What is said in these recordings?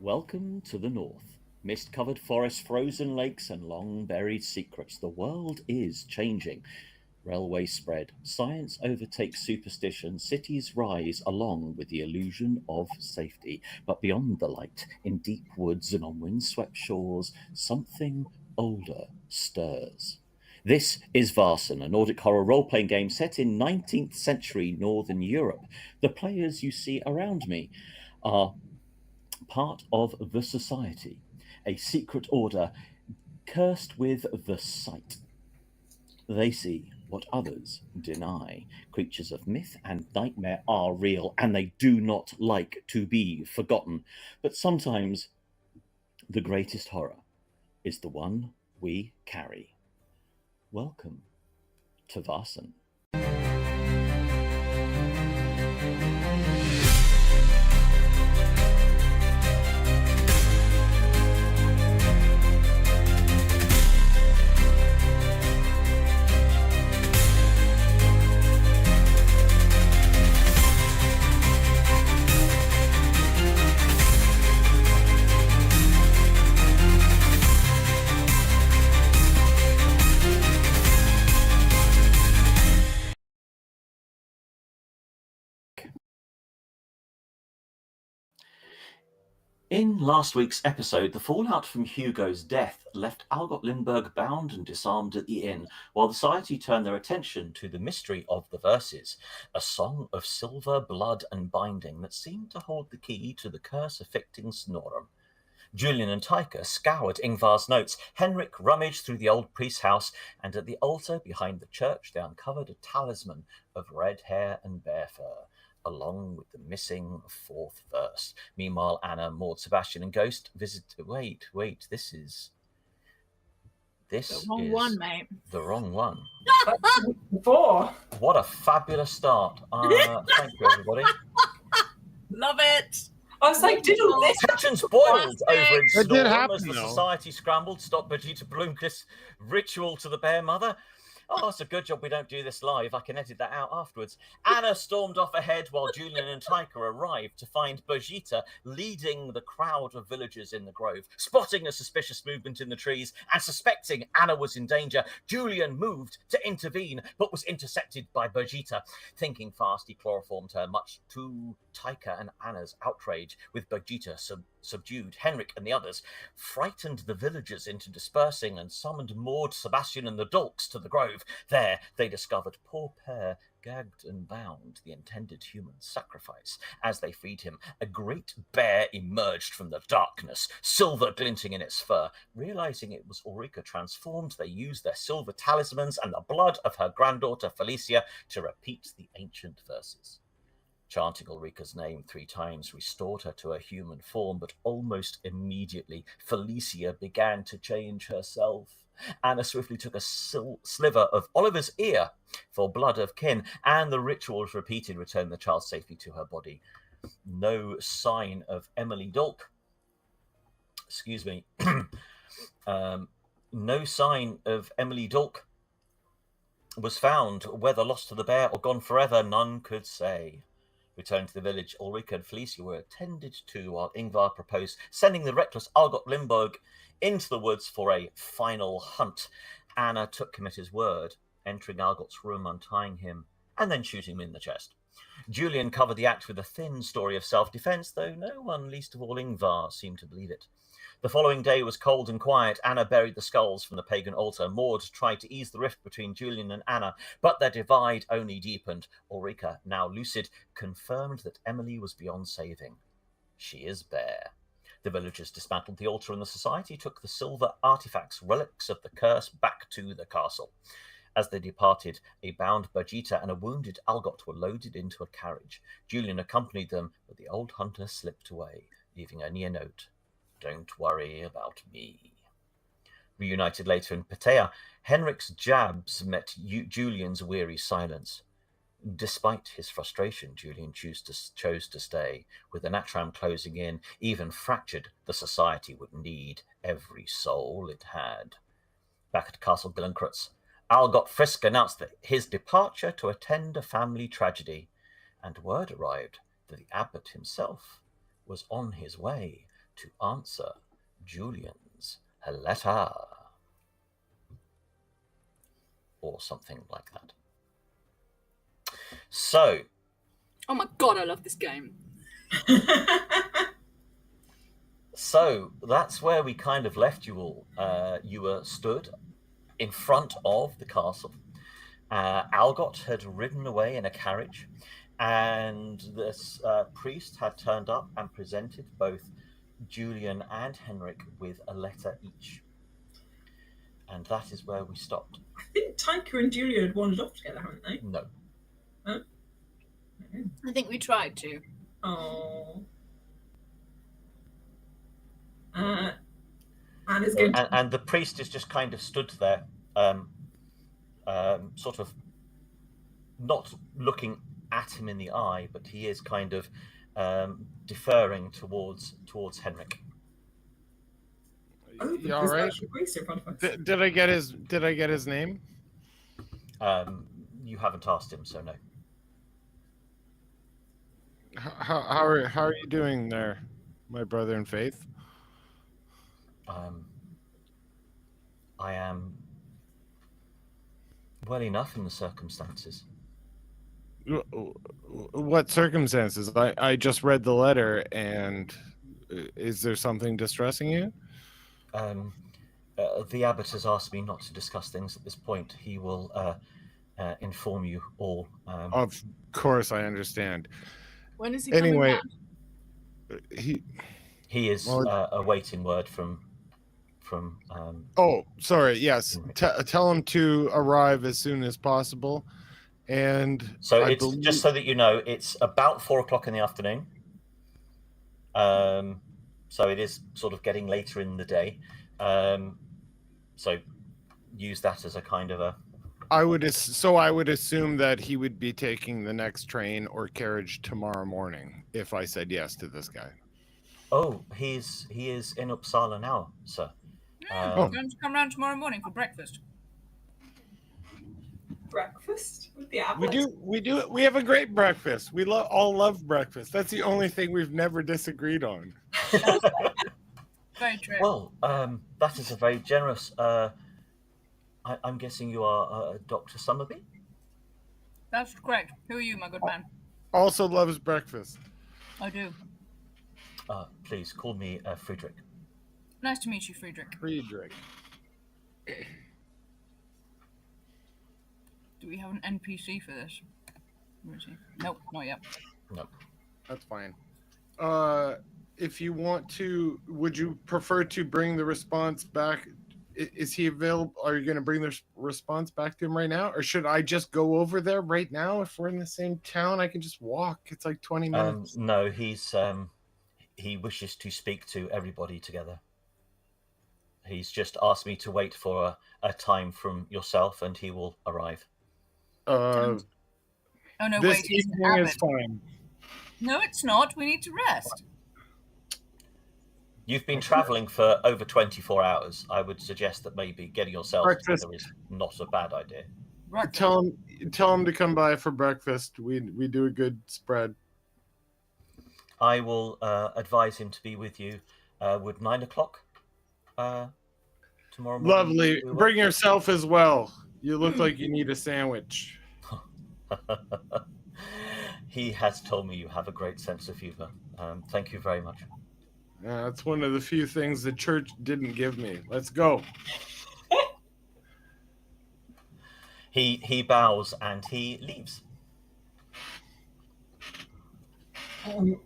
Welcome to the North. Mist-covered forests, frozen lakes, and long-buried secrets. The world is changing. Railways spread, science overtakes superstition, cities rise along with the illusion of safety. But beyond the light, in deep woods and on windswept shores, something older stirs. This is Vaesen, a Nordic horror role-playing game set in 19th century Northern Europe. The players you see around me are part of the society, a secret order cursed with the sight. They see what others deny. Creatures of myth and nightmare are real, and they do not like to be forgotten. But sometimes the greatest horror is the one we carry. Welcome to Vaesen. In last week's episode, the fallout from Hugo's death left Algot Lindbergh bound and disarmed at the inn, while the society turned their attention to the mystery of the verses, a song of silver, blood, and binding that seemed to hold the key to the curse afflicting Snorum. Julian and Taika scoured Ingvar's notes. Henrik rummaged through the old priest's house, and at the altar behind the church they uncovered a talisman of red hair and bear fur, along with the missing fourth verse. Meanwhile, Anna, Maude, Sebastian, and Ghost visit. Wait, this is the wrong one, mate. The wrong one. Before. What a fabulous start! Thank you, everybody. Love it. I was like, did all this? Tensions boiled over in Snorum as the though. society scrambled to stop Birgitta Blomqvist's ritual to the Bearmother. Oh, it's a good job we don't do this live. I can edit that out afterwards. Anna stormed off ahead while Julian and Taika arrived to find Birgitta leading the crowd of villagers in the grove. Spotting a suspicious movement in the trees and suspecting Anna was in danger, Julian moved to intervene but was intercepted by Birgitta. Thinking fast, he chloroformed her, much to Taika and Anna's outrage, with Birgitta subdued. Henrik and the others frightened the villagers into dispersing and summoned Maude, Sebastian, and the Dalks to the grove. There they discovered poor pair gagged and bound, the intended human sacrifice. As they freed him, a great bear emerged from the darkness, silver glinting in its fur. Realizing it was Ulrika transformed, they used their silver talismans and the blood of her granddaughter Felicia to repeat the ancient verses. Chanting Ulrika's name 3 times restored her to her human form, but almost immediately Felicia began to change herself. Anna swiftly took a sliver of Oliver's ear for blood of kin, and the ritual was repeated, returned the child safely to her body. No sign of Emily Dalk. No sign of Emily Dalk was found. Whether lost to the bear or gone forever, none could say. Returned to the village, Ulrika and Felicia were attended to while Ingvar proposed sending the reckless Algot Lindbergh into the woods for a final hunt. Anna took him at his word, entering Algot's room, untying him, and then shooting him in the chest. Julian covered the act with a thin story of self-defense, though no one, least of all Ingvar, seemed to believe it. The following day was cold and quiet. Anna buried the skulls from the pagan altar. Maude tried to ease the rift between Julian and Anna, but their divide only deepened. Ulrika, now lucid, confirmed that Emily was beyond saving. She is bare. The villagers dismantled the altar and the society took the silver artifacts, relics of the curse, back to the castle. As they departed, a bound Birgitta and a wounded Algot were loaded into a carriage. Julian accompanied them, but the old hunter slipped away, leaving only a note. Don't worry about me. Reunited later in Patea, Henrik's jabs met Julian's weary silence. Despite his frustration, Julian chose to stay. With the Natram closing in, even fractured, the society would need every soul it had. Back at Castle Glencrutz, Algot Frisk announced that his departure to attend a family tragedy, and word arrived that the abbot himself was on his way. to answer Julian's letter. Or something like that. So... Oh my god, I love this game. So that's where we kind of left you all. You were stood in front of the castle. Algot had ridden away in a carriage, and this priest had turned up and presented both Julian and Henrik with a letter each. And that is where we stopped. I think Taika and Julian had wandered off together, haven't they? No. Huh? I think we tried to. Oh. Anna's going to... And the priest is just kind of stood there, sort of not looking at him in the eye, but he is kind of deferring towards Henrik. Oh, You all right? priest in front of us. Did I get his name? You haven't asked him, so no. How are you doing there, my brother in faith? I am well enough in the circumstances. What circumstances? I just read the letter, and is there something distressing you? The abbot has asked me not to discuss things at this point. He will inform you all. Of course, I understand. When is he coming Anyway, back? He is awaiting word from. Oh, sorry. Yes, tell him to arrive as soon as possible. And so it's just so that you know, it's about 4:00 in the afternoon. So it is sort of getting later in the day. So use that as a kind of a. I would assume that he would be taking the next train or carriage tomorrow morning if I said yes to this guy. Oh, he is in Uppsala now, sir. Going to come round tomorrow morning for breakfast. Breakfast with the abbot? We have a great breakfast. We all love breakfast. That's the only thing we've never disagreed on. Very true. Well, that is a very generous. I'm guessing you are Dr. Summerby? That's correct. Who are you, my good man? Also loves breakfast. I do. Please call me Friedrich. Nice to meet you, Friedrich. Friedrich. Do we have an NPC for this? Where is he? Nope, not yet. No. That's fine. If you want to, would you prefer to bring the response back? Is he available? Are you going to bring the response back to him right now? Or should I just go over there right now? If we're in the same town, I can just walk. It's like 20 minutes. No, he wishes to speak to everybody together. He's just asked me to wait for a time from yourself, and he will arrive. Oh no, This wait. evening is fine. No, it's not. We need to rest. You've been traveling for over 24 hours. I would suggest that maybe getting yourself Breakfast. together is not a bad idea. Right. Tell him to come by for breakfast. We do a good spread. I will advise him to be with you. Would 9:00 tomorrow morning? Lovely. Bring yourself as well. You look like you need a sandwich. He has told me you have a great sense of humor. Thank you very much. That's one of the few things the church didn't give me. Let's go. He bows and he leaves.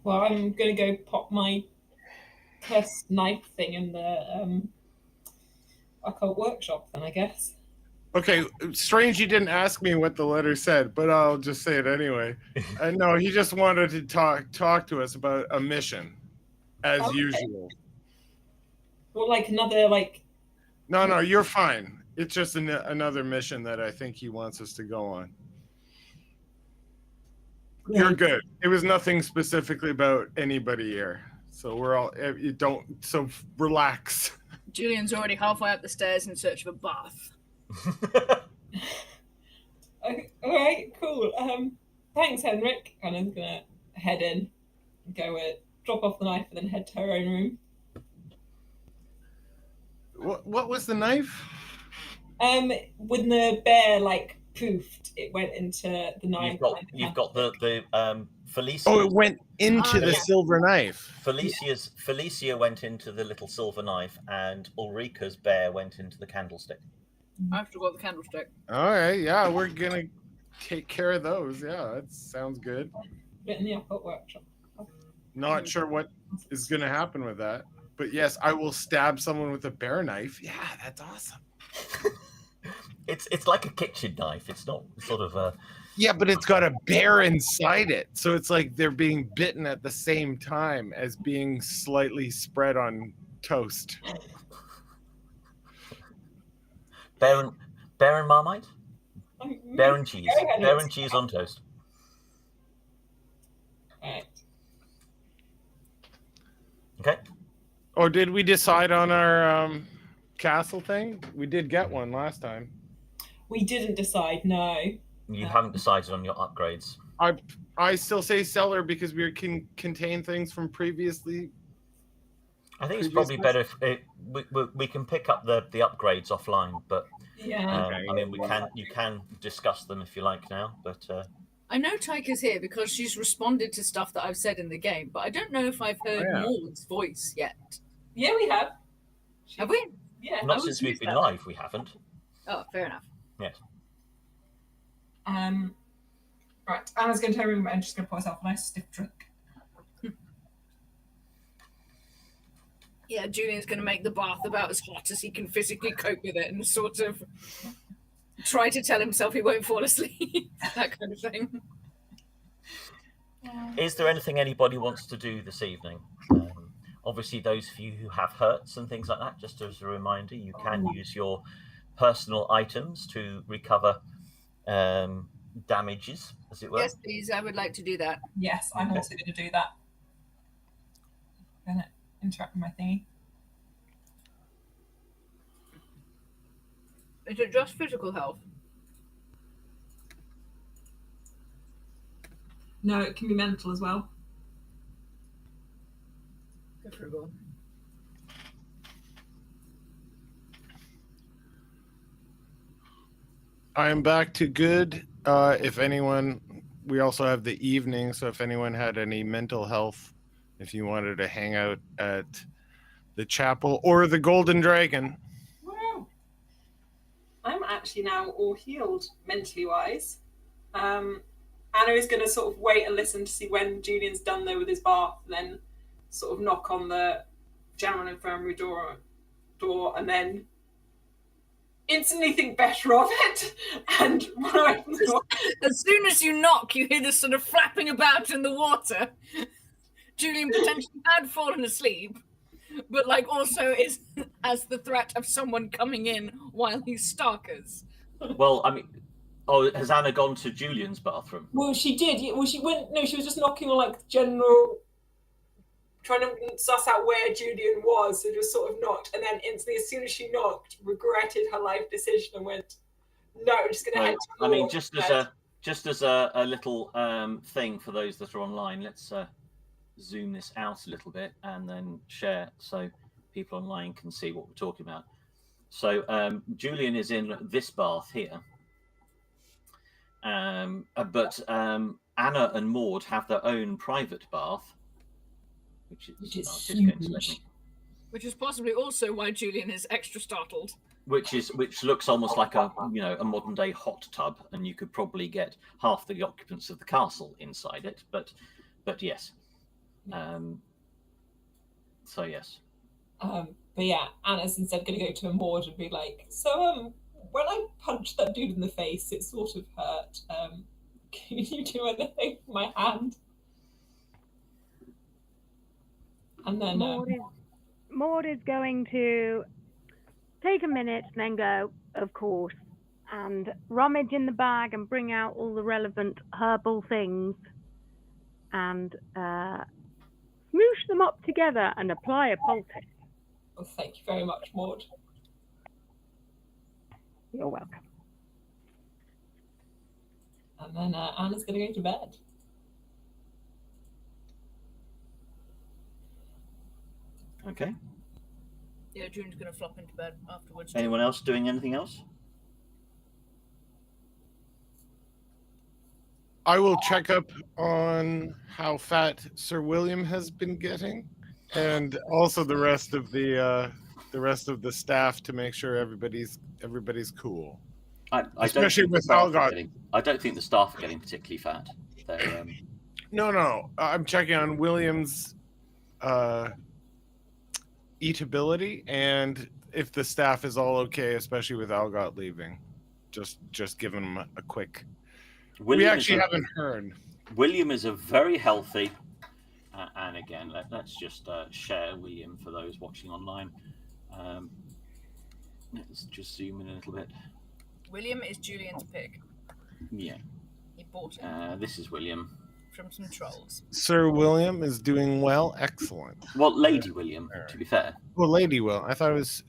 Well, I'm going to go pop my cursed knife thing in the occult workshop then, I guess. Okay, strange you didn't ask me what the letter said, but I'll just say it anyway. No, he just wanted to talk to us about a mission, as usual. Well, like another, like... No, you're fine. It's just another mission that I think he wants us to go on. Yeah. You're good. It was nothing specifically about anybody here. So we're all, so relax. Julian's already halfway up the stairs in search of a bath. All right, cool. Thanks, Henrik. Anna's gonna head in, go drop off the knife, and then head to her own room. What was the knife? When the bear like poofed, it went into the knife. You've got the Felicia. Oh, it went into the yeah. silver knife. Felicia went into the little silver knife, and Ulrika's bear went into the candlestick. I've still got the candlestick. All right, yeah, we're gonna take care of those. Yeah, that sounds good. Put it in the occult workshop. Not sure what is gonna happen with that, but yes, I will stab someone with a bear knife. Yeah, that's awesome. It's like a kitchen knife. It's not sort of a. Yeah, but it's got a bear inside it, so it's like they're being bitten at the same time as being slightly spread on toast. Bear and Marmite? Bear and cheese. Okay, Bear and cheese on toast. Right. Okay. Or did we decide on our castle thing? We did get one last time. We didn't decide, no. You haven't decided on your upgrades. I still say cellar because we can contain things from previously. I think it's probably better if we can pick up the upgrades offline, but Yeah. I mean you can discuss them if you like now, but I know Taika's here because she's responded to stuff that I've said in the game, but I don't know if I've heard Maude's voice yet. Yeah, we have. Have we? Yeah. not since we've been live. We haven't. Oh, fair enough. Yes. Right. Anna's going to her room and she's going to pour herself a nice stiff drink. Yeah, Julian's going to make the bath about as hot as he can physically cope with it and sort of try to tell himself he won't fall asleep. That kind of thing. Is there anything anybody wants to do this evening? Obviously, those of you who have hurts and things like that, just as a reminder, you can use your personal items to recover damages, as it were. Yes, please. I would like to do that. Yes, I'm also going to do that. I'm going to interact with my thingy. Is it just physical health? No, it can be mental as well. Good for a go. I am back to good. If anyone, we also have the evening, so if anyone had any mental health, if you wanted to hang out at the chapel or the Golden Dragon. Wow. I'm actually now all healed mentally wise. Anna is going to sort of wait and listen to see when Julian's done though with his bath, and then sort of knock on the general infirmary door, and then instantly think better of it. And when I open the door, As soon as you knock, you hear this sort of flapping about in the water. Julian potentially had fallen asleep, but like also has the threat of someone coming in while he stalkers. Well, I mean, has Anna gone to Julian's bathroom? well, she did. Well, she went. No, she was just knocking on like general, trying to suss out where Julian was. So just sort of knocked, and then instantly, as soon as she knocked, regretted her life decision and went, "No, I'm just going to head to the I mean, wall." just as a little thing for those that are online, let's zoom this out a little bit and then share so people online can see what we're talking about. So Julian is in this bath here, but Anna and Maude have their own private bath, which is huge. Which is possibly also why Julian is extra startled. which looks almost like a modern day hot tub, and you could probably get half the occupants of the castle inside it. But yes, so yes. But yeah, Anna's instead going to go to a Maude and be like, "So when I punched that dude in the face, it sort of hurt. Can you do anything for my hand?" And then Maude is going to take a minute and then go, of course, and rummage in the bag and bring out all the relevant herbal things and smoosh them up together and apply a poultice. well, thank you very much, Maude. You're welcome. And then Anna's going to go to bed. Okay. Yeah, June's going to flop into bed afterwards. Anyone else doing anything else? I will check up on how fat Sir William has been getting, and also the rest of the staff to make sure everybody's cool. Especially with Algot. I don't think the staff are getting particularly fat. No. I'm checking on William's eatability and if the staff is all okay, especially with Algot leaving. Just giving him a quick. We actually haven't heard. William is a very healthy, and again, let's just share William for those watching online. Let's just zoom in a little bit. William is Julian's pig. Yeah. He bought it. This is William. From some trolls. Sir William is doing well. Excellent. Well, Lady William, to be fair. Well, Lady Will. I thought it was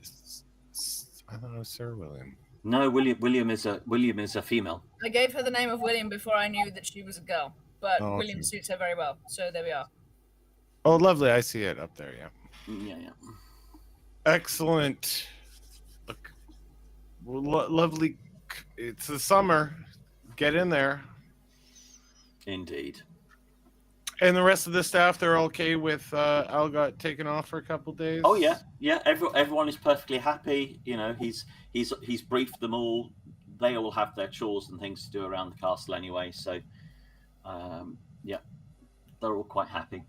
Sir William. No, William is a female. I gave her the name of William before I knew that she was a girl, but William suits her very well. So there we are. Oh, lovely! I see it up there. Yeah. Yeah. Excellent. Look, lovely. It's the summer. Get in there. Indeed. And the rest of the staff, they're okay with Algot taking off for a couple days? Oh yeah. Everyone is perfectly happy. You know, he's briefed them all. They all have their chores and things to do around the castle anyway. So, yeah, they're all quite happy.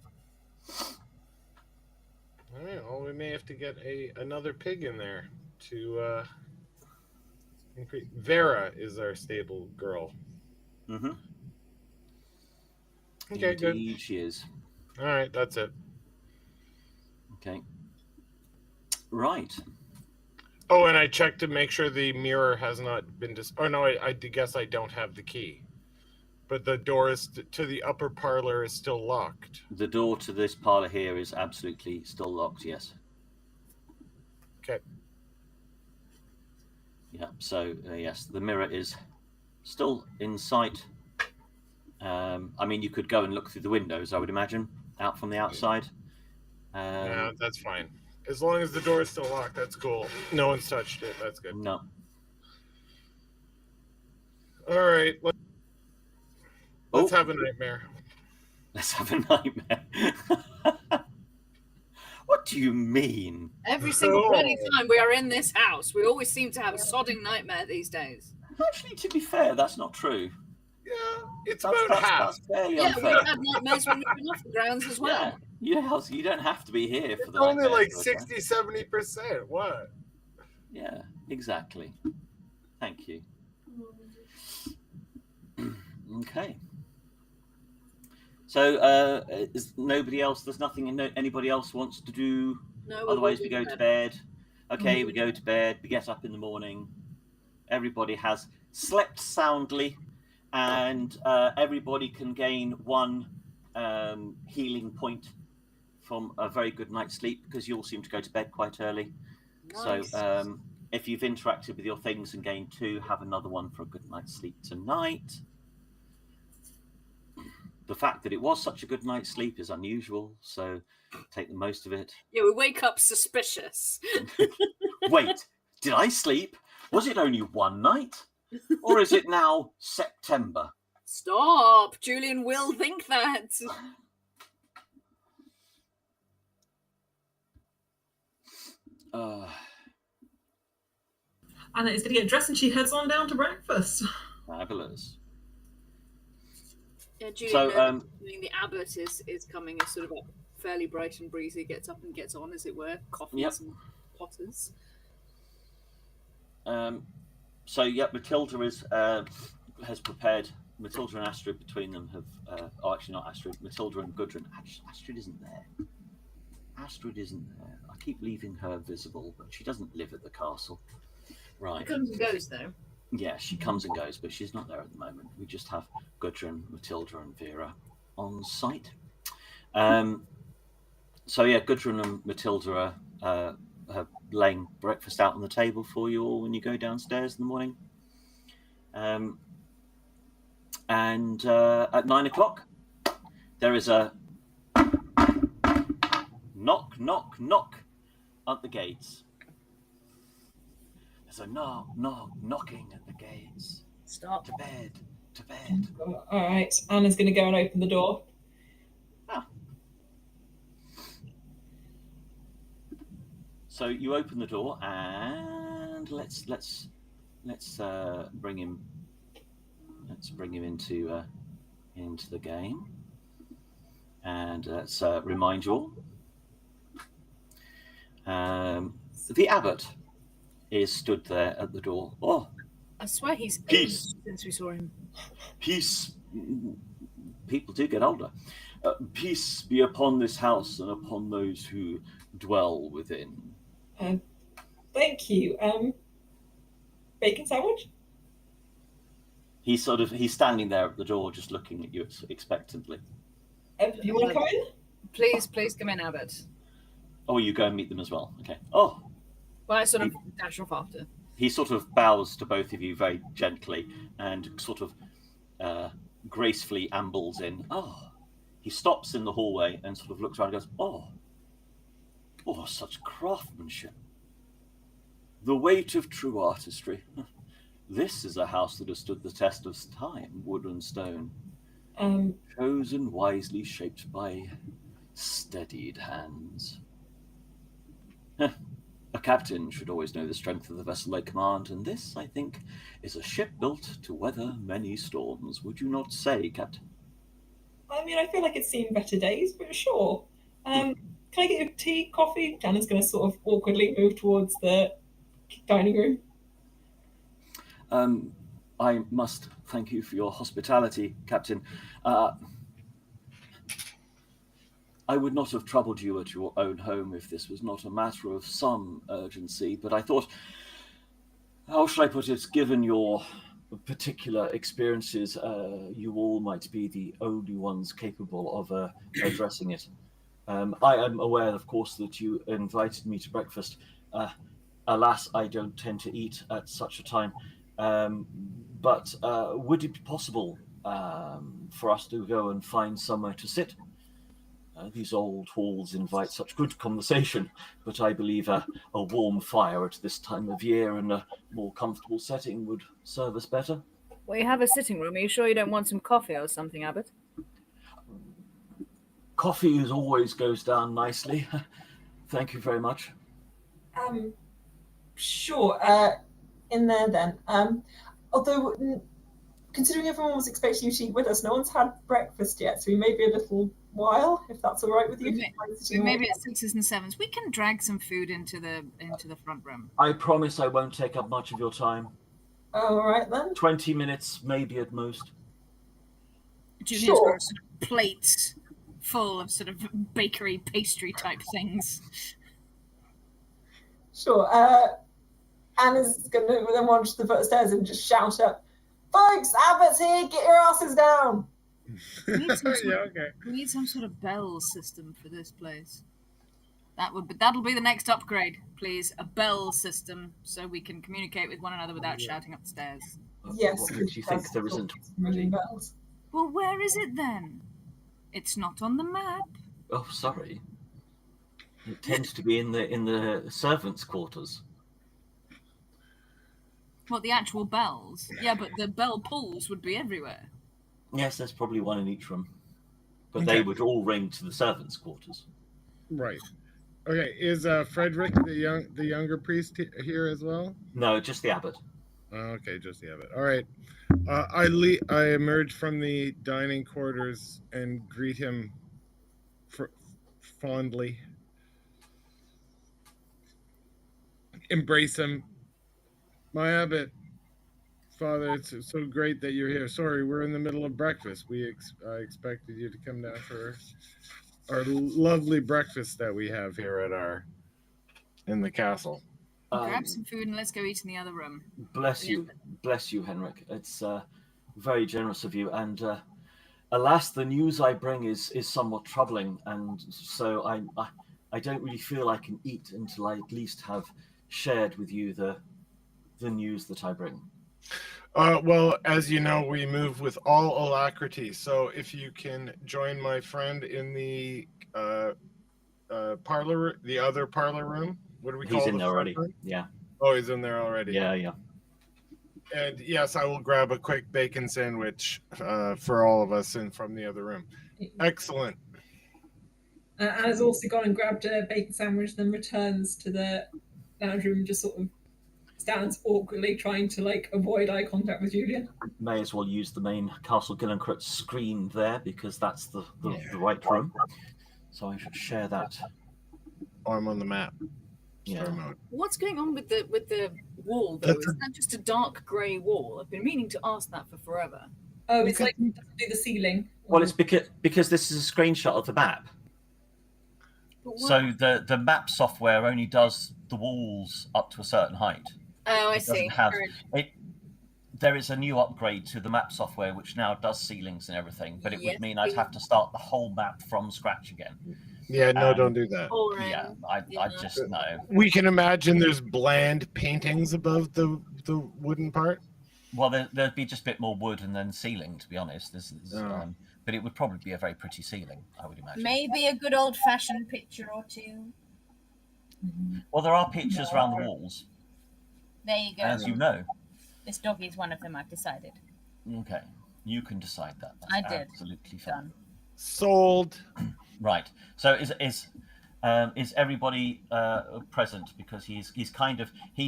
All right. Well, we may have to get another pig in there to increase. Vera is our stable girl. Mm-hmm. Okay, Indeed, good. she is. All right, that's it. Okay. Right. Oh, and I checked to make sure the mirror has not been Oh no, I guess I don't have the key. But the door is to the upper parlor is still locked. The door to this parlor here is absolutely still locked. Yes. Okay. Yeah. So yes, the mirror is still in sight. I mean, you could go and look through the windows, I would imagine, out from the outside. Yeah, that's fine. As long as the door is still locked, that's cool. No one's touched it. That's good. No. All right. Let's have a nightmare. Let's have a nightmare. What do you mean? Every single bloody time we are in this house, we always seem to have a sodding nightmare these days. Actually, to be fair, that's not true. Yeah, it's about half. That's fairly Yeah, unfair. we had nightmares when we were off the grounds as well. Yeah, you don't have to be here for It's the only like nightmares, 60-70%. What? Yeah, exactly. Thank you. Okay. So, is nobody else? There's nothing anybody else wants to do. No. Otherwise, we go to bed. Okay, we go to bed. We get up in the morning. Everybody has slept soundly, and everybody can gain one healing point from a very good night's sleep, because you all seem to go to bed quite early. Nice. So if you've interacted with your things and gained 2, have another one for a good night's sleep tonight. The fact that it was such a good night's sleep is unusual, so take the most of it. Yeah, we wake up suspicious. Wait, did I sleep? Was it only one night? Or is it now September? Stop! Julian will think that. Anna is going to get dressed and she heads on down to breakfast. Fabulous. Yeah, Julian, So, the abbot is coming. It's sort of like fairly bright and breezy. Gets up and gets on, as it were. Coffees and potters. So, yeah, Matilda has prepared. Matilda and Astrid between them have... actually not Astrid. Matilda and Gudrun. Astrid isn't there. Astrid isn't there. I keep leaving her visible, but she doesn't live at the castle. Right. She comes and goes, though. Yeah, she comes and goes, but she's not there at the moment. We just have Gudrun, Matilda, and Vera on site. So yeah, Gudrun and Matilda are laying breakfast out on the table for you all when you go downstairs in the morning. And at 9 o'clock, there is a knock, knock, knock at the gates. There's a knocking at the gates. Stop. To bed, to bed. All right, Anna's going to go and open the door. Ah. So you open the door, and let's bring him. Let's bring him into the game, and let's remind you all. The abbot is stood there at the door. Oh, I swear he's Peace. aged since we saw him. peace. People do get older. Peace be upon this house and upon those who dwell within. Thank you. Bacon sandwich? He's standing there at the door, just looking at you expectantly. You want to come in? Please come in, Abbott. Oh, you go and meet them as well. Okay. Oh, Well, I sort of dash off after. he sort of bows to both of you very gently and sort of gracefully ambles in. Oh, he stops in the hallway and sort of looks around and goes, oh, such craftsmanship. The weight of true artistry. This is a house that has stood the test of time, wood and stone. Chosen wisely, shaped by steadied hands. A captain should always know the strength of the vessel they command, and this, I think, is a ship built to weather many storms. Would you not say, Captain? I mean, I feel like it's seen better days, but sure. Can I get you tea, coffee? Jana's going to sort of awkwardly move towards the dining room. I must thank you for your hospitality, Captain. I would not have troubled you at your own home if this was not a matter of some urgency, but I thought, how shall I put it, given your particular experiences, you all might be the only ones capable of addressing it. I am aware, of course, that you invited me to breakfast. Alas, I don't tend to eat at such a time. But would it be possible for us to go and find somewhere to sit? These old halls invite such good conversation, but I believe a warm fire at this time of year and a more comfortable setting would serve us better. Well, you have a sitting room. Are you sure you don't want some coffee or something, Abbott? Coffee always goes down nicely. Thank you very much. Sure. In there then. Although, considering everyone was expecting you to eat with us, no one's had breakfast yet, so we may be a little while, if that's all right with you. Maybe at 6s and 7s. We can drag some food into the front room. I promise I won't take up much of your time. All right then. 20 minutes, maybe at most. Julian's Sure. got sort of plates full of sort of bakery pastry type things. Sure. Anna's going to then wander to the foot of stairs and just shout up, "Folks, Abbott's here, get your asses down!" We need some Yeah, okay. We need some sort of bell system for this place. That'll be the next upgrade, please. A bell system, so we can communicate with one another without shouting up the stairs. Yes. What makes you think there isn't? Ringing bells. Well, where is it then? It's not on the map. Oh, sorry. It tends to be in the servants' quarters. What, the actual bells? Yeah, but the bell pulls would be everywhere. Yes, there's probably one in each room. But Okay. they would all ring to the servants' quarters. Right. Okay. Is Frederick the younger priest here as well? No, just the abbot. Okay, just the abbot. All right. I emerge from the dining quarters and greet him fondly. Embrace him. My abbot, Father, it's so great that you're here. Sorry, we're in the middle of breakfast. I expected you to come down for our lovely breakfast that we have here in the castle. Grab some food and let's go eat in the other room. Bless you, Henrik. It's very generous of you. And alas, the news I bring is somewhat troubling, and so I don't really feel I can eat until I at least have shared with you the news that I bring. Well, as you know, we move with all alacrity. So if you can join my friend in the parlor, the other parlor room. What do we call He's the in there front already. room? Yeah. Oh, he's in there already. Yeah. And yes, I will grab a quick bacon sandwich for all of us and from the other room. Excellent. Anna's also gone and grabbed a bacon sandwich, then returns to the lounge room and just sort of stands awkwardly trying to like avoid eye contact with Julian. May as well use the main Castle Gillincrut screen there because that's the right room. So I should share that. Oh, I'm on the map. Yeah. Story mode. What's going on with the wall though? Is that just a dark grey wall? I've been meaning to ask that for forever. Oh, it's like it doesn't do the ceiling. Well, it's because this is a screenshot of the map. So the map software only does the walls up to a certain height. Oh, I It doesn't see. have it. There is a new upgrade to the map software which now does ceilings and everything, but it would mean I'd have to start the whole map from scratch again. Yeah, no, don't do that. Yeah, I just know. We can imagine there's bland paintings above the wooden part. Well, there'd be just a bit more wood and then ceiling, to be honest. But it would probably be a very pretty ceiling, I would imagine. Maybe a good old-fashioned picture or two. Well, there are pictures around the walls, There you go. as you know. This doggy is one of them, I've decided. Okay, you can decide that. That's I did. Absolutely fine. Done. Sold. Right. So is everybody present? Because he's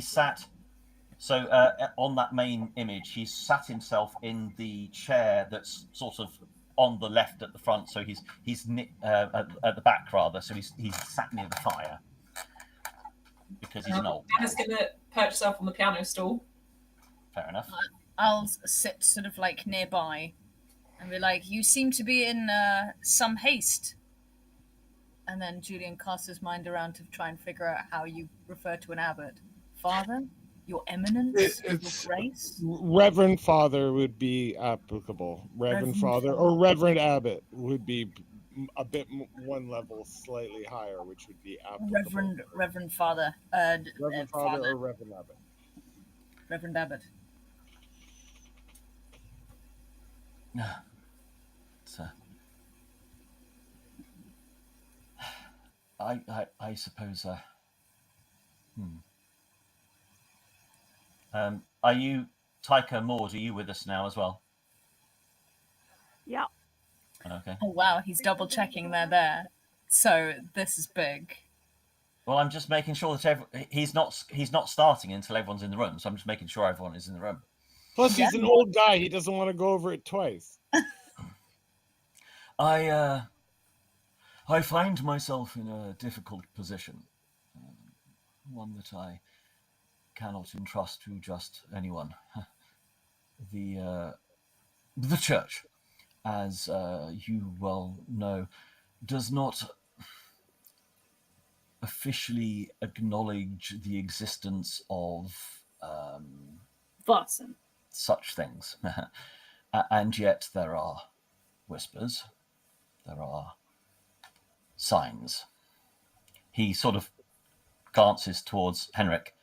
sat. So on that main image, he's sat himself in the chair that's sort of on the left at the front. So he's at the back rather. So he's sat near the fire because he's an old. Anna's going to perch herself on the piano stool. Fair enough. I'll sit sort of like nearby and be like, you seem to be in some haste. And then Julian casts his mind around to try and figure out how you refer to an abbot. Father? Your eminence? Your grace? Reverend Father would be applicable. Reverend Father or Reverend Abbot would be a bit one level slightly higher, which would be applicable. Reverend Father. Reverend Father or Reverend Abbot. Reverend Abbot. So, I suppose. Are you Taika, Maude? Are you with us now as well? Yeah. Okay. Oh wow, he's double checking there. So this is big. Well, I'm just making sure that he's not starting until everyone's in the room. So I'm just making sure everyone is in the room. Plus, he's an old guy. He doesn't want to go over it twice. I find myself in a difficult position, one that I cannot entrust to just anyone. The church, as you well know, does not officially acknowledge the existence of Vaesen. such things. And yet there are whispers, there are signs. He sort of glances towards Henrik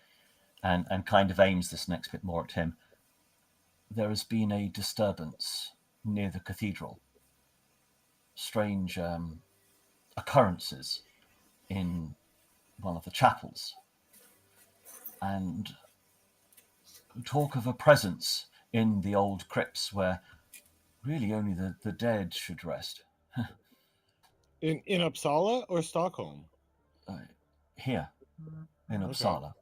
and kind of aims this next bit more at him. There has been a disturbance near the cathedral. Strange occurrences in one of the chapels. And talk of a presence in the old crypts where really only the dead should rest. In Uppsala or Stockholm? Here, in Uppsala.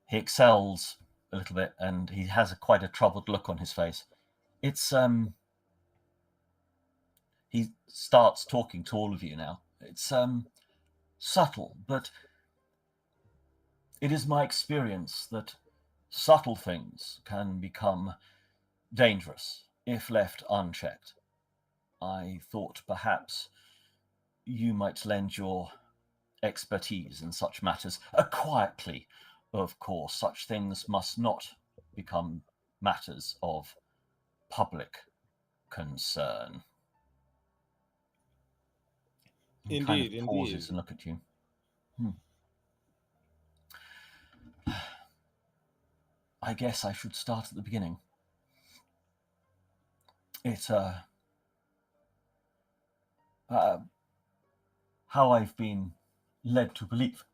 He excels a little bit, and he has quite a troubled look on his face. It's he starts talking to all of you now. It's subtle, but it is my experience that subtle things can become dangerous if left unchecked. I thought perhaps you might lend your expertise in such matters, quietly, of course. Such things must not become matters of public concern. He Indeed, kind of pauses indeed. and look at you. I guess I should start at the beginning. It's how I've been led to believe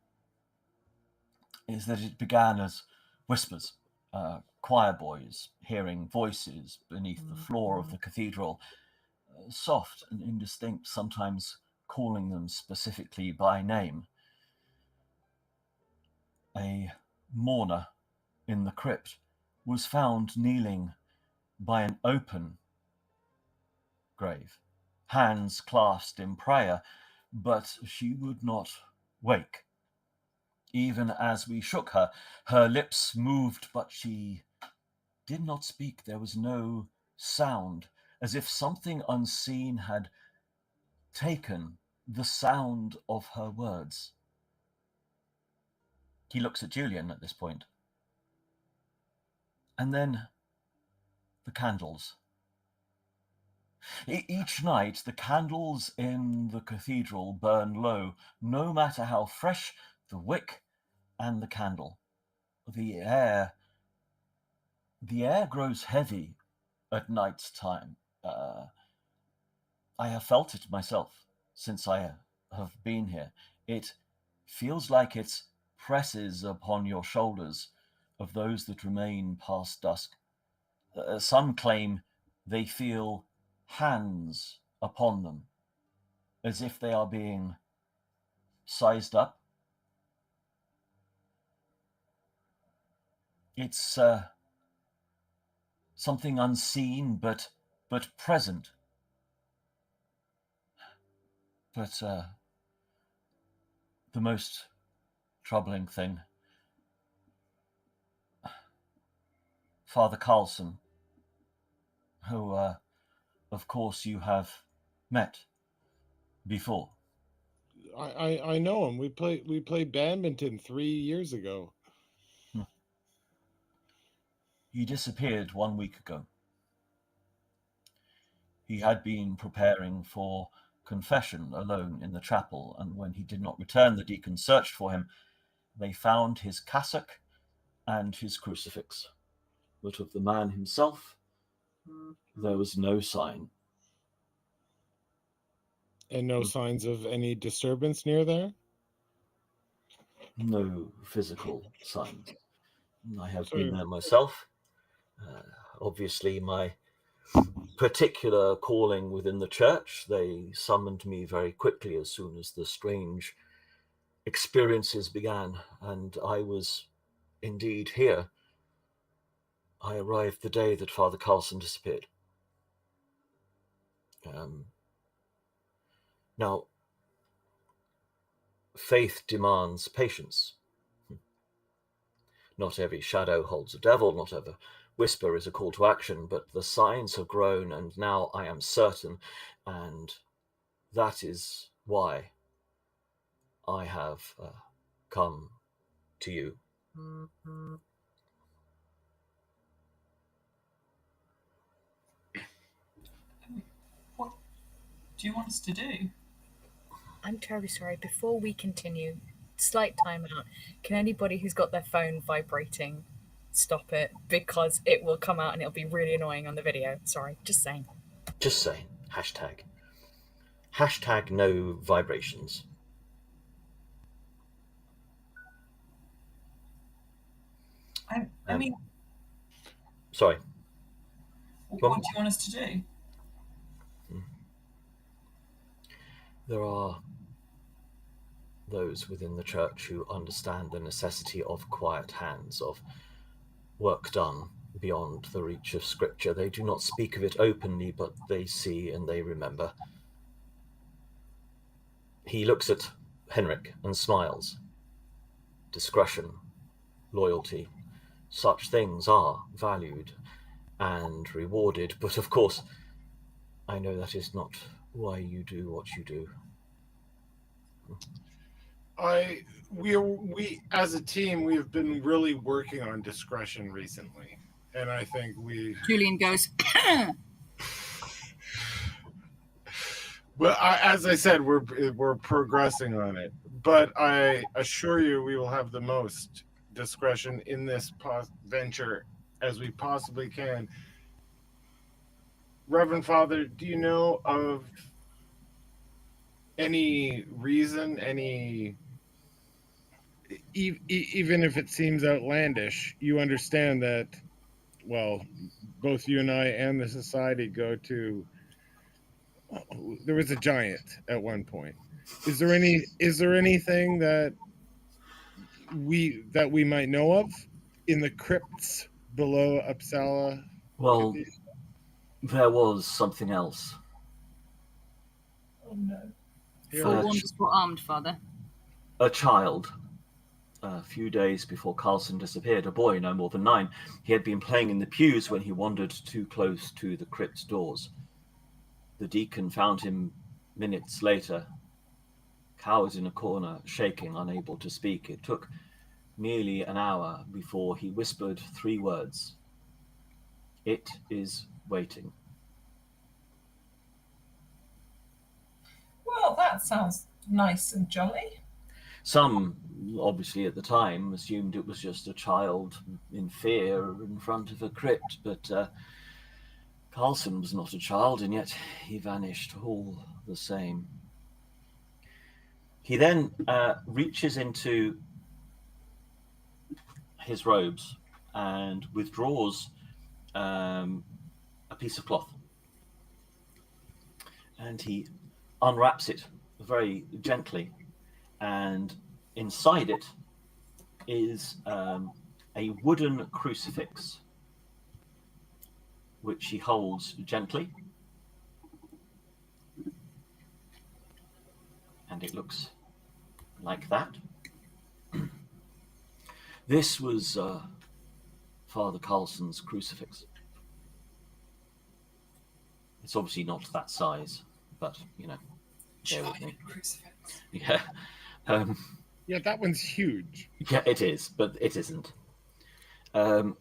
is that it began as whispers, choir boys hearing voices beneath the floor of the cathedral, soft and indistinct, sometimes calling them specifically by name. A mourner in the crypt was found kneeling by an open grave, hands clasped in prayer, but she would not wake. Even as we shook her, her lips moved, but she did not speak. There was no sound, as if something unseen had taken the sound of her words. He looks at Julian at this point. And then the candles. Each night, the candles in the cathedral burn low, no matter how fresh the wick and the candle. The air grows heavy at night time. I have felt it myself since I have been here. It feels like it presses upon your shoulders of those that remain past dusk. Some claim they feel hands upon them, as if they are being sized up. It's something unseen but present. But the most troubling thing, Father Carlson, who, of course, you have met before. I know him. We played badminton 3 years ago. He disappeared 1 week ago. He had been preparing for confession alone in the chapel, and when he did not return, the deacon searched for him. They found his cassock and his crucifix, but of the man himself, there was no sign. And no signs of any disturbance near there? No physical signs. I have So- been there myself. Obviously, my particular calling within the church, they summoned me very quickly as soon as the strange experiences began, and I was indeed here. I arrived the day that Father Carlson disappeared. Now, faith demands patience. Not every shadow holds a devil, not every whisper is a call to action, but the signs have grown, and now I am certain, and that is why I have come to you. What do you want us to do? I'm terribly sorry. Before we continue, slight timeout. Can anybody who's got their phone vibrating stop it? Because it will come out and it'll be really annoying on the video. Sorry, just saying. Just saying. Hashtag. Hashtag no vibrations. I mean, Sorry. what do you want us to do? There are those within the church who understand the necessity of quiet hands, of work done beyond the reach of Scripture. They do not speak of it openly, but they see and they remember. He looks at Henrik and smiles. Discretion, loyalty, such things are valued and rewarded, but of course, I know that is not why you do what you do. We as a team, we have been really working on discretion recently, and I think Julian goes, well, as I said, we're progressing on it, but I assure you we will have the most discretion in this venture as we possibly can. Reverend Father, do you know of any reason, even if it seems outlandish, you understand that, well, both you and I and the society go to. There was a giant at one point. Is there anything that we might know of in the crypts below Uppsala? Well, there was something else. Oh no. Forewarned is forearmed, Father. A child. A few days before Carlson disappeared, a boy no more than 9. He had been playing in the pews when he wandered too close to the crypt doors. The deacon found him minutes later, cowered in a corner, shaking, unable to speak. It took nearly an hour before he whispered 3 words. It is waiting. Well, that sounds nice and jolly. Some, obviously at the time, assumed it was just a child in fear in front of a crypt, but Carlson was not a child, and yet he vanished all the same. He then reaches into his robes and withdraws a piece of cloth. And he unwraps it very gently, and inside it is a wooden crucifix, which he holds gently. And it looks like that. This was Father Carlson's crucifix. It's obviously not that size, but, you know, bear with me. Crucifix. Yeah. Yeah, that one's huge. Yeah, it is, but it isn't. The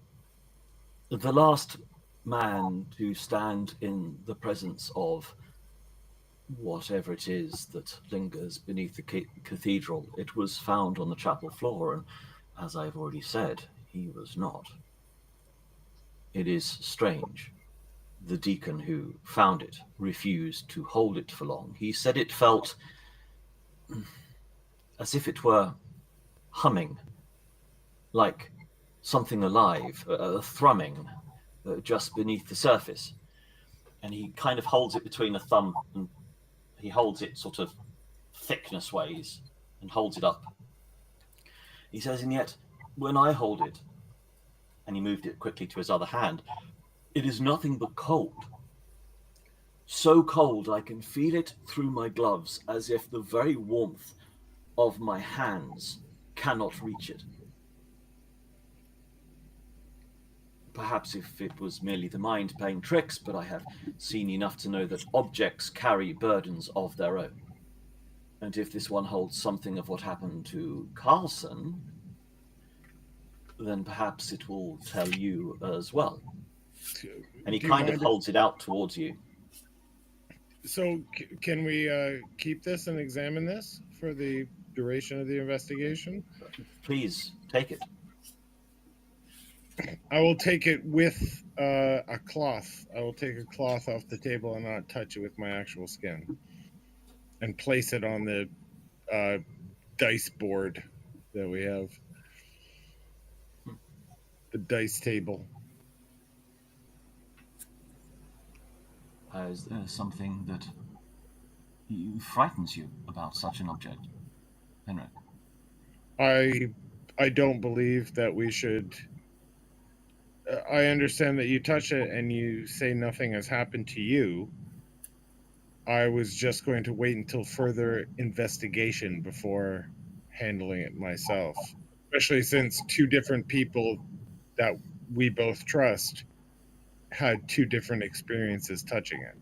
last man to stand in the presence of whatever it is that lingers beneath the cathedral, it was found on the chapel floor, and as I've already said, he was not. It is strange. The deacon who found it refused to hold it for long. He said it felt as if it were humming, like something alive, a thrumming just beneath the surface. And he kind of holds it between a thumb, and he holds it sort of thickness ways and holds it up. He says, and yet when I hold it, and he moved it quickly to his other hand, it is nothing but cold. So cold I can feel it through my gloves, as if the very warmth of my hands cannot reach it. Perhaps if it was merely the mind playing tricks, but I have seen enough to know that objects carry burdens of their own. And if this one holds something of what happened to Carlson, then perhaps it will tell you as well. And he kind of holds it out towards you. So can we keep this and examine this for the duration of the investigation? Please take it. I will take it with a cloth. I will take a cloth off the table and not touch it with my actual skin, and place it on the dice board that we have. The dice table. Is there something that frightens you about such an object, Henrik? I don't believe that we should. I understand that you touch it and you say nothing has happened to you. I was just going to wait until further investigation before handling it myself, especially since 2 different people that we both trust had 2 different experiences touching it.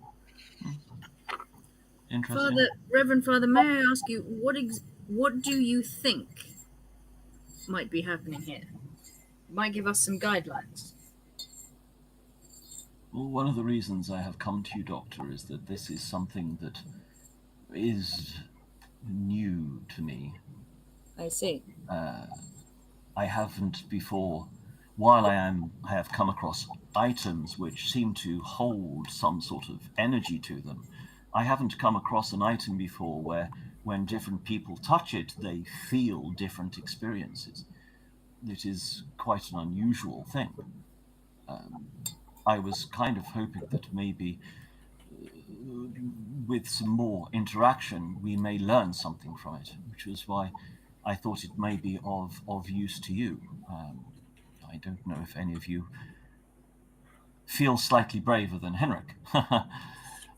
Interesting. Reverend Father, may I ask you, what do you think might be happening here? Might give us some guidelines. Well, one of the reasons I have come to you, Doctor, is that this is something that is new to me. I see. I haven't before, while I have come across items which seem to hold some sort of energy to them, I haven't come across an item before where when different people touch it, they feel different experiences. It is quite an unusual thing. I was kind of hoping that maybe with some more interaction, we may learn something from it, which was why I thought it may be of use to you. I don't know if any of you feel slightly braver than Henrik.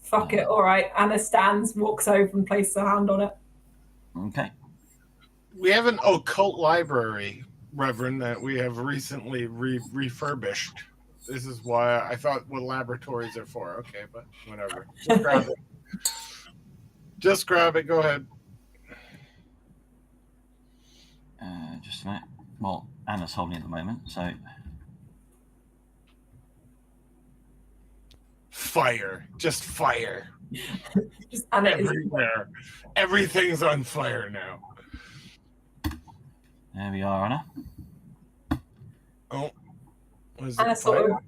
Fuck it, all right. Anna stands, walks over, and places her hand on it. Okay. We have an occult library, Reverend, that we have recently refurbished. This is why I thought what laboratories are for. Okay, but whatever. Just grab it. Just grab it. Go ahead. Just a minute. Well, Anna's holding it at the moment, so... Fire. Just fire. Just Anna is Everywhere. Everything's on fire now. There we are, Anna. Oh. Was Anna it sort fire? of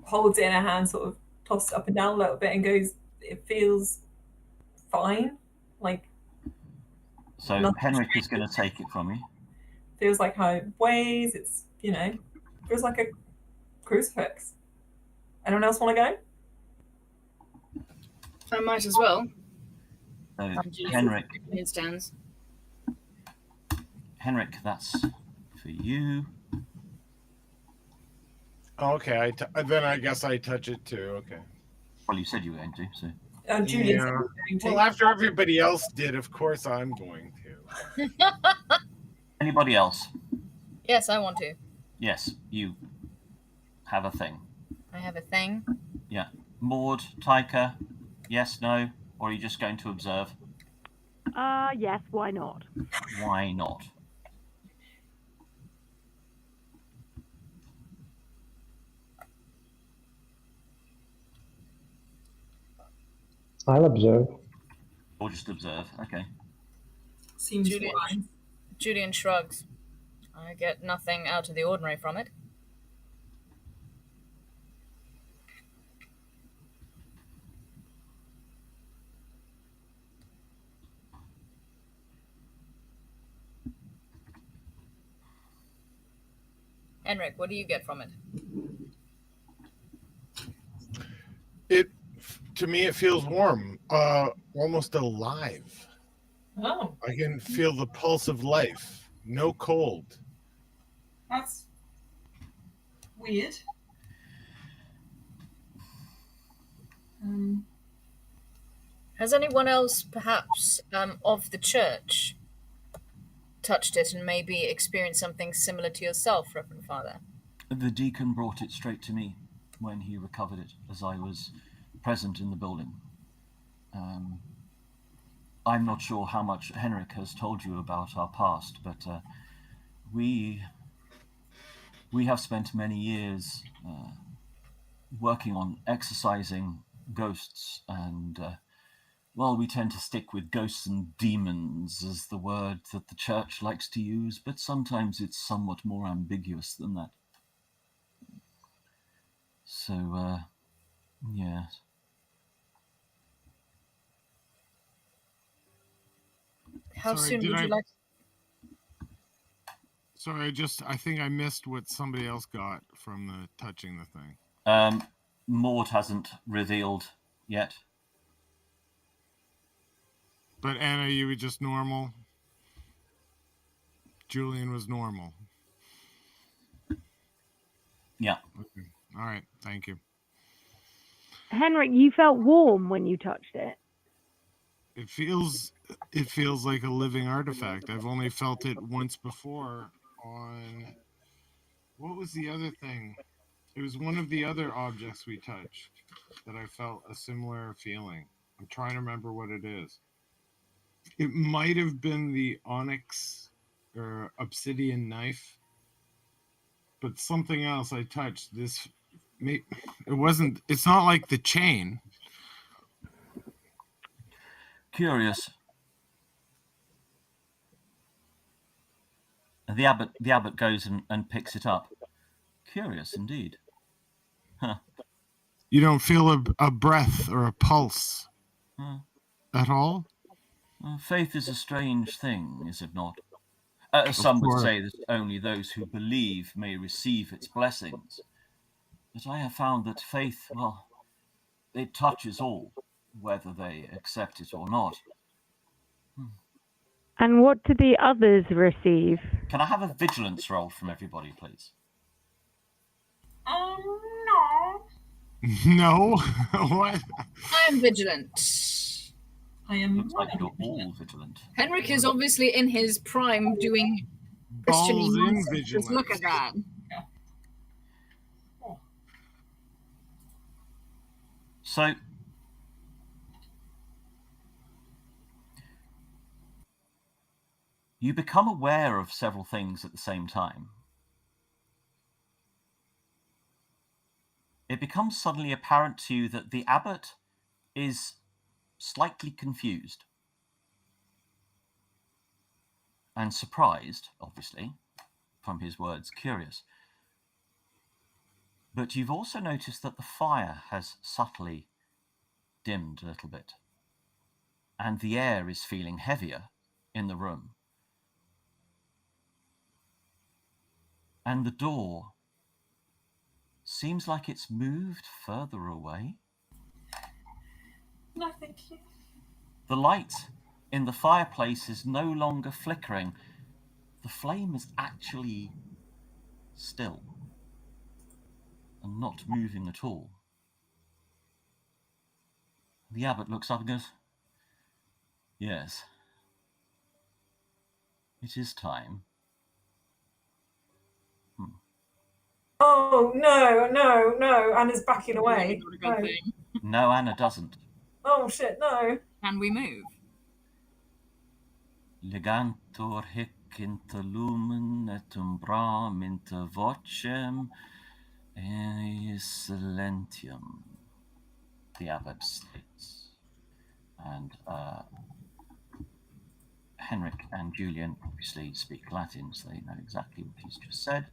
holds it in her hand, sort of tosses it up and down a little bit, and goes, "It feels fine. Like So Nothing. Henrik is going to take it from you. feels like how it weighs. It's feels like a crucifix." Anyone else want to go? I might as well. So Jesus. Henrik, It stands. that's for you. Okay, then I guess I touch it too. Okay. Well, you said you were going to, so... Julian said Yeah. he was going to. Well, after everybody else did, of course I'm going to. Anybody else? Yes, I want to. Yes, you have a thing. I have a thing. Maude, Taika, yes, no, or are you just going to observe? Yes, why not? Why not? I'll observe. Or just observe, okay. Seems Julian. fine. Julian shrugs. I get nothing out of the ordinary from it. Henrik, what do you get from it? To me, it feels warm, almost alive. Oh, I can feel the pulse of life. No cold. that's weird. Has anyone else, perhaps, of the church touched it and maybe experienced something similar to yourself, Reverend Father? The deacon brought it straight to me when he recovered it, as I was present in the building. I'm not sure how much Henrik has told you about our past, but we have spent many years working on exorcising ghosts, and we tend to stick with ghosts and demons as the word that the church likes to use, but sometimes it's somewhat more ambiguous than that. So, yeah. How Sorry, soon did would I- you like... Sorry, I think I missed what somebody else got from the touching the thing. Maude hasn't revealed yet. But Anna, you were just normal. Julian was normal. Yeah. Okay. All right. Thank you. Henrik, you felt warm when you touched it. It feels like a living artifact. I've only felt it once before on what was the other thing? It was one of the other objects we touched that I felt a similar feeling. I'm trying to remember what it is. It might have been the onyx or obsidian knife, but something else I touched. It wasn't. It's not like the chain. Curious. The abbot goes and picks it up. Curious indeed. Huh. You don't feel a breath or a pulse Huh. at all? Faith is a strange thing, is it not? Some would say that only those who believe may receive its blessings. But I have found that faith, well, it touches all, whether they accept it or not. And what do the others receive? Can I have a vigilance roll from everybody, please? No. No. What? I am vigilant. I am Looks like you're all vigilant. Henrik is obviously in his prime doing Christian Balls in nonsense. vigilance. Look at that. So, you become aware of several things at the same time. It becomes suddenly apparent to you that the abbot is slightly confused and surprised, obviously, from his words, curious. But you've also noticed that the fire has subtly dimmed a little bit, and the air is feeling heavier in the room. And the door seems like it's moved further away. No, thank you. The light in the fireplace is no longer flickering. The flame is actually still and not moving at all. The abbot looks up and goes, "Yes, it is time." Oh, no. Anna's backing away. Not a good No. thing. No, Anna doesn't. Oh, shit, no. Can we move? Legantur hic inter lumen et umbram inter vocem silentium, the abbot states. And Henrik and Julian obviously speak Latin, so they know exactly what he's just said.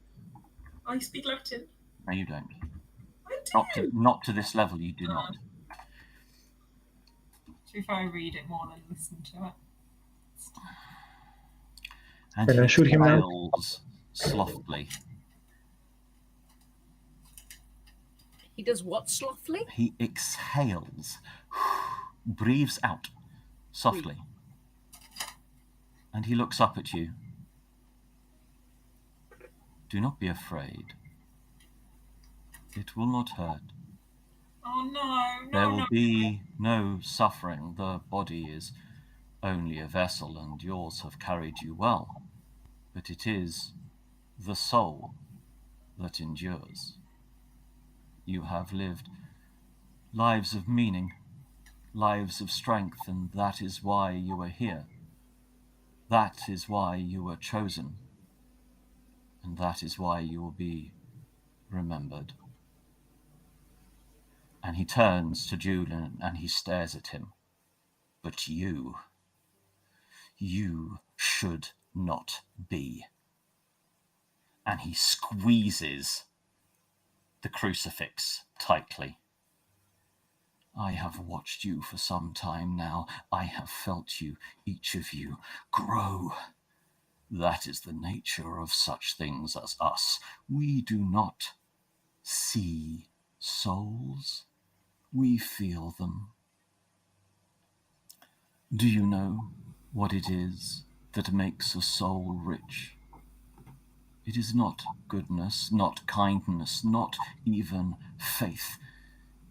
I speak Latin. No, you don't. I do. Not to this level, you do not. If I read it more than listen to it. And Can I he shoot him now? exhales softly. He does what slothfully? He exhales, breathes out softly. And he looks up at you. Do not be afraid. It will not hurt. Oh, no. There will be no suffering. The body is only a vessel, and yours have carried you well. But it is the soul that endures. You have lived lives of meaning, lives of strength, and that is why you are here. That is why you were chosen, and that is why you will be remembered. And he turns to Julian and he stares at him. But you should not be. And he squeezes the crucifix tightly. I have watched you for some time now. I have felt you, each of you, grow. That is the nature of such things as us. We do not see souls. We feel them. Do you know what it is that makes a soul rich? It is not goodness, not kindness, not even faith.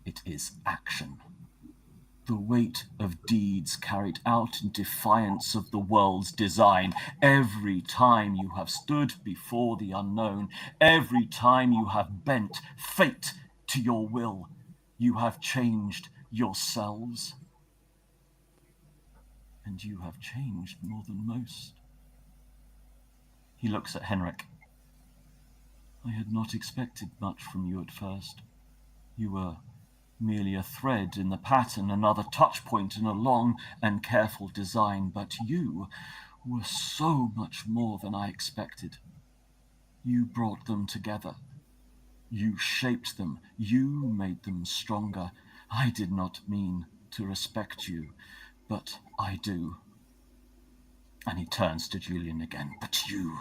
It is action. The weight of deeds carried out in defiance of the world's design. Every time you have stood before the unknown, every time you have bent fate to your will, you have changed yourselves. And you have changed more than most. He looks at Henrik. I had not expected much from you at first. You were merely a thread in the pattern, another touch point in a long and careful design, but you were so much more than I expected. You brought them together. You shaped them. You made them stronger. I did not mean to respect you, but I do. And he turns to Julian again. But you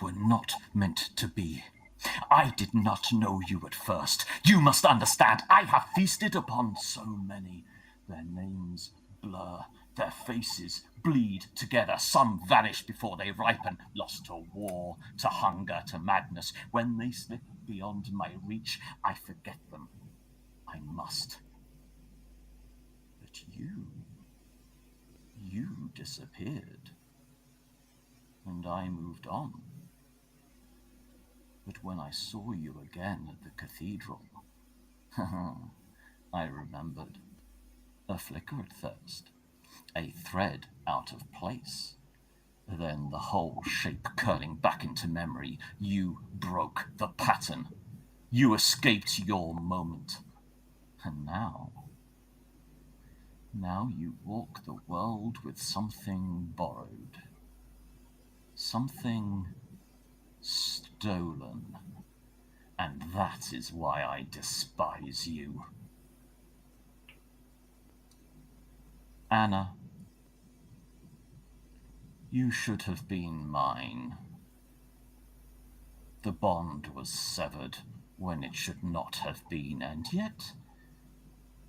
were not meant to be. I did not know you at first. You must understand, I have feasted upon so many. Their names blur, their faces bleed together. Some vanish before they ripen, lost to war, to hunger, to madness. When they slip beyond my reach, I forget them. I must. But you disappeared. And I moved on. But when I saw you again at the cathedral, I remembered. A flicker at first, a thread out of place. Then the whole shape curling back into memory. You broke the pattern. You escaped your moment. And now you walk the world with something borrowed. Something stolen. And that is why I despise you. Anna, you should have been mine. The bond was severed when it should not have been, and yet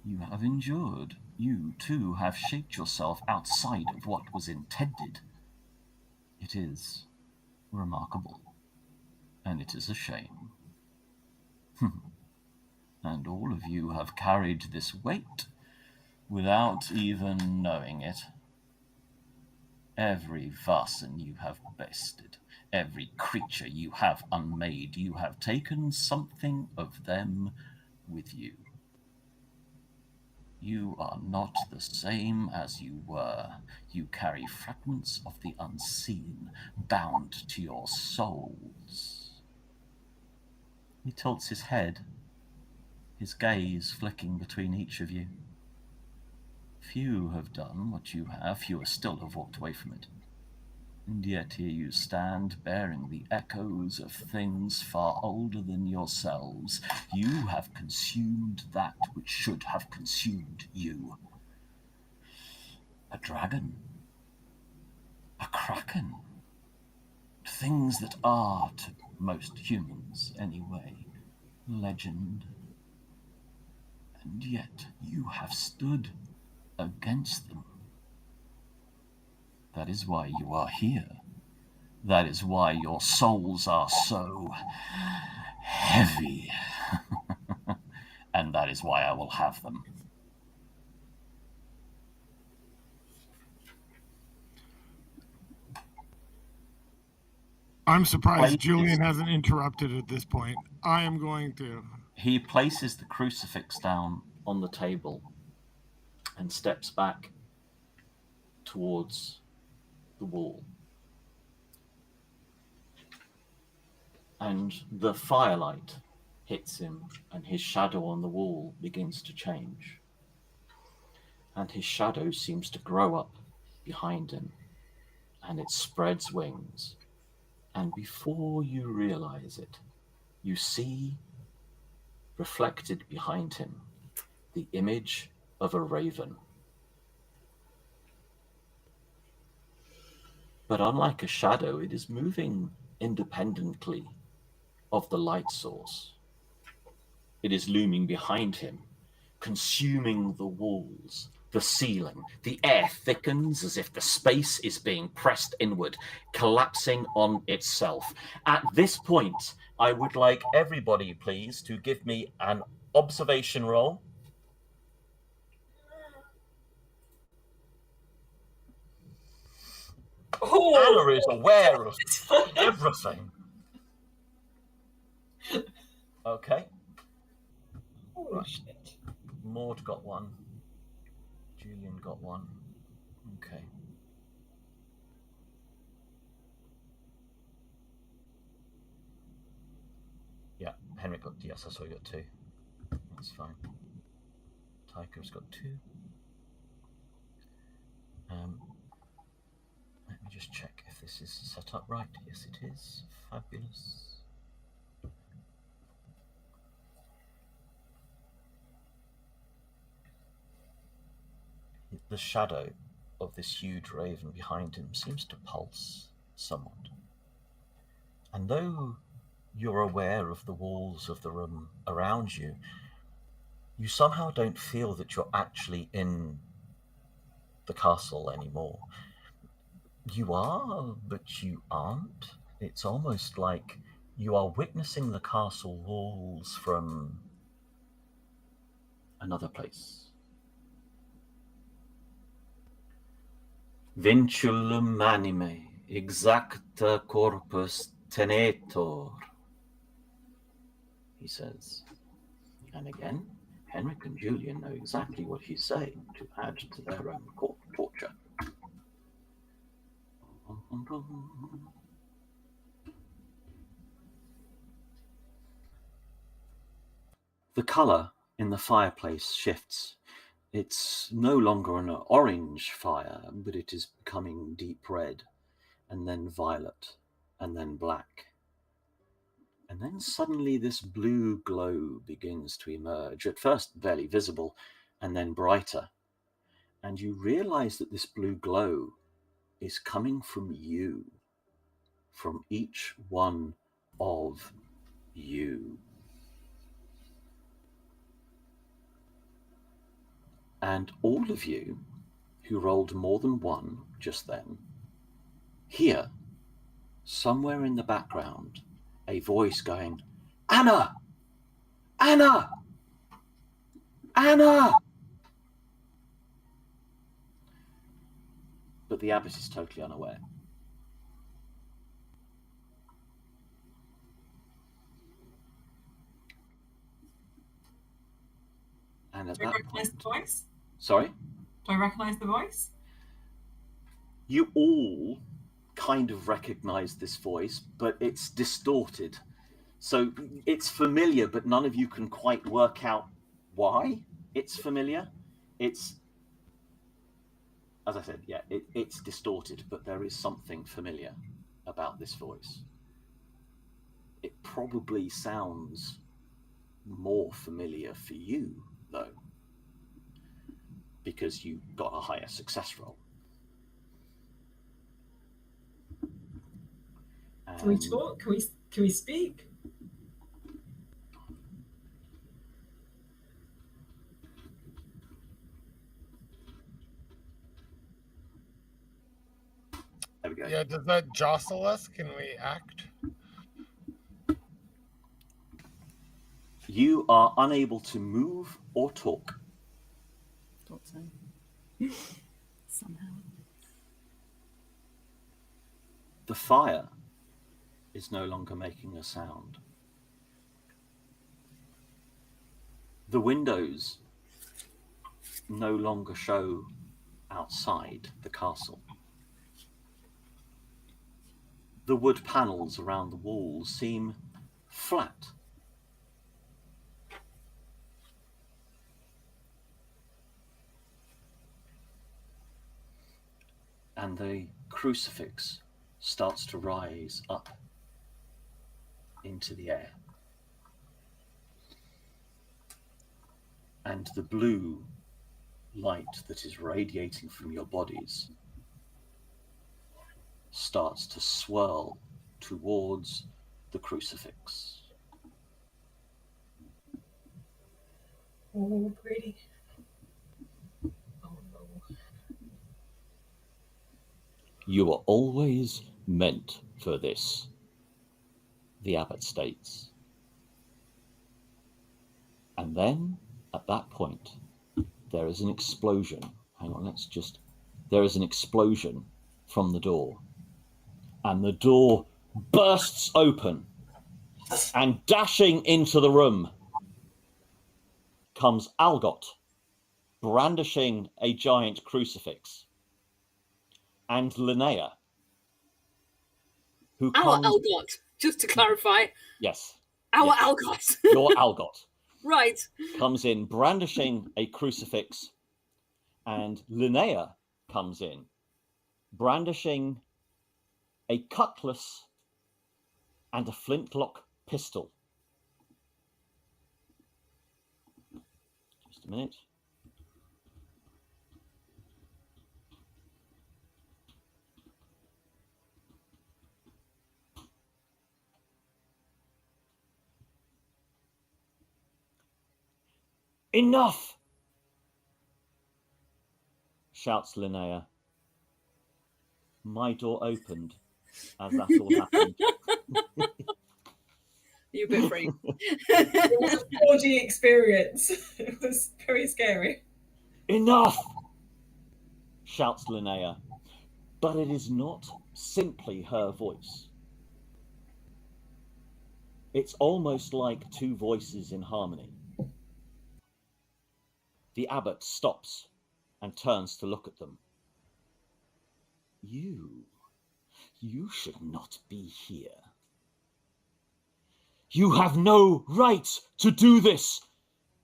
you have endured. You, too, have shaped yourself outside of what was intended. It is remarkable, and it is a shame. And all of you have carried this weight without even knowing it. Every Vaesen you have bested, every creature you have unmade, you have taken something of them with you. You are not the same as you were. You carry fragments of the unseen, bound to your souls. He tilts his head, his gaze flicking between each of you. Few have done what you have, fewer still have walked away from it. And yet here you stand, bearing the echoes of things far older than yourselves. You have consumed that which should have consumed you. A dragon. A kraken. Things that are, to most humans anyway, legend. And yet you have stood against them. That is why you are here. That is why your souls are so heavy. And that is why I will have them. I'm surprised Julian hasn't interrupted at this point. I am going to. He places the crucifix down on the table and steps back towards the wall. And the firelight hits him, and his shadow on the wall begins to change. And his shadow seems to grow up behind him, and it spreads wings. And before you realize it, you see reflected behind him the image of a raven. But unlike a shadow, it is moving independently of the light source. It is looming behind him, consuming the walls, the ceiling. The air thickens as if the space is being pressed inward, collapsing on itself. At this point, I would like everybody, please, to give me an observation roll. Anna is aware of everything. Okay. Oh, shit. Maude got one. Julian got one. Okay. Yeah, Henrik got, yes, I saw you got two. That's fine. Taika's got two. Let me just check if this is set up right. Yes, it is. Fabulous. The shadow of this huge raven behind him seems to pulse somewhat. And though you're aware of the walls of the room around you, you somehow don't feel that you're actually in the castle anymore. You are, but you aren't. It's almost like you are witnessing the castle walls from another place. Vinculum anime exacta corpus tenetur, he says. And again, Henrik and Julian know exactly what he's saying to add to their own torture. The colour in the fireplace shifts. It's no longer an orange fire, but it is becoming deep red, and then violet, and then black. And then suddenly this blue glow begins to emerge, at first barely visible, and then brighter. And you realize that this blue glow is coming from you, from each one of you. And all of you who rolled more than one just then, hear, somewhere in the background, a voice going, "Anna! Anna! Anna!" But the abbot is totally unaware. And at Do I that recognise point, the voice? sorry? Do I recognise the voice? You all kind of recognize this voice, but it's distorted. So it's familiar, but none of you can quite work out why it's familiar. It's, as I said, yeah, it's distorted, but there is something familiar about this voice. It probably sounds more familiar for you, though, because you got a higher success roll. Can we talk? Can we speak? There we go. Yeah, does that jostle us? Can we act? You are unable to move or talk. Thought so. Somehow. The fire is no longer making a sound. The windows no longer show outside the castle. The wood panels around the walls seem flat. And the crucifix starts to rise up into the air. And the blue light that is radiating from your bodies starts to swirl towards the crucifix. Oh, pretty. Oh no. You were always meant for this, the abbot states. And then, at that point, there is an explosion. Hang on, there is an explosion from the door. And the door bursts open, and dashing into the room comes Algot, brandishing a giant crucifix, and Linnea, who Our comes... Algot, just to clarify. Yes. Our yes. Algot. Your Algot. Right. Comes in brandishing a crucifix, and Linnea comes in brandishing a cutlass and a flintlock pistol. Just a minute. Enough! Shouts Linnea. My door opened as that all happened. You're a bit free. It was a 4D experience. It was very scary. Enough! Shouts Linnea. But it is not simply her voice. It's almost like two voices in harmony. The abbot stops and turns to look at them. You should not be here. You have no right to do this,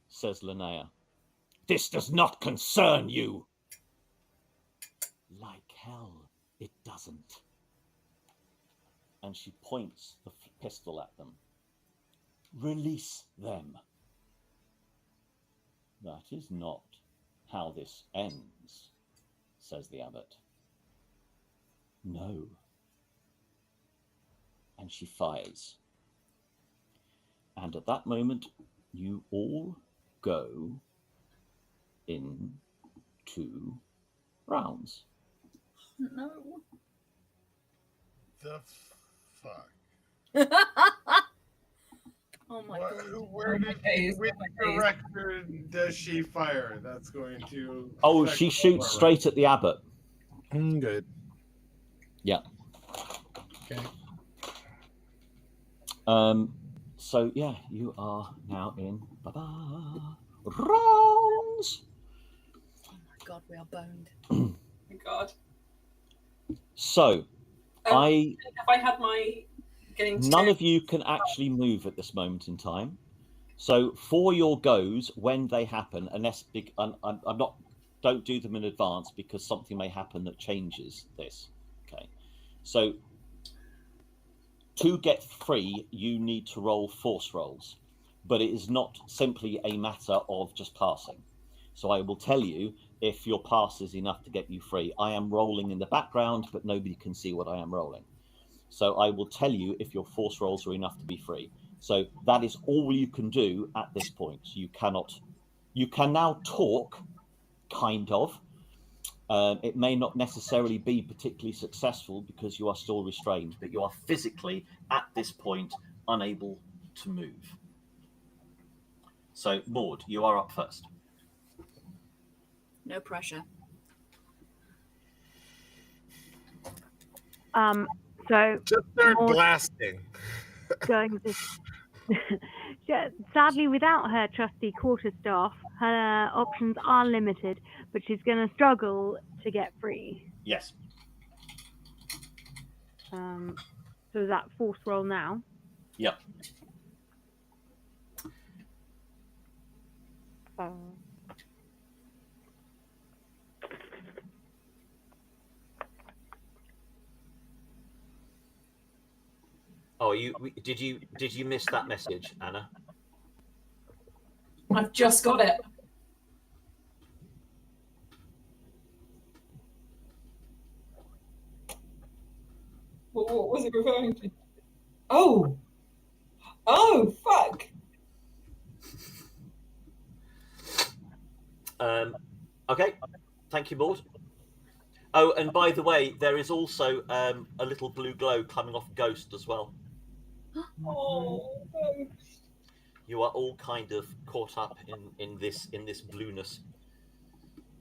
says Linnea. This does not concern you. Like hell, it doesn't. And she points the pistol at them. Release them. That is not how this ends, says the abbot. No. And she fires. And at that moment, you all go in 2 rounds. No. The fuck? Oh my god. Where did which director does she fire? That's going to. Oh, she shoots straight at the abbot. Good. Yeah. Okay. So yeah, you are now in rounds. Oh my god, we are boned. Oh my god. So, Have I had my getting to none of you can actually move at this moment in time. So for your goes, when they happen, unless I'm not, don't do them in advance because something may happen that changes this. Okay. So to get free, you need to roll force rolls, but it is not simply a matter of just passing. So I will tell you if your pass is enough to get you free. I am rolling in the background, but nobody can see what I am rolling. So I will tell you if your force rolls are enough to be free. So that is all you can do at this point. You can now talk, kind of. It may not necessarily be particularly successful because you are still restrained, but you are physically, at this point, unable to move. So, Maude, you are up first. No pressure. So Just start Maude blasting. going to. Sadly, without her trusty quarterstaff, her options are limited, but she's going to struggle to get free. Yes. So is that force roll now? Yep. Oh, did you miss that message, Anna? I've just got it. What was it referring to? Oh, fuck. Okay. Thank you, Maude. Oh, and by the way, there is also a little blue glow coming off Ghost as well. Oh, You are all kind of caught up in this blueness.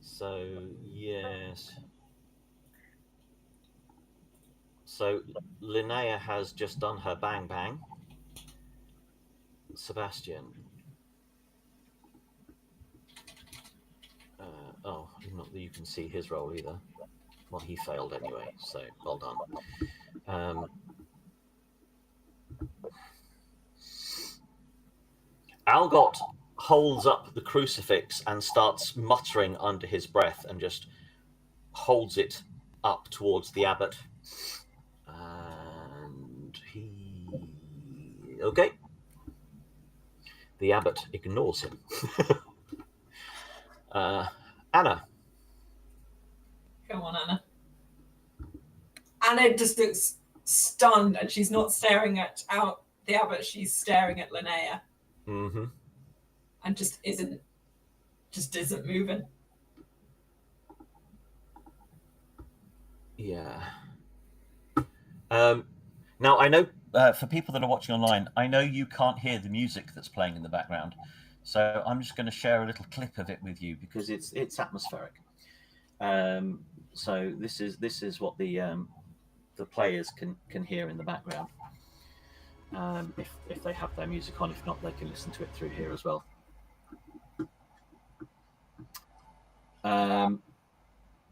So yes. So Linnea has just done her bang bang. Sebastian. Oh, not that you can see his roll either. Well, he failed anyway, so well done. Algot holds up the crucifix and starts muttering under his breath and just holds it up towards the abbot. And he... Okay. The abbot ignores him. Anna. Come on, Anna. Anna just looks stunned, and she's not staring at the abbot. She's staring at Linnea, Mm-hmm. and just isn't just isn't moving. Yeah. Now, I know for people that are watching online, I know you can't hear the music that's playing in the background. So I'm just going to share a little clip of it with you because it's atmospheric. So this is what the players can hear in the background. If they have their music on, if not, they can listen to it through here as well.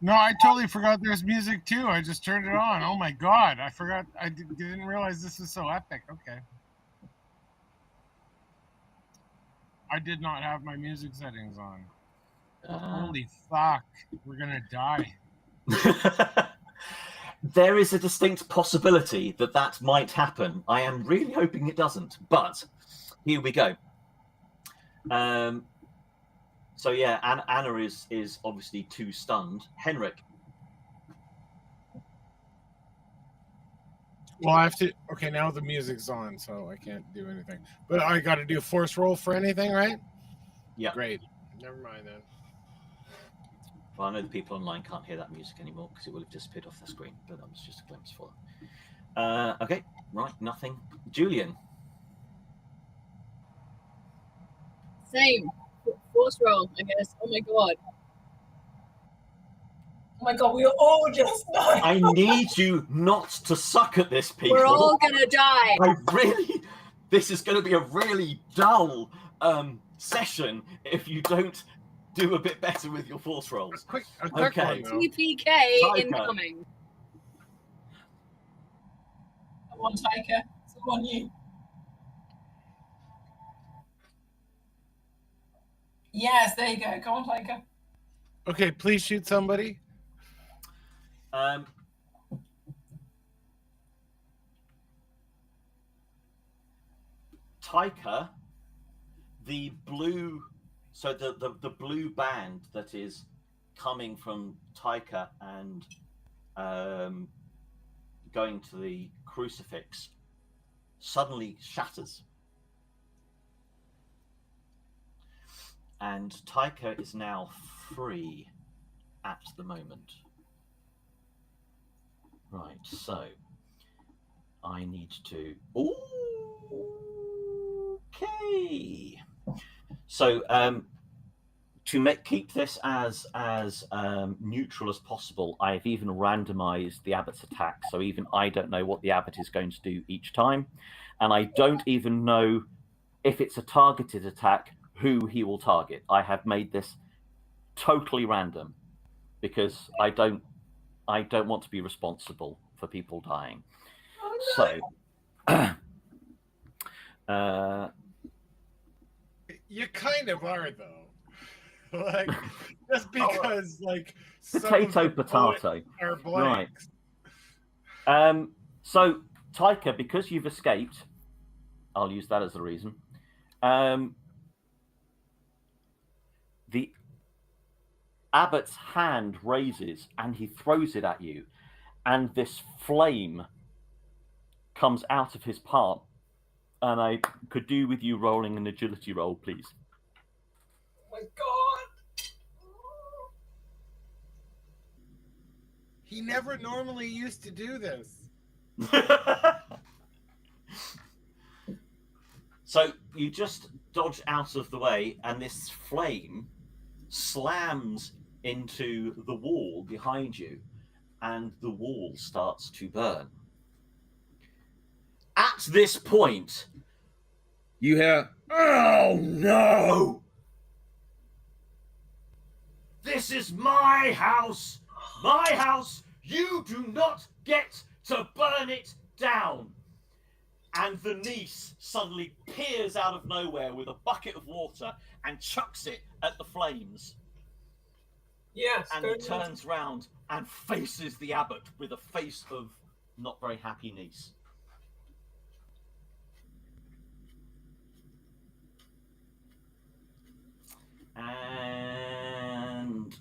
No, I totally forgot there's music too. I just turned it on. Oh my god, I forgot. I didn't realize this was so epic. Okay. I did not have my music settings on. Holy fuck, we're gonna die. There is a distinct possibility that might happen. I am really hoping it doesn't, but here we go. So yeah, Anna is obviously too stunned. Henrik. Well, I have to. Okay, now the music's on, so I can't do anything. But I got to do a force roll for anything, right? Yeah. Great. Never mind then. Well, I know the people online can't hear that music anymore because it will have disappeared off the screen, but that was just a glimpse for them. Okay, right, nothing. Julian. Same. Force roll, I guess. Oh my god. Oh my god, we are all just dying. I need you not to suck at this, people. We're all gonna die. This is going to be a really dull session if you don't do a bit better with your force rolls. A quick Okay. one, though. TPK Taika. incoming. Come on, Taika. It's all on you. Yes, there you go. Come on, Taika. Okay, please shoot somebody. Taika, the blue, so the blue band that is coming from Taika and going to the crucifix suddenly shatters. And Taika is now free at the moment. Right, so I need to. Okay. So to keep this as neutral as possible, I have even randomized the abbot's attack. So even I don't know what the abbot is going to do each time, and I don't even know if it's a targeted attack who he will target. I have made this totally random because I don't want to be responsible for people dying. Oh, no. So You kind of are, though. Like, just because, like, potato. are blanks. Right. So Taika, because you've escaped, I'll use that as a reason. The abbot's hand raises and he throws it at you, and this flame comes out of his palm. And I could do with you rolling an agility roll, please. Oh my god. He never normally used to do this. So you just dodge out of the way, and this flame slams into the wall behind you, and the wall starts to burn. At this point, you hear, "Oh no! This is my house! My house! You do not get to burn it down!" And the niece suddenly peers out of nowhere with a bucket of water and chucks it at the flames. Yes. And turns round and faces the abbot with a face of not very happy niece. And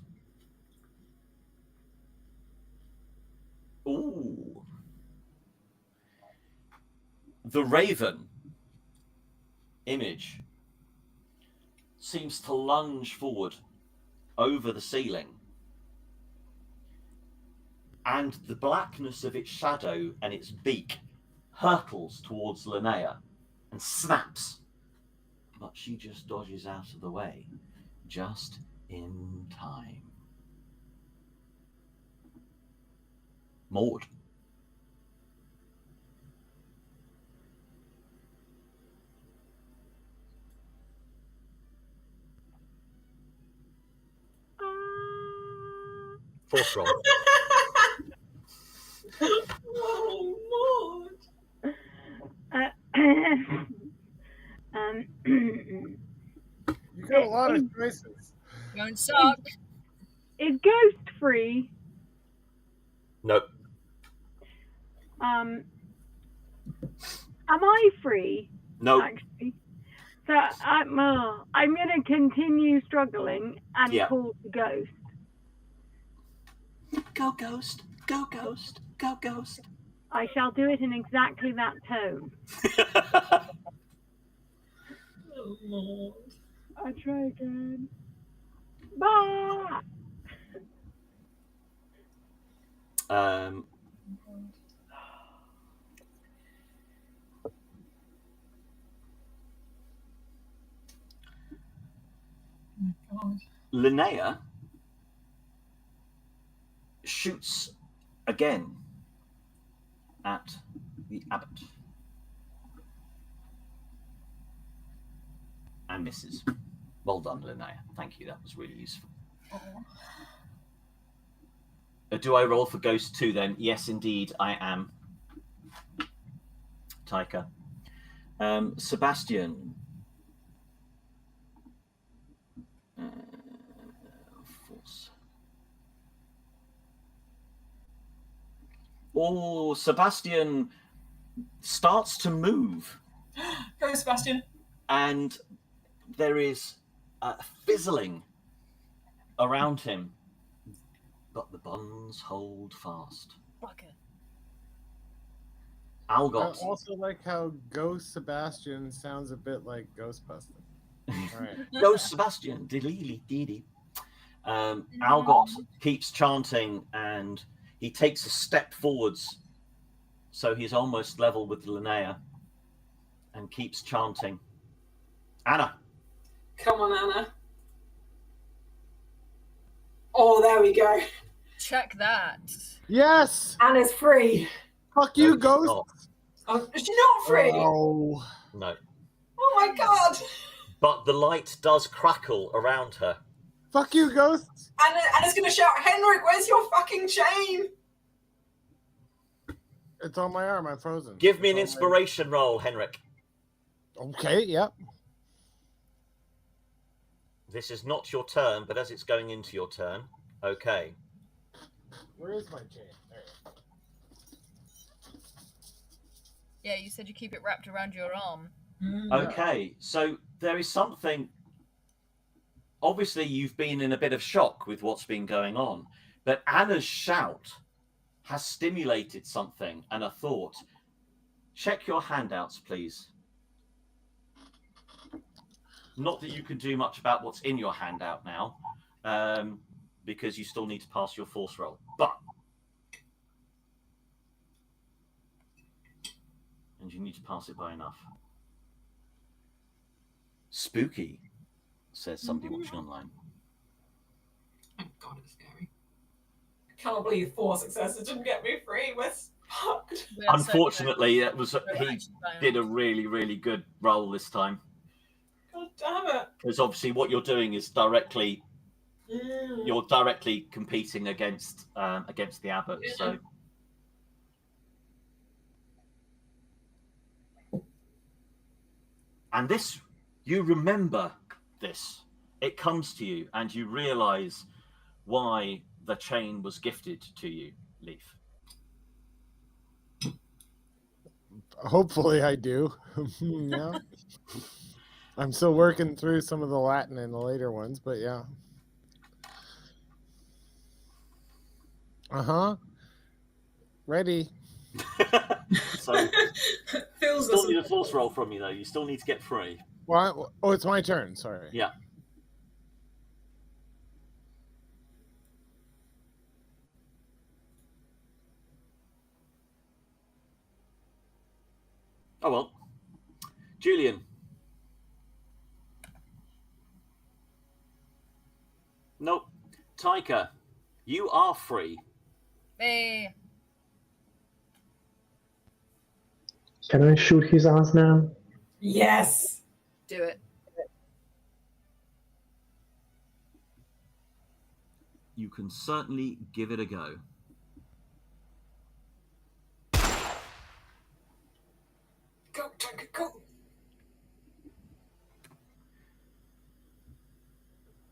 the raven image seems to lunge forward over the ceiling, and the blackness of its shadow and its beak hurtles towards Linnea and snaps, but she just dodges out of the way, just in time. Maude. Force roll. Oh, Maude. You got a lot of choices. Don't suck. Is Ghost free? Nope. Am I free? Nope. Actually, so I'm going to continue struggling and Yeah. call the Ghost. Go Ghost. Go Ghost. Go Ghost. I shall do it in exactly that tone. Oh, Maude. I try again. Bah! Linnea shoots again at the abbot and misses. Well done, Linnea. Thank you. That was really useful. Do I roll for Ghost 2 then? Yes, indeed, I am. Taika. Sebastian. Force. Oh, Sebastian starts to move, Go, Sebastian. and there is a fizzling around him, but the bonds hold fast. Bugger. I Algot. also like how Ghost Sebastian sounds a bit like Ghostbuster. All right. Ghost Sebastian. Dee-dee-dee-dee. Algot keeps chanting, and he takes a step forwards, so he's almost level with Linnea, and keeps chanting. Anna. Come on, Anna. Oh, there we go. Check that. Yes! Anna's free. Fuck you, No, she's Ghost! not. Oh, is she not free? Oh. No. Oh my god. But the light does crackle around her. Fuck you, Ghost! Anna's gonna shout, Henrik, where's your fucking chain? It's on my arm. I'm frozen. Give me an It's on inspiration roll, Henrik. my- Okay, yep. This is not your turn, but as it's going into your turn, okay. Where is my chain? There. Yeah, you said you keep it wrapped around your arm. Okay, so there is something. Obviously, you've been in a bit of shock with what's been going on, but Anna's shout has stimulated something and a thought. Check your handouts, please. Not that you can do much about what's in your handout now, because you still need to pass your force roll. But, and you need to pass it by enough. Spooky, says somebody watching online. Oh god, it's scary. I can't believe 4 successes didn't get me free. We're fucked. We are so Unfortunately, it was good. he Actually, did a really, really good roll this time. God damn it. Because obviously, what you're doing is directly you're directly competing against the abbot. Yeah. So, and this, you remember this. It comes to you, and you realise why the chain was gifted to you, Leaf. Hopefully I do. Yeah. I'm still working through some of the Latin in the later ones, but yeah. Uh-huh. Ready. So, Feels still this. need a force roll from you, though. You still need to get free. Well, oh, it's my turn. Sorry. Yeah. Oh well. Julian. Nope. Taika, you are free. Hey. Can I shoot his ass now? Yes. Do it. You can certainly give it a go. Go, Taika, go.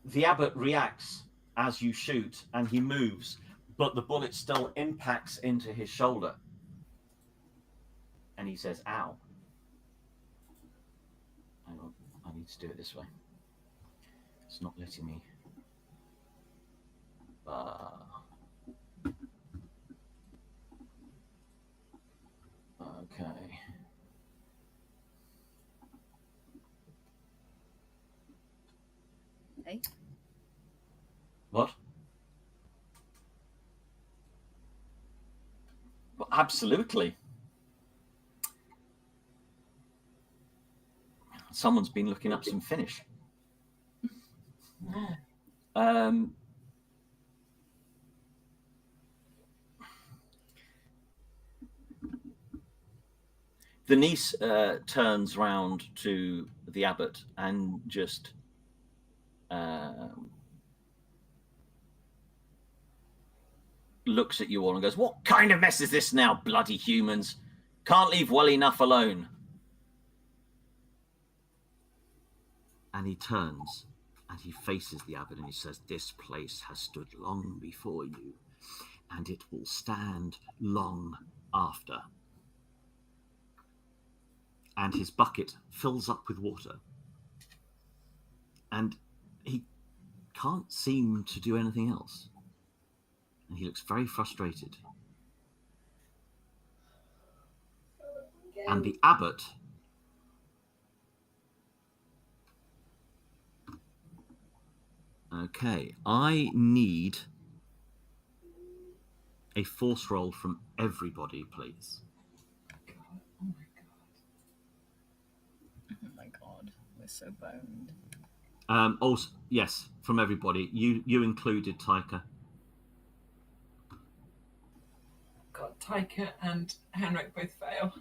The abbot reacts as you shoot, and he moves, but the bullet still impacts into his shoulder. And he says, ow. Hang on, I need to do it this way. It's not letting me. Okay. Hey. What? Well, absolutely. Someone's been looking up some Finnish. The niece turns round to the abbot and just looks at you all and goes, "What kind of mess is this now, bloody humans? Can't leave well enough alone." And he turns and he faces the abbot and he says, "This place has stood long before you, and it will stand long after." And his bucket fills up with water. And he can't seem to do anything else. And he looks very frustrated. And the abbot okay, I need a force roll from everybody, please. Oh my god, we're so boned. Also, yes, from everybody. You included, Taika. God, Taika and Henrik both fail.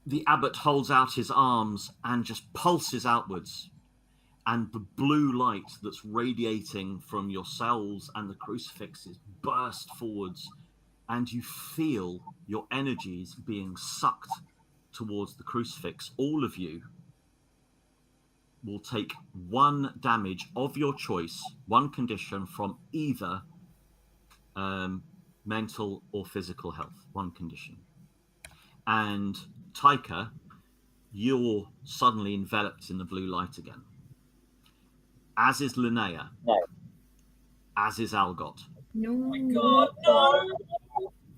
The abbot holds out his arms and just pulses outwards. And the blue light that's radiating from your cells and the crucifixes burst forwards. And you feel your energies being sucked towards the crucifix. All of you will take 1 damage of your choice, 1 condition from either mental or physical health, 1 condition. And Taika, you're suddenly enveloped in the blue light again. As is Linnea. No. As is Algot. No. Oh my god, no!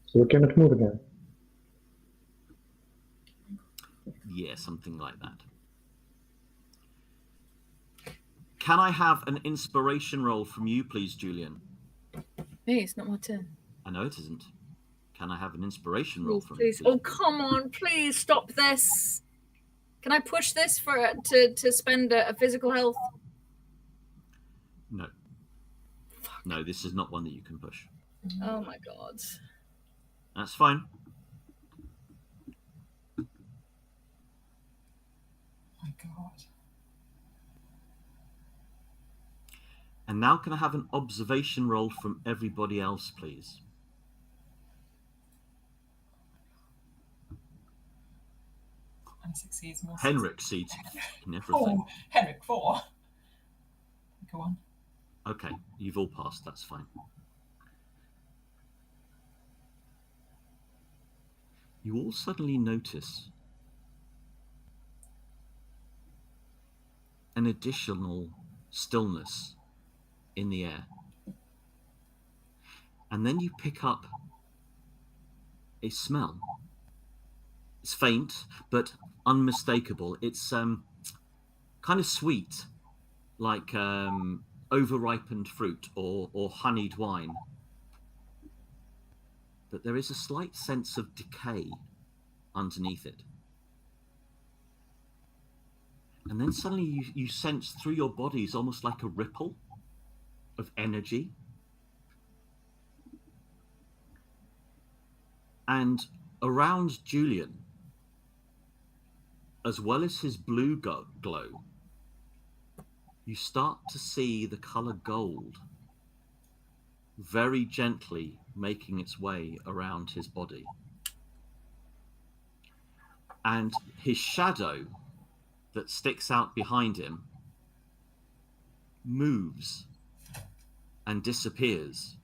So we cannot move again. Yeah, something like that. Can I have an inspiration roll from you, please, Julian? Hey, it's not my turn. I know it isn't. Can I have an inspiration roll from Please. you? Oh, come on. Please stop this. Can I push this for to spend a physical health? No. No, this is not one that you can push. Oh my god. That's fine. Oh my god. And now can I have an observation roll from everybody else, please? And succeeds more. Henrik sees everything. Oh, Henrik 4. Go on. Okay, you've all passed, that's fine. You all suddenly notice an additional stillness in the air. And then you pick up a smell. It's faint, but unmistakable. It's kind of sweet, like overripened fruit or honeyed wine. but there is a slight sense of decay underneath it. And then suddenly you sense through your bodies almost like a ripple of energy. And around Julian, as well as his blue glow, you start to see the colour gold very gently making its way around his body. And his shadow that sticks out behind him moves and disappears.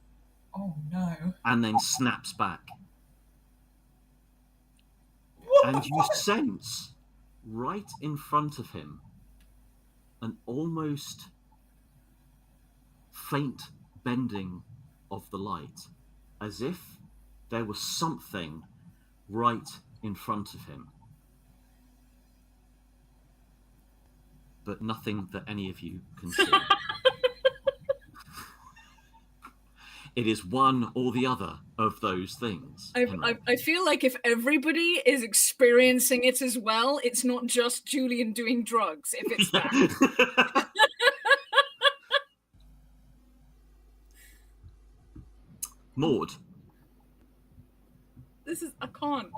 Oh no. And then snaps back. And you sense right in front of him an almost faint bending of the light, as if there was something right in front of him. But nothing that any of you can see. It is one or the other of those things. I feel like if everybody is experiencing it as well, it's not just Julian doing drugs, if it's that. Maude. I can't.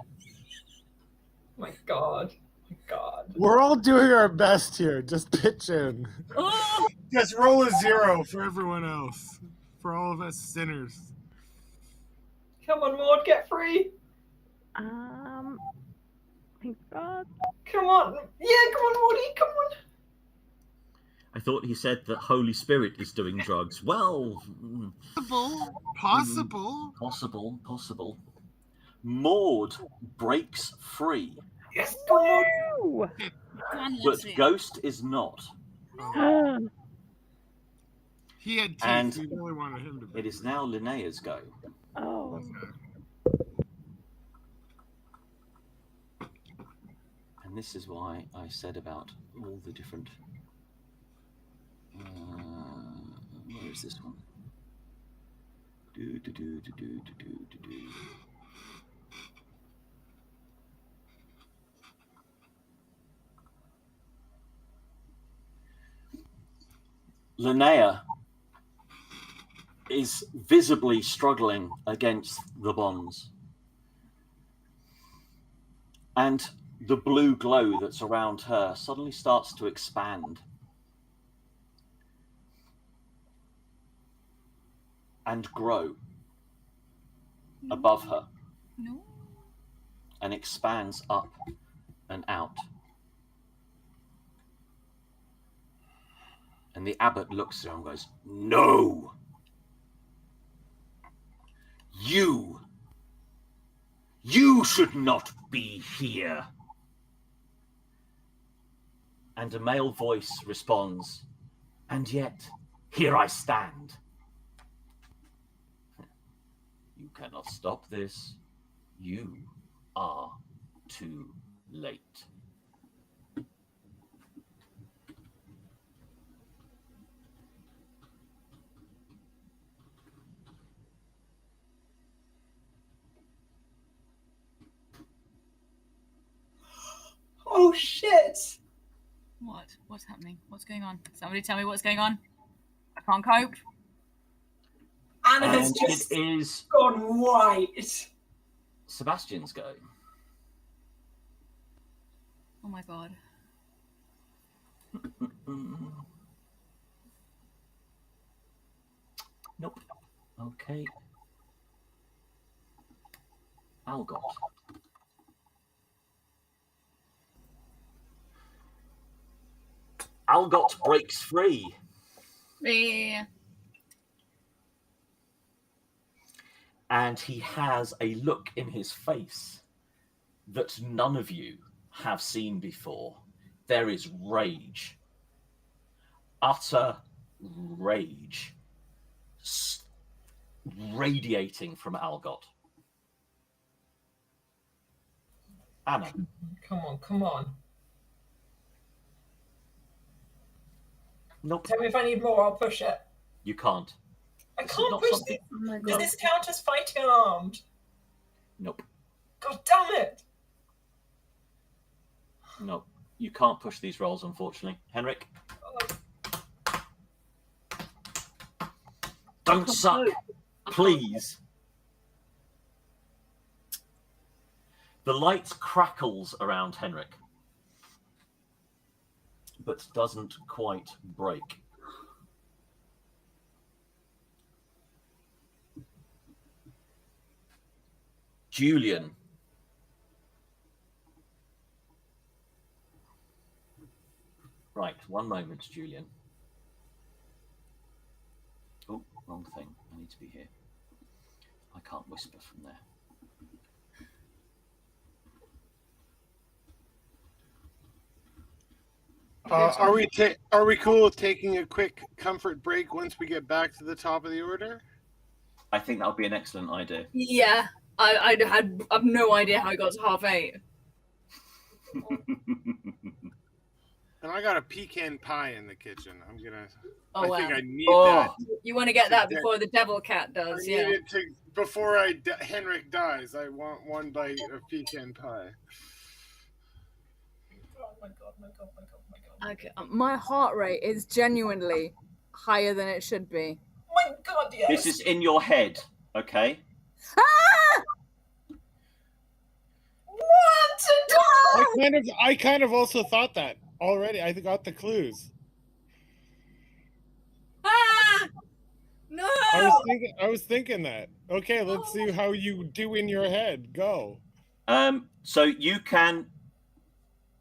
My God. My God. We're all doing our best here. Just pitch in. Oh! Just roll a 0 for everyone else. For all of us sinners. Come on, Maude, get free. Thank God. Come on. Yeah, come on, Maudie, come on. I thought he said that Holy Spirit is doing drugs. Well... Possible. Maude breaks free. Yes, come on. Woo! But Ghost is not. He had teeth. And We really wanted him to be. It is now Linnea's go. Oh. And this is why I said about all the different... where is this one? Linnea is visibly struggling against the bonds. And the blue glow that's around her suddenly starts to expand. And grow above her. No. And expands up and out. And the abbot looks at her and goes, "No! You should not be here." And a male voice responds, "And yet, here I stand. You cannot stop this. You are too late." Oh shit! What? What's happening? What's going on? Somebody tell me what's going on. I can't cope. Anna has And just it is gone white. Sebastian's go. Oh my God. Nope. Okay. Algot. Algot breaks free. Yeah. And he has a look in his face that none of you have seen before. There is rage. Utter rage. Radiating from Algot. Anna. Come on. Nope. Tell me if I need more, I'll push it. You can't. I This is can't not push something- this. Does this count as fighting unarmed? Nope. God damn it! Nope. You can't push these rolls, unfortunately. Henrik? Don't suck, please. The light crackles around Henrik, but doesn't quite break. Julian. Right, one moment, Julian. Oh, wrong thing. I need to be here. I can't whisper from there. Are we cool with taking a quick comfort break once we get back to the top of the order? I think that would be an excellent idea. Yeah, I've no idea how I got to 8:30. And I got a pecan pie in the kitchen. Oh, I think I need Oh. that. You want to get that before the devil cat does, I yeah. need it before Henrik dies. I want one bite of pecan pie. Oh my god, my god, my god, my god. Okay, my heart rate is genuinely higher than it should be. Oh my god, yes! This is in your head, okay? Ah! What? I kind of also thought that already. I got the clues. Ah! No! I was thinking that. Okay, let's see how you do in your head. Go. So you can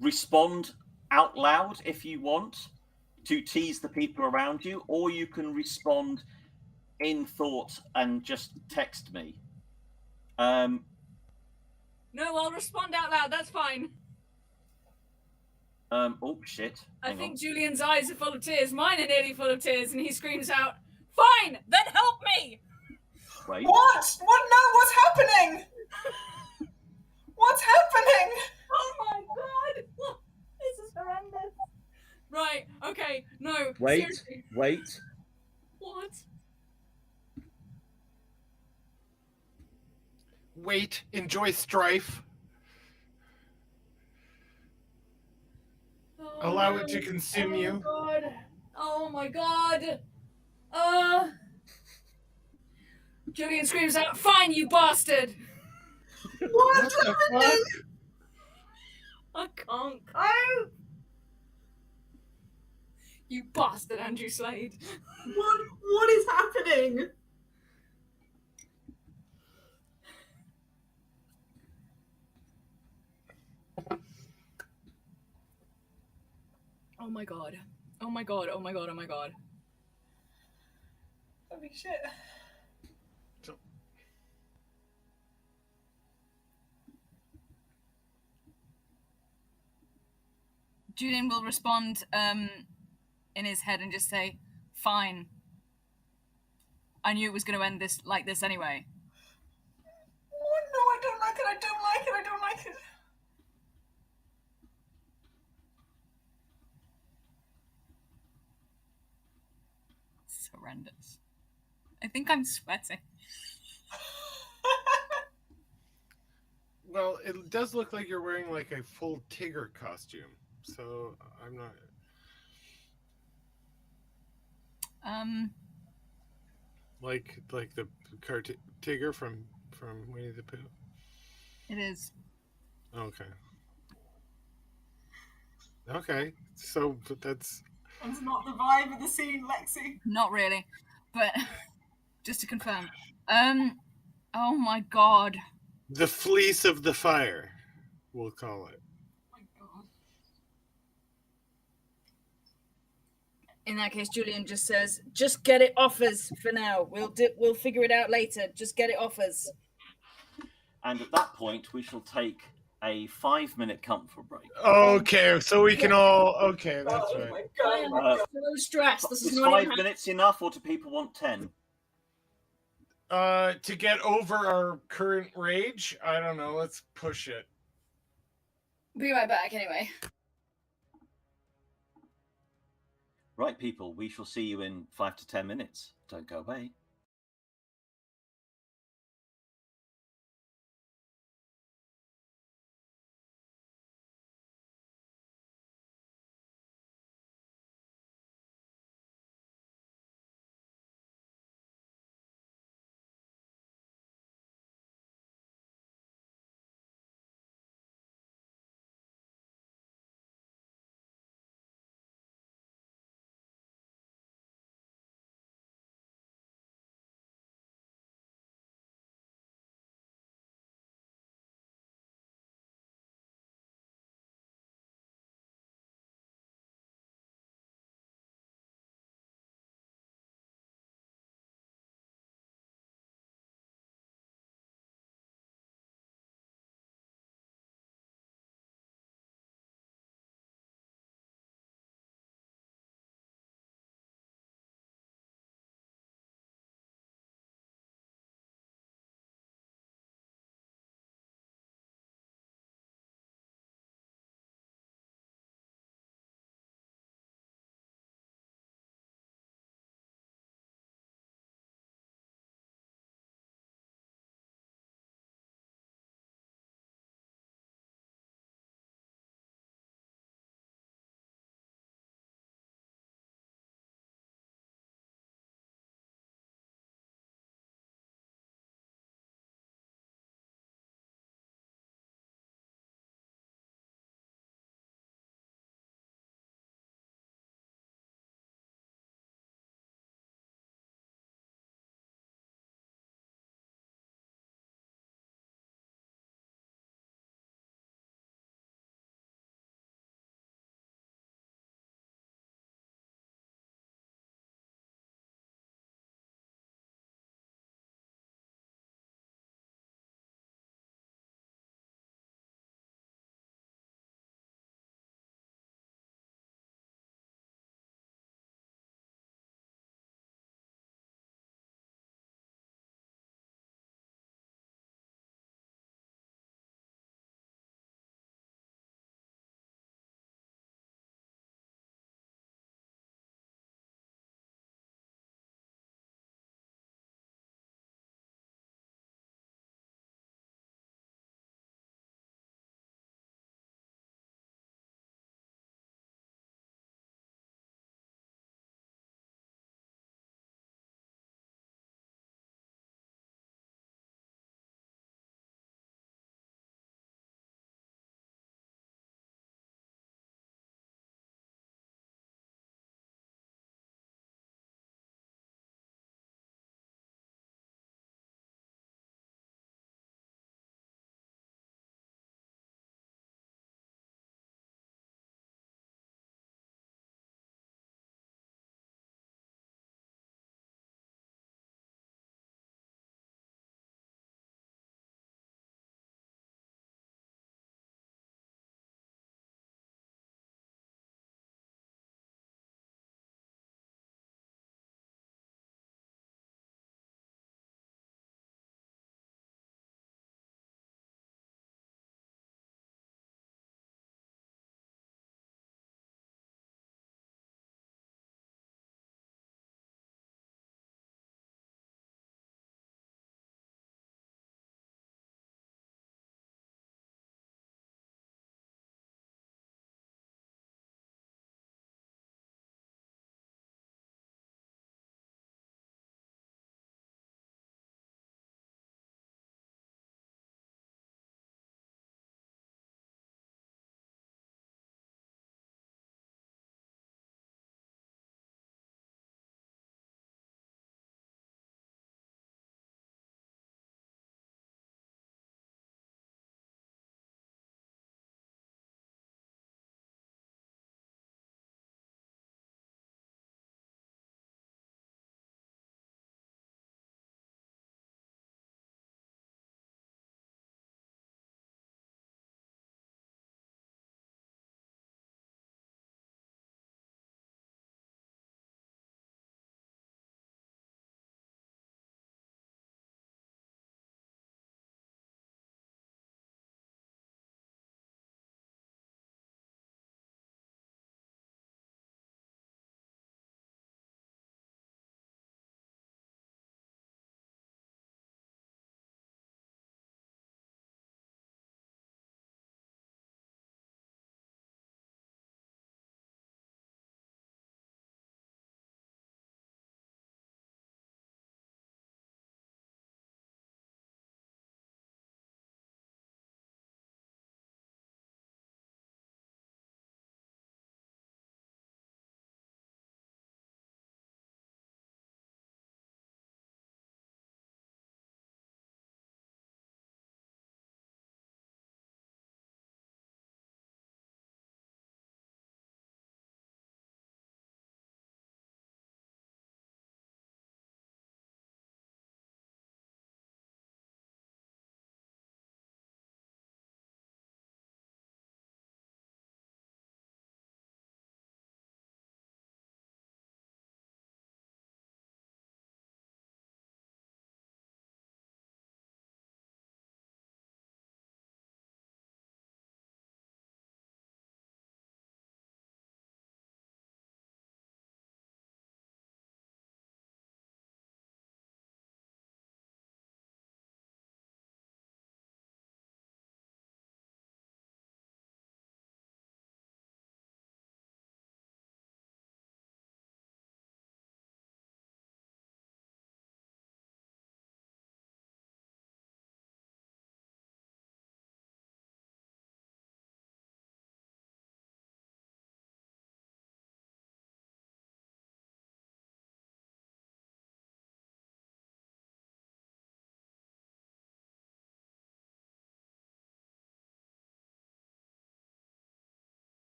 respond out loud if you want to tease the people around you, or you can respond in thought and just text me. No, I'll respond out loud. That's fine. Oh shit! I think Julian's eyes are full of tears. Mine are nearly full of tears, and he screams out, "Fine, then help me!" Wait. What? What? No, what's happening? What's happening? Oh my god! This is horrendous. Right, okay, no. Wait. Seriously. Wait. What? Wait. Enjoy strife. Oh, Allow no. it to consume you. God. Oh my god. Julian screams out, "Fine, you bastard!" What the fuck? I can't cope. You bastard, Andrew Slade. What is happening? Oh my god. Oh my god, oh my god, oh my god. Holy shit. Julian will respond in his head and just say, "Fine. I knew it was going to end like this anyway." Oh, no, I don't like it, I don't like it, I don't like it. It's horrendous. I think I'm sweating. Well, it does look like you're wearing like a full Tigger costume. So I'm not. Like the Tigger from Winnie the Pooh. It is. Okay. Okay. So that's. That's not the vibe of the scene, Lexi. Not really, but just to confirm. Oh my god. The fleece of the fire, we'll call it. Oh my god. In that case, Julian just says, "Just get it off us for now. We'll figure it out later. Just get it off us." And at that point, we shall take a 5-minute comfort break. Okay, so we can all. Okay, that's Oh right. my god. So stressed. This Is is 5 minutes enough, or do people want 10? To get over our current rage, I don't know. Let's push it. Be right back anyway. Right, people, we shall see you in 5 to 10 minutes. Don't go away.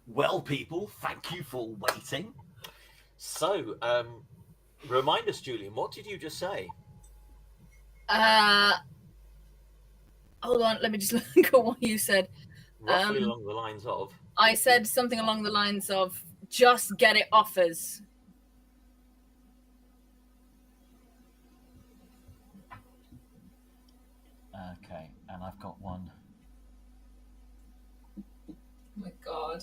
Well, people, thank you for waiting. So, remind us, Julian, what did you just say? Hold on, let me just look at what you said. Roughly along the lines of. I said something along the lines of, just get it off us. Okay, and I've got one. Oh my god.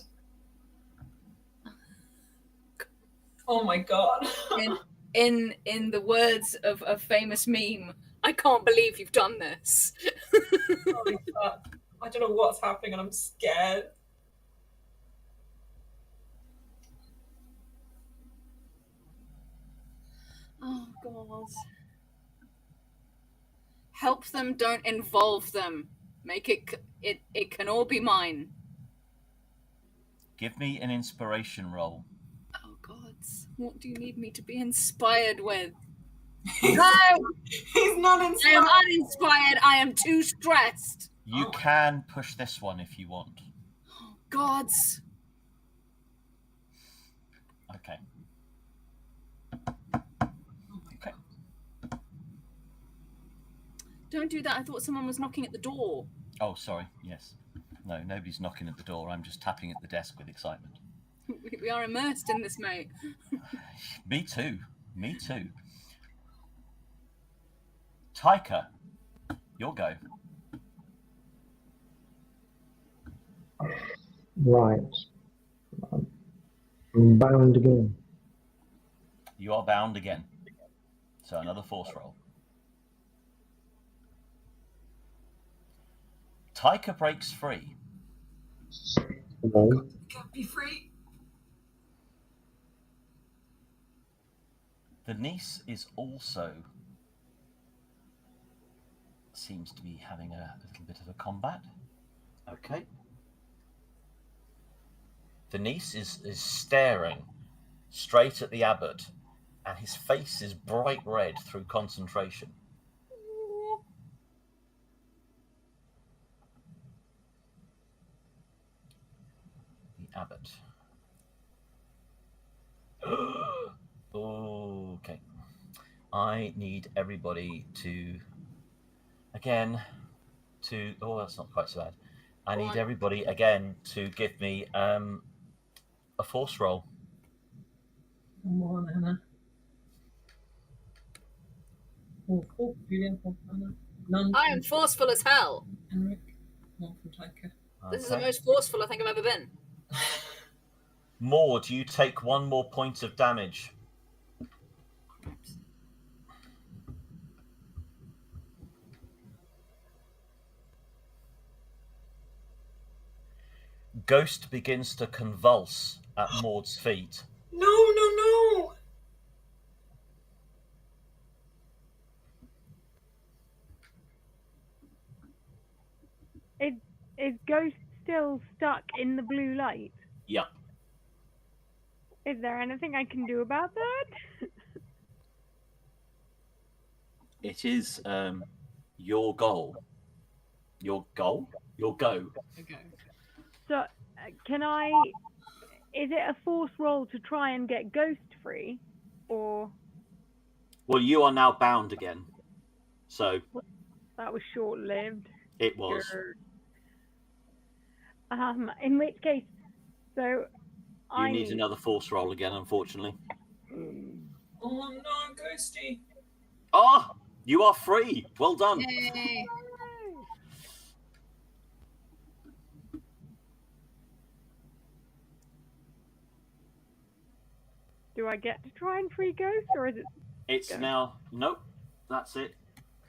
Oh my god. In the words of a famous meme, I can't believe you've done this. Holy fuck. I don't know what's happening and I'm scared. Oh god. Help them, don't involve them. Make it can all be mine. Give me an inspiration roll. Oh god. What do you need me to be inspired with? He's not inspired. I am uninspired. I am too stressed. You can push this one if you want. Oh gods. Okay. Okay. Don't do that. I thought someone was knocking at the door. Oh, sorry. Yes. No, nobody's knocking at the door. I'm just tapping at the desk with excitement. We are immersed in this, mate. Me too. Me too. Taika, your go. Right. I'm bound again. You are bound again. So another force roll. Taika breaks free. Hello. Can't be free. The niece is also seems to be having a little bit of a combat. Okay. The niece is staring straight at the abbot, and his face is bright red through concentration. The abbot. Okay. I need everybody to, again, to... Oh, that's not quite so bad. I need everybody, again, to give me a force roll. Come on, Anna. Oh, Julian, Anna. None. I am forceful as hell. Henrik. Not from Taika. This is the most forceful I think I've ever been. Maude, you take one more point of damage. Ghost begins to convulse at Maude's feet. No, no, no! Is Ghost still stuck in the blue light? Yeah. Is there anything I can do about that? It is your goal. Your goal? Your go. Okay. So, can I... Is it a force roll to try and get Ghost free? Or... Well, you are now bound again. So... That was short-lived. It was. In which case... So, You need another force roll again, unfortunately. Oh no, Ghosty. Ah! You are free! Well done. Yay. Do I get to try and free Ghost, or is it... It's now... Nope. That's it.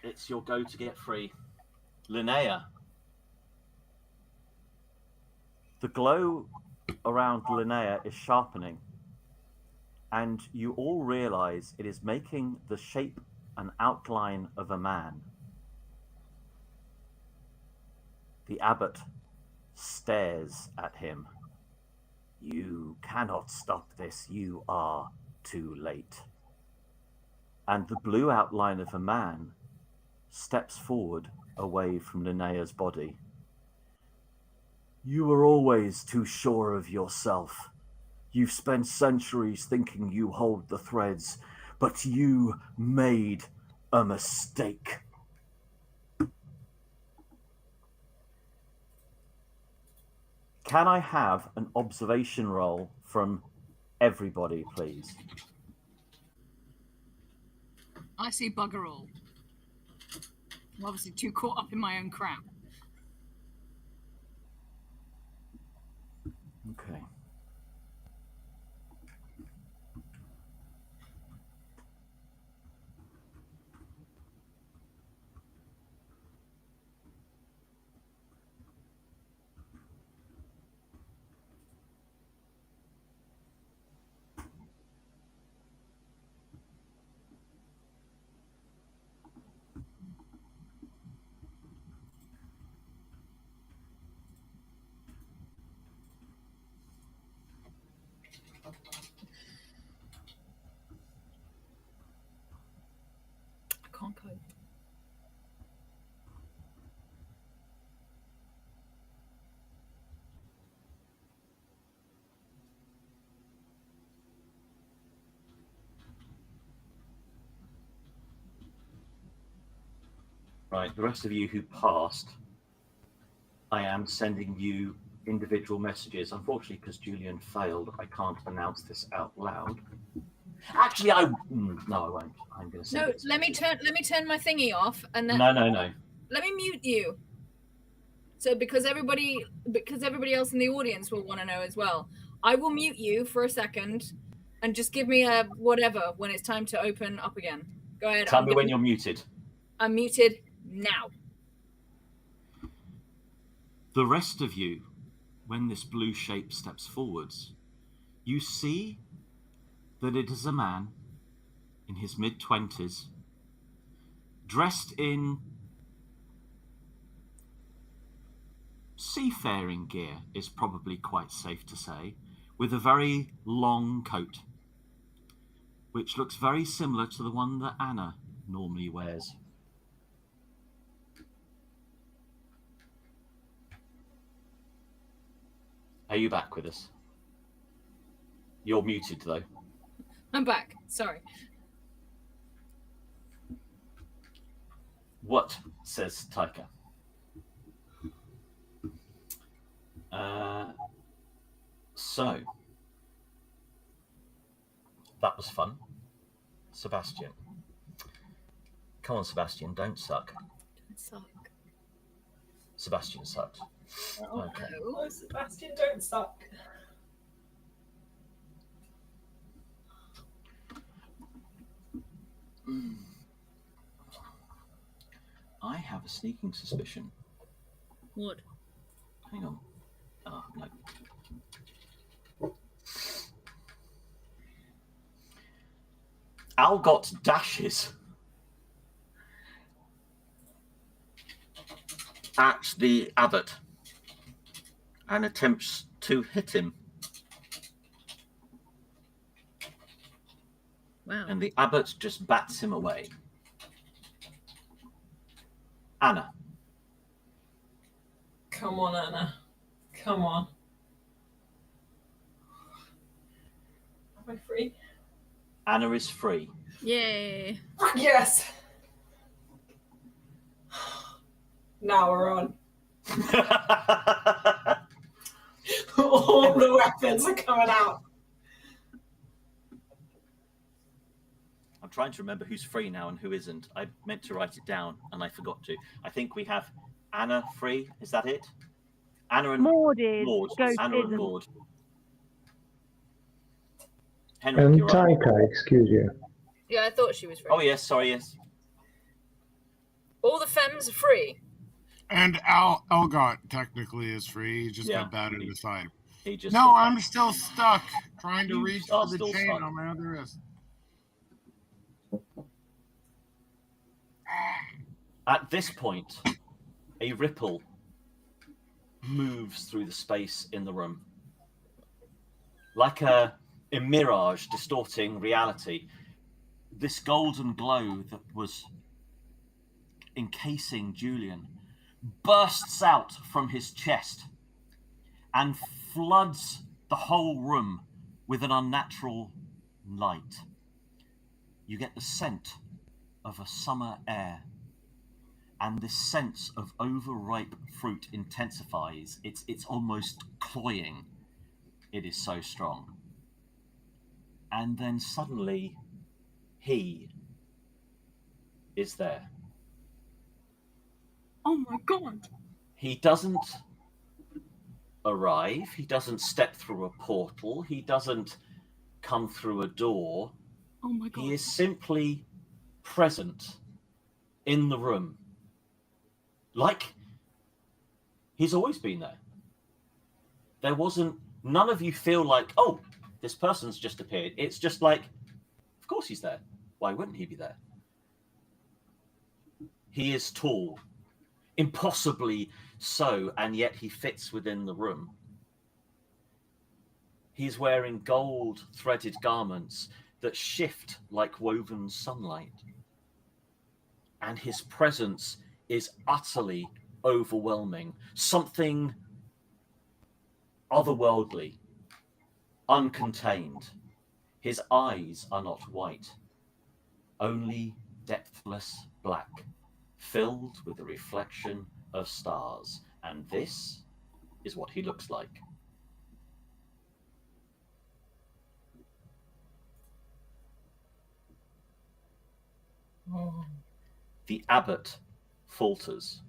It's your go to get free. Linnea. The glow around Linnea is sharpening, and you all realize it is making the shape and outline of a man. The abbot stares at him. You cannot stop this. You are too late. And the blue outline of a man steps forward away from Linnea's body. You were always too sure of yourself. You've spent centuries thinking you hold the threads, but you made a mistake. Can I have an observation roll from everybody, please? I see bugger all. I'm obviously too caught up in my own crap. Okay. I can't cope. Right, the rest of you who passed, I am sending you individual messages. Unfortunately, because Julian failed, I can't announce this out loud. Actually, no, I won't. I'm going to send No, it. let me turn my thingy off, and then No. let me mute you. So because everybody else in the audience will want to know as well, I will mute you for a second, and just give me a whatever when it's time to open up again. Go ahead. Tell me when you're muted. I'm muted now. The rest of you, when this blue shape steps forwards, you see that it is a man in his mid-20s, dressed in seafaring gear, is probably quite safe to say, with a very long coat, which looks very similar to the one that Anna normally wears. Are you back with us? You're muted, though. I'm back. Sorry. What says Taika? So, that was fun. Sebastian. Come on, Sebastian, don't suck. Don't suck. Sebastian sucked. Oh, Okay. oh, Sebastian, don't suck. I have a sneaking suspicion. What? Hang on. Oh, no. Algot dashes at the abbot and attempts to hit him. Wow. And the abbot just bats him away. Anna. Come on, Anna. Come on. Am I free? Anna is free. Yay. Yes. Now we're on. All the weapons are coming out. I'm trying to remember who's free now and who isn't. I meant to write it down and I forgot to. I think we have Anna free. Is that it? Anna and Maude is. Maude. Ghost Anna and isn't. Maude. Henrik, you're right. Taika, excuse you. Yeah, I thought she was free. Oh, yes, sorry, yes. All the femmes are free. And Elgot technically is free. He just Yeah. got battered aside. He just No, I'm still stuck trying to You reach are for the still chain stuck. on my other wrist. At this point, a ripple moves through the space in the room. Like a mirage distorting reality. This golden glow that was encasing Julian bursts out from his chest and floods the whole room with an unnatural light. You get the scent of a summer air, and this sense of overripe fruit intensifies. It's almost cloying. It is so strong. And then suddenly, he is there. Oh my god. He doesn't arrive. He doesn't step through a portal. He doesn't come through a door. Oh my god. He is simply present in the room. Like he's always been there. There wasn't, none of you feel like, oh, this person's just appeared. It's just like, of course he's there. Why wouldn't he be there? He is tall, impossibly so, and yet he fits within the room. He's wearing gold threaded garments that shift like woven sunlight. And his presence is utterly overwhelming. Something otherworldly, uncontained. His eyes are not white, only depthless black, filled with the reflection of stars. And this is what he looks like. Oh. The abbot falters.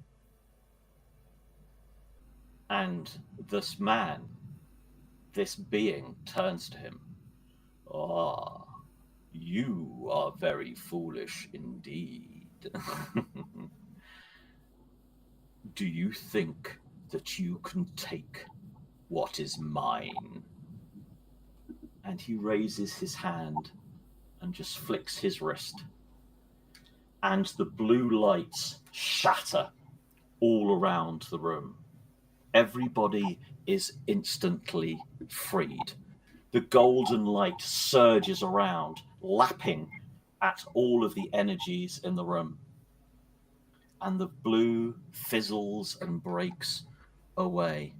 And this man, this being, turns to him. Ah, you are very foolish indeed. Do you think that you can take what is mine? And he raises his hand and just flicks his wrist. And the blue lights shatter all around the room. Everybody is instantly freed. The golden light surges around, lapping at all of the energies in the room. And the blue fizzles and breaks away.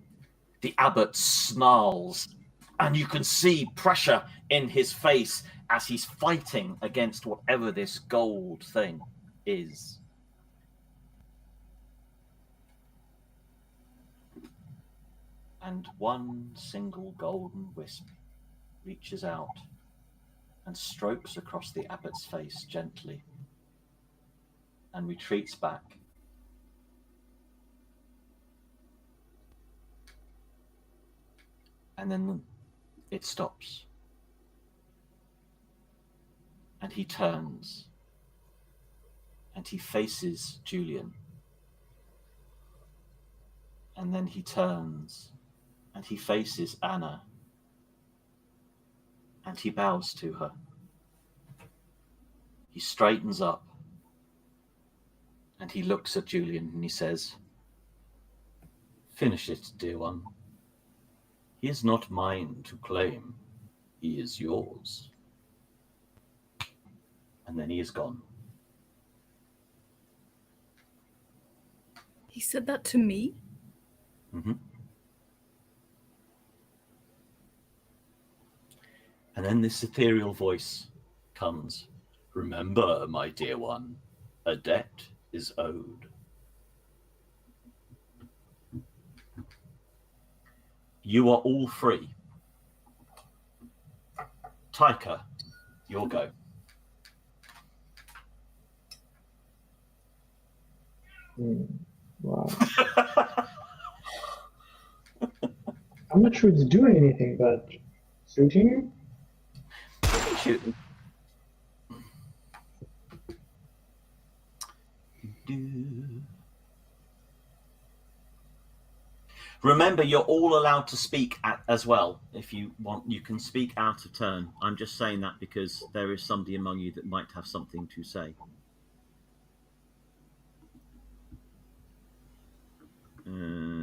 The abbot snarls, and you can see pressure in his face as he's fighting against whatever this gold thing is. And one single golden wisp reaches out and strokes across the abbot's face gently and retreats back. And then it stops. And he turns and he faces Julian. And then he turns and he faces Anna. And he bows to her. He straightens up and he looks at Julian and he says, "Finish it, dear one. He is not mine to claim. He is yours." And then he is gone. He said that to me? Mm-hmm. And then this ethereal voice comes. "Remember, my dear one, a debt is owed." You are all free. Taika, your go. Wow. I'm not sure it's doing anything, but shooting? Shoot. Remember, you're all allowed to speak as well. If you want, you can speak out of turn. I'm just saying that because there is somebody among you that might have something to say.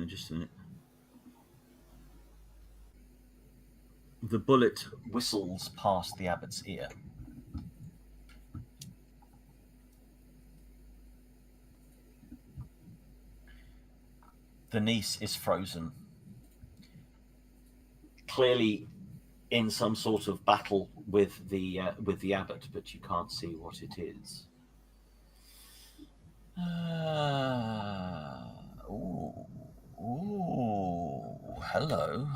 Just a minute. The bullet whistles past the abbot's ear. The niece is frozen. clearly in some sort of battle with the abbot, but you can't see what it is. Hello.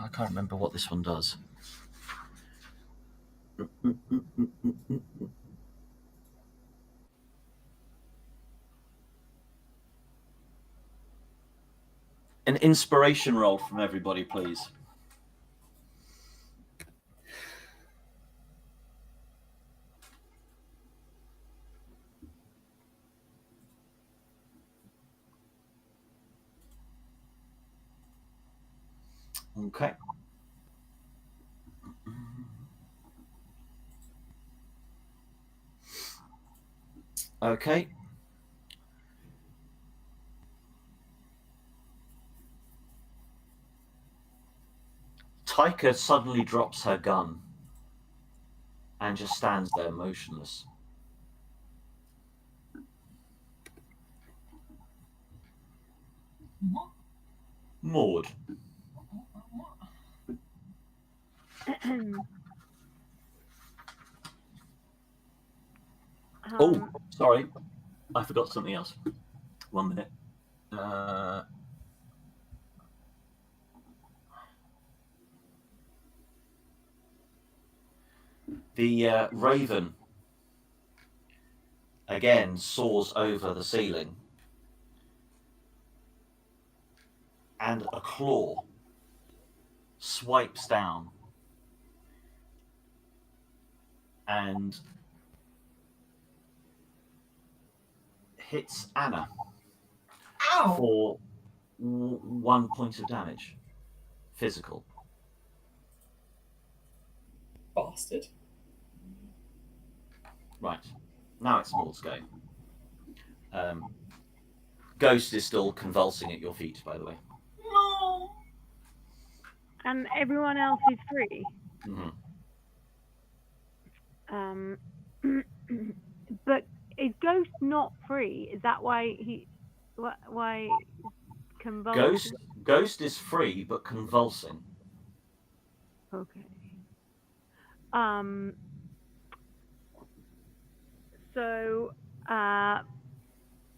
I can't remember what this one does. An inspiration roll from everybody, please. Okay. Okay. Taika suddenly drops her gun and just stands there motionless. Maude. Oh, sorry. I forgot something else. 1 minute. The raven again soars over the ceiling, and a claw swipes down and hits Anna for 1 point of damage, physical. Bastard. Right, now it's Maude's go. Ghost is still convulsing at your feet, by the way. No. And everyone else is free. Mm-hmm. But is Ghost not free? Is that why why convulsing? Ghost is free but convulsing. Okay. So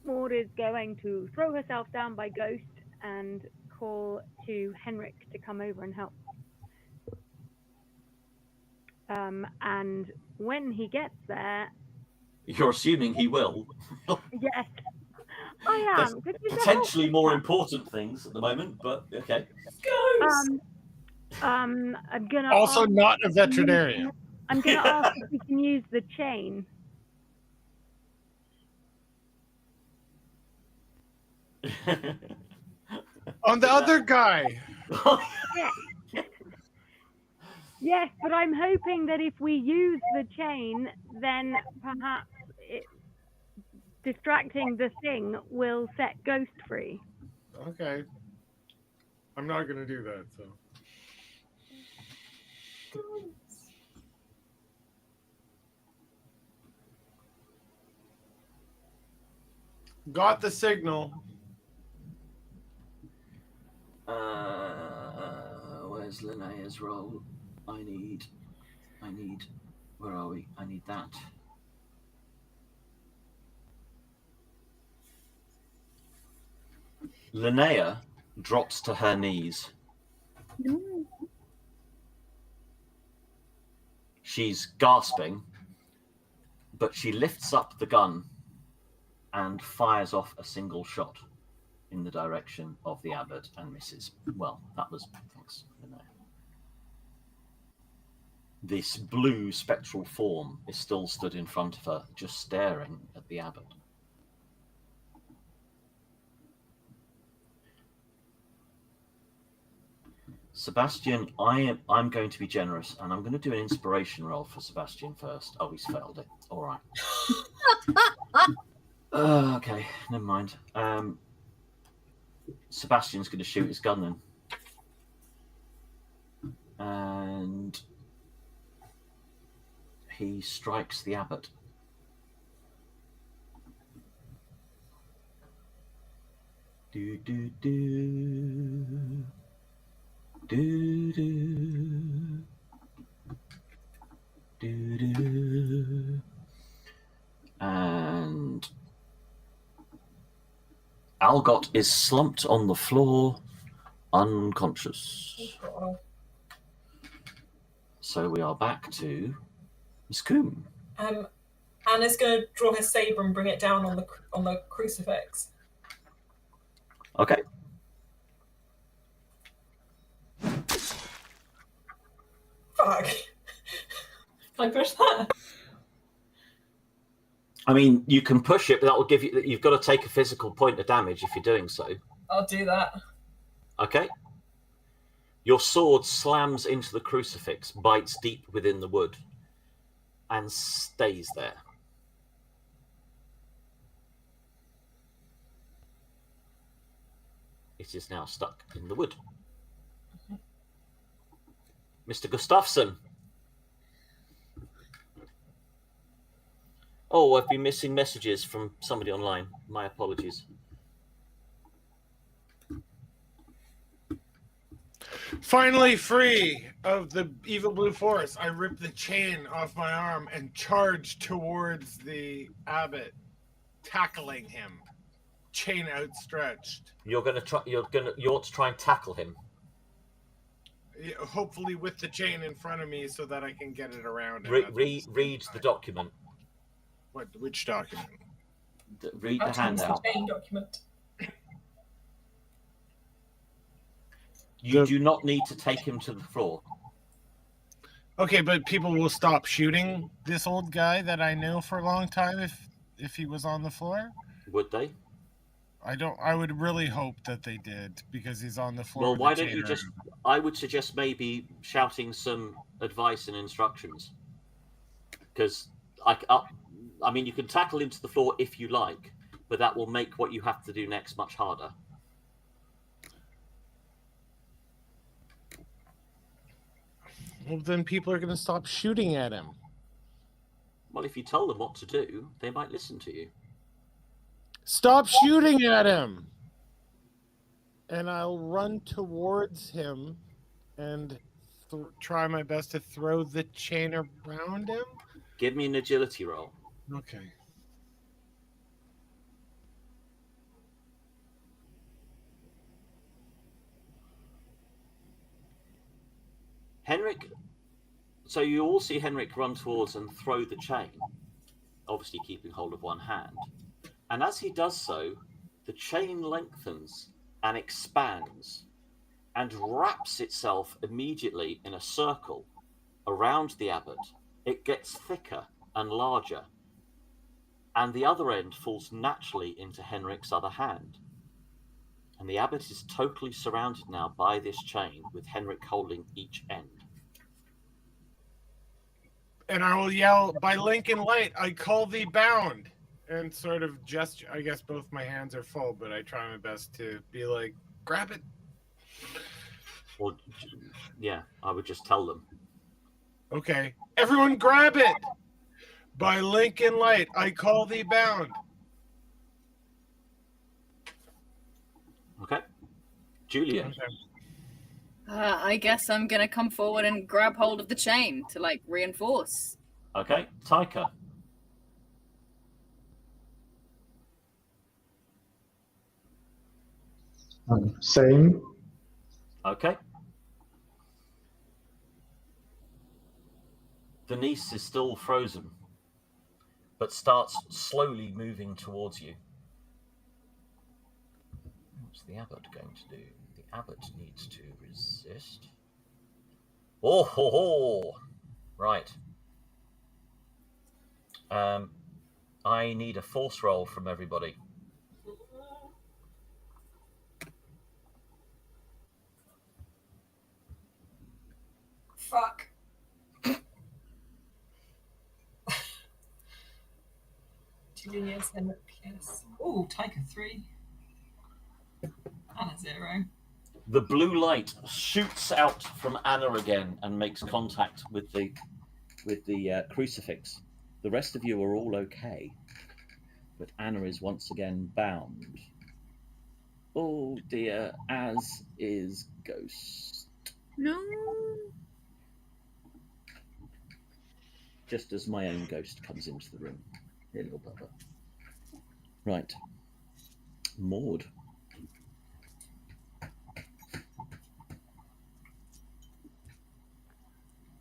Maude is going to throw herself down by Ghost and call to Henrik to come over and help. And when he gets there, You're assuming he will. yes, I am. There's potentially more important things at the moment, but okay. I'm gonna Also, not a veterinarian. I'm gonna ask if we can use the chain. On the other guy. Yes, but I'm hoping that if we use the chain, then perhaps distracting the thing will set Ghost free. Okay. I'm not going to do that, so. Got the signal. Where's Linnea's roll? I need, where are we? I need that. Linnea drops to her knees. She's gasping, but she lifts up the gun and fires off a single shot in the direction of the abbot and misses. Well, that was thanks, Linnea. This blue spectral form is still stood in front of her, just staring at the abbot. Sebastian, I'm going to be generous, and I'm going to do an inspiration roll for Sebastian first. Oh, he's failed it. All right. Okay, never mind. Sebastian's going to shoot his gun then. And he strikes the abbot. Do do do do do. Algot is slumped on the floor, unconscious. Oh, So we are back to Miss Coombe. Anna's going to draw her saber and bring it down on the crucifix. Okay. Fuck. Can I push that? I mean, you can push it, but that will give you. You've got to take a physical point of damage if you're doing so. I'll do that. Okay. Your sword slams into the crucifix, bites deep within the wood, and stays there. It is now stuck in the wood. Mr. Gustafsson. Oh, I've been missing messages from somebody online. My apologies. Finally free of the evil blue force, I rip the chain off my arm and charge towards the abbot, tackling him, chain outstretched. You're to try and tackle him. Hopefully with the chain in front of me so that I can get it around him. Read the document. Which document? Read the handout. The chain document. You do not need to take him to the floor. Okay, but people will stop shooting this old guy that I know for a long time if he was on the floor? Would they? I would really hope that they did, because he's on the floor. Well, why don't you just... I would suggest maybe shouting some advice and instructions. Because, I mean, you can tackle him to the floor if you like, but that will make what you have to do next much harder. Well, then people are going to stop shooting at him. Well, if you tell them what to do, they might listen to you. Stop shooting at him! And I'll run towards him and try my best to throw the chain around him. Give me an agility roll. Okay. Henrik, so you all see Henrik run towards and throw the chain, obviously keeping hold of one hand. And as he does so, the chain lengthens and expands and wraps itself immediately in a circle around the abbot. It gets thicker and larger, and the other end falls naturally into Henrik's other hand. And the abbot is totally surrounded now by this chain, with Henrik holding each end. And I will yell, by link and light, I call thee bound. And sort of gesture, I guess both my hands are full, but I try my best to be like, grab it. Or, yeah, I would just tell them. Okay. Everyone grab it! By link and light, I call thee bound. Okay. Julian. Okay. I guess I'm gonna come forward and grab hold of the chain to like reinforce. Okay. Taika. Same. Okay. Denise is still frozen, but starts slowly moving towards you. What's the abbot going to do? The abbot needs to resist. Oh, ho, ho. Right. I need a force roll from everybody. Fuck. Julius and PS. Oh, Taika 3. Anna 0. The blue light shoots out from Anna again and makes contact with the crucifix. The rest of you are all okay, but Anna is once again bound. Oh dear, as is Ghost. No. Just as my own ghost comes into the room. Here, little bubba. Right. Maude.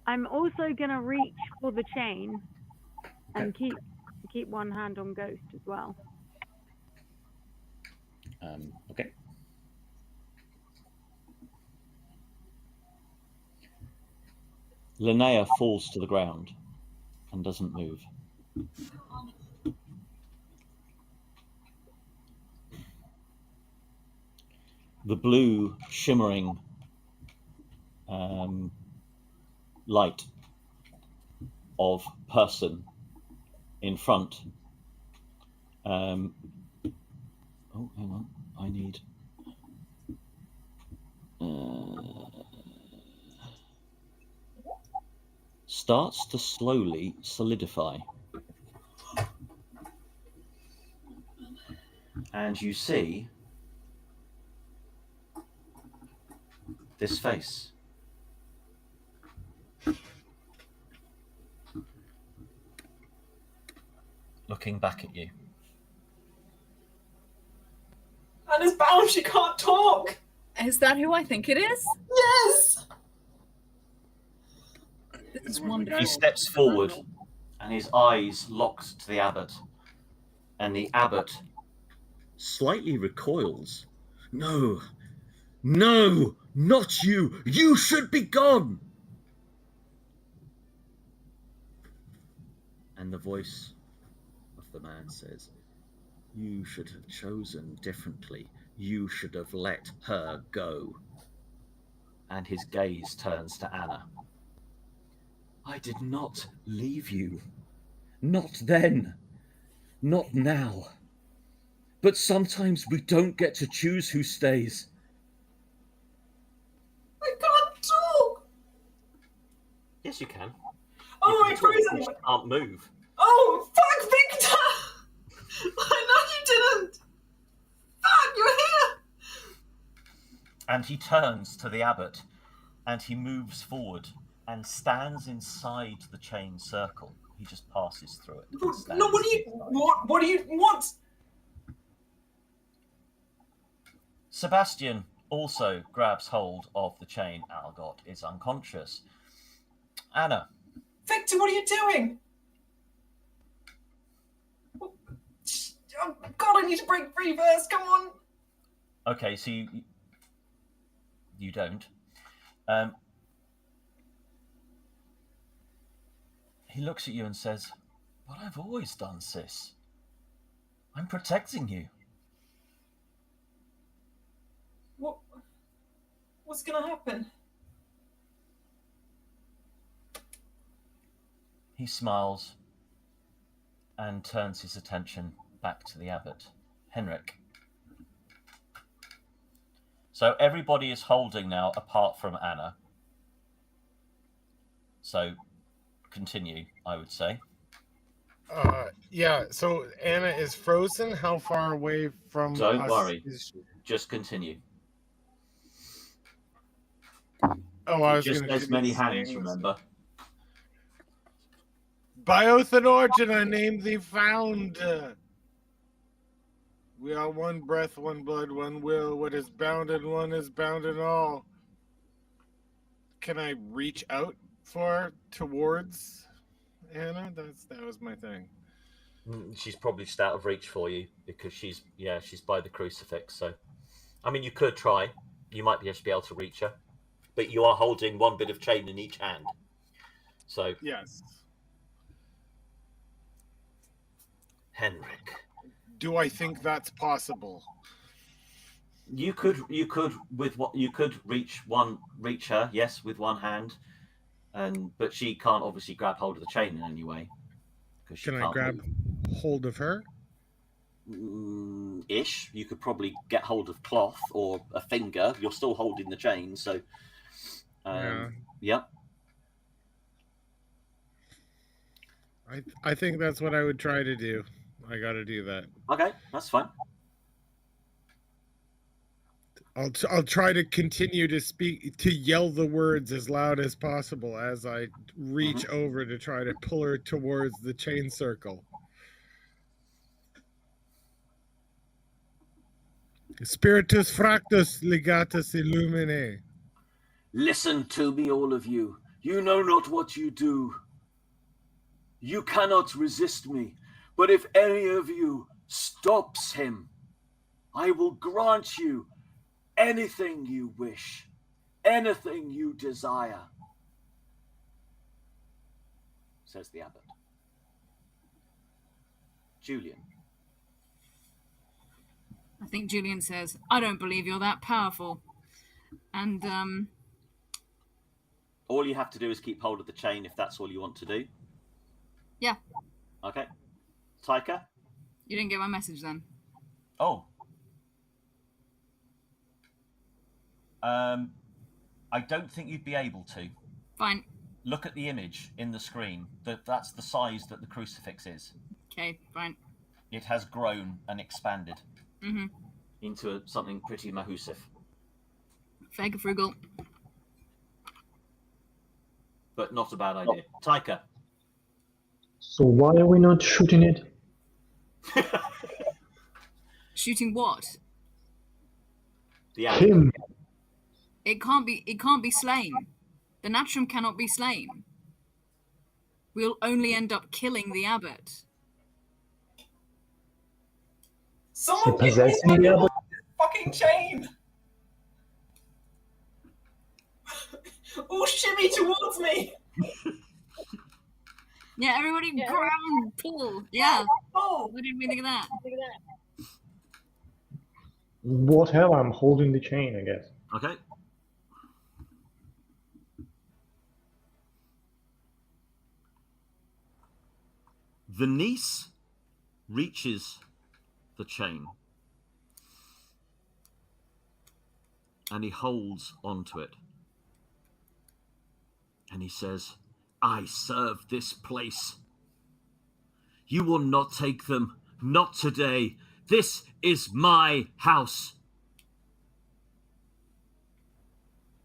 I'm also gonna reach for the chain and keep one hand on Ghost as well. Okay. Linnea falls to the ground and doesn't move. The blue shimmering light of person in front. Oh, hang on. I need. Starts to slowly solidify. And you see this face. Looking back at you. Anna's bound, she can't talk. Is that who I think it is? Yes! This is wonderful. He steps forward and his eyes locked to the abbot. And the abbot slightly recoils. No, no, not you. You should be gone. And the voice of the man says, you should have chosen differently. You should have let her go. And his gaze turns to Anna. I did not leave you. Not then. Not now. But sometimes we don't get to choose who stays. I can't talk. Yes, you can. Oh, You I'm can talk, frozen. you just can't move. Oh, fuck, Victor! I know you didn't. Fuck, you're here. And he turns to the abbot and he moves forward and stands inside the chain circle. He just passes through it. No, what do you want? Sebastian also grabs hold of the chain. Algot is unconscious. Anna. Victor, what are you doing? Oh, God, I need to break free first. Come on. Okay, so you don't. He looks at you and says, "What I've always done, sis. I'm protecting you." What's going to happen? He smiles and turns his attention back to the abbot. Henrik. So everybody is holding now apart from Anna. So continue, I would say. Yeah, so Anna is frozen. How far away from Don't us worry. is she? Just continue. Oh, I was Just gonna as many hands, remember. By oath and origin, I name thee found. We are one breath, one blood, one will. What is bound in one is bound in all. Can I reach out towards Anna? That was my thing. She's probably just out of reach for you because she's by the crucifix. So, I mean, you could try. You might be able to reach her, but you are holding one bit of chain in each hand. So Yes. Henrik, Do I think that's possible? You could reach her, yes, with one hand, but she can't obviously grab hold of the chain in any way. Can I grab hold of her? Ish. You could probably get hold of cloth or a finger. You're still holding the chain, so yeah. I think that's what I would try to do. I got to do that. Okay, that's fine. I'll try to continue to yell the words as loud as possible as I reach over to try to pull her towards the chain circle. Spiritus fractus legatus illumine. Listen to me, all of you. You know not what you do. You cannot resist me, but if any of you stops him, I will grant you anything you wish, anything you desire, says the abbot. Julian. I think Julian says, I don't believe you're that powerful. And, All you have to do is keep hold of the chain if that's all you want to do. yeah. Okay. Taika? You didn't get my message then. Oh. I don't think you'd be able to. Fine. Look at the image in the screen. That's the size that the crucifix is. Okay, fine. It has grown and expanded. Mm-hmm. Into something pretty mahoosive. Fake frugal. But not a bad idea. Taika? So why are we not shooting it? Shooting what? The abbot. Him. It can't be slain. The Natrum cannot be slain. We'll only end up killing the abbot. Someone get Possessing me the off abbot? this fucking chain! All shimmy towards me! Yeah, everybody grab and pull. Yeah. Oh! What did we think of that? Whatever, I'm holding the chain, I guess. Okay. The niece reaches the chain and he holds onto it and he says, I serve this place. You will not take them, not today. This is my house.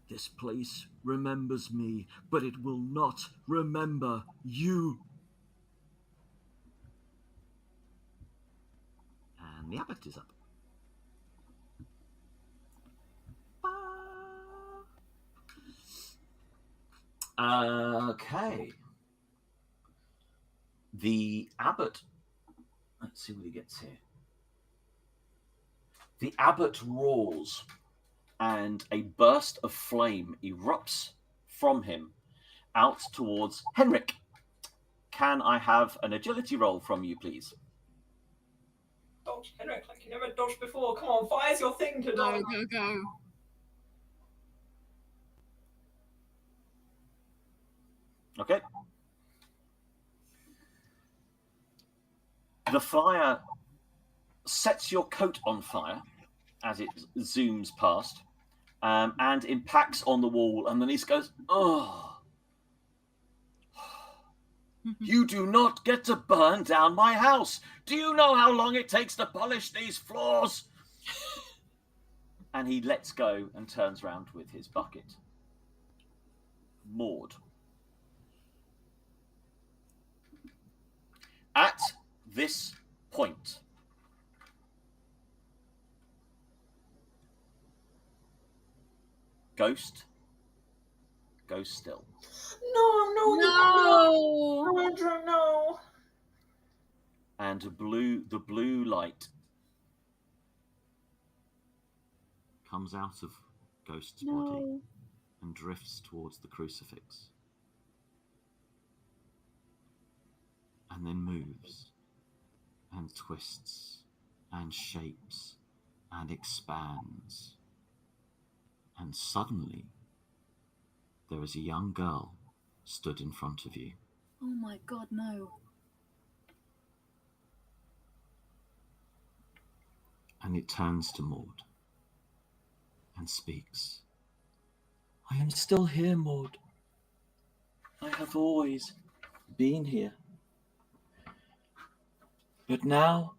This place remembers me, but it will not remember you. And the abbot is up. Okay. The abbot. Let's see what he gets here. The abbot roars, and a burst of flame erupts from him out towards Henrik. Can I have an agility roll from you, please? Dodge, Henrik, like you never dodged before. Come on, fire's your thing to dodge. Go. Okay. The fire sets your coat on fire as it zooms past and impacts on the wall, and the niece goes, oh. You do not get to burn down my house. Do you know how long it takes to polish these floors? And he lets go and turns round with his bucket. Maude. At this point, Ghost goes still. No, Andrew, no. And the blue light comes out of Ghost's body and drifts towards the crucifix. And then moves and twists and shapes and expands. And suddenly, there is a young girl stood in front of you. Oh my god, no. And it turns to Maude and speaks. I am still here, Maude. I have always been here. But now,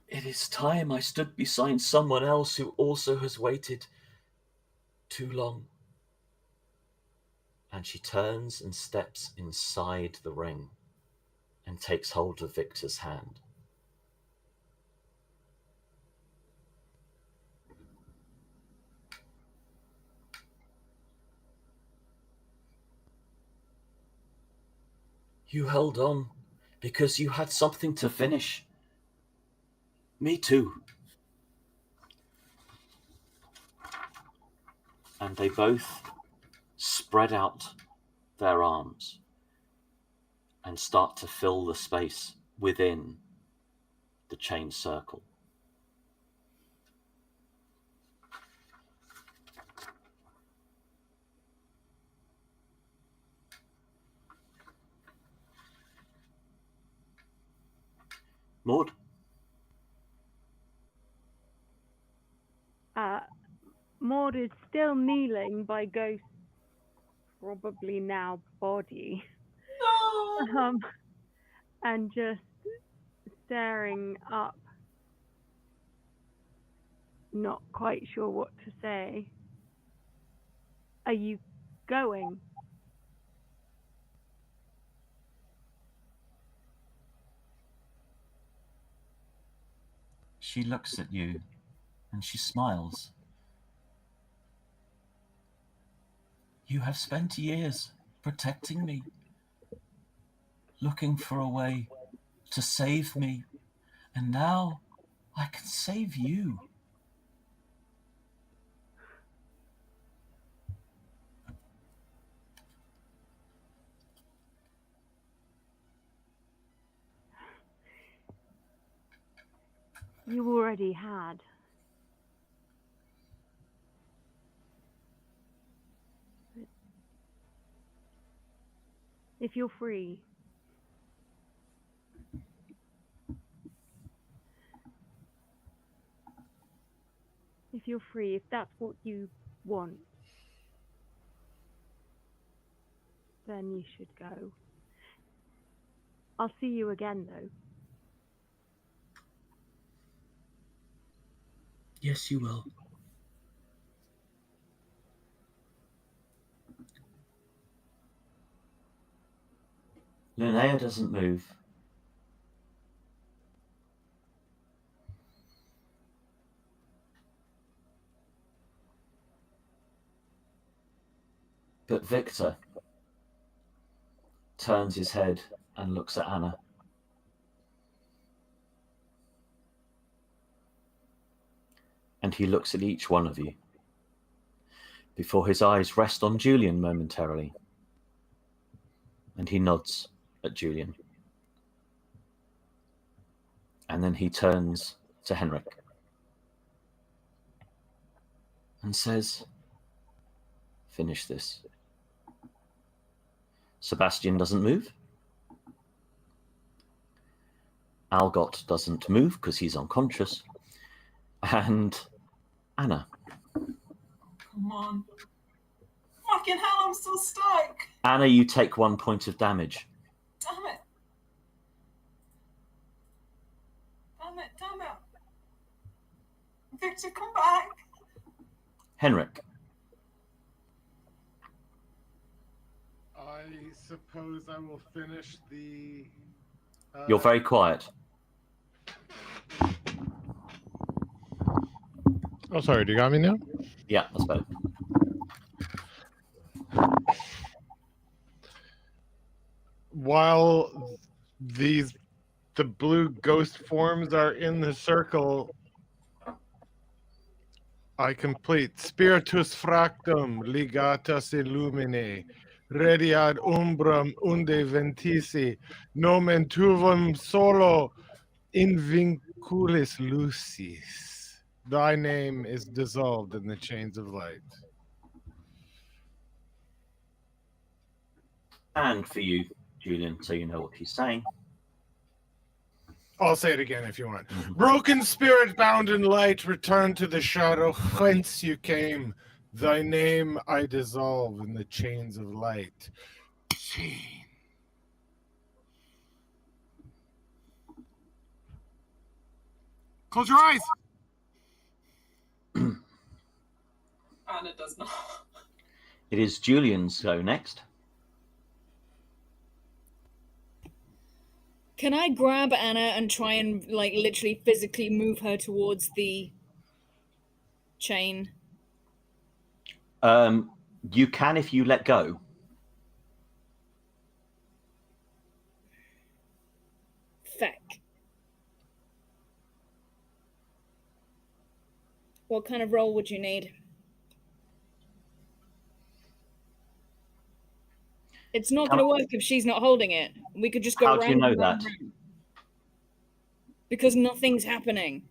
it is time I stood beside someone else who also has waited too long. And she turns and steps inside the ring and takes hold of Victor's hand. You held on because you had something to finish. Me too. And they both spread out their arms and start to fill the space within the chain circle. Maude? Maude is still kneeling by Ghost's probably now body. No. And just staring up, not quite sure what to say. Are you going? She looks at you and she smiles. You have spent years protecting me, looking for a way to save me, and now I can save you. You already had. If you're free. If you're free, if that's what you want, then you should go. I'll see you again, though. Yes, you will. Linnea doesn't move. But Victor turns his head and looks at Anna. And he looks at each one of you before his eyes rest on Julian momentarily. And he nods at Julian. And then he turns to Henrik and says, finish this. Sebastian doesn't move. Algot doesn't move because he's unconscious. And Anna. Come on. Fucking hell, I'm still stuck. Anna, you take 1 point of damage. Damn it. Damn it, damn it. Victor, come back. Henrik. I suppose I will finish the... You're very quiet. Oh, sorry. Do you got me now? Yeah, that's better. While the blue ghost forms are in the circle, I complete Spiritus Fractum Ligatus Illumine Rediad Umbram Unde Ventisi Nomen Tuvum Solo Invinculis Lucis. Thy name is dissolved in the chains of light. And for you, Julian, so you know what he's saying. I'll say it again if you want. Broken spirit bound in light, return to the shadow whence you came. Thy name I dissolve in the chains of light. Chain. Close your eyes. Anna does not. It is Julian's go next. Can I grab Anna and try and, like, literally physically move her towards the chain? You can if you let go. What kind of roll would you need? It's not going to work if she's not holding it. We could just go How round do you know and round that? and round. Because nothing's happening.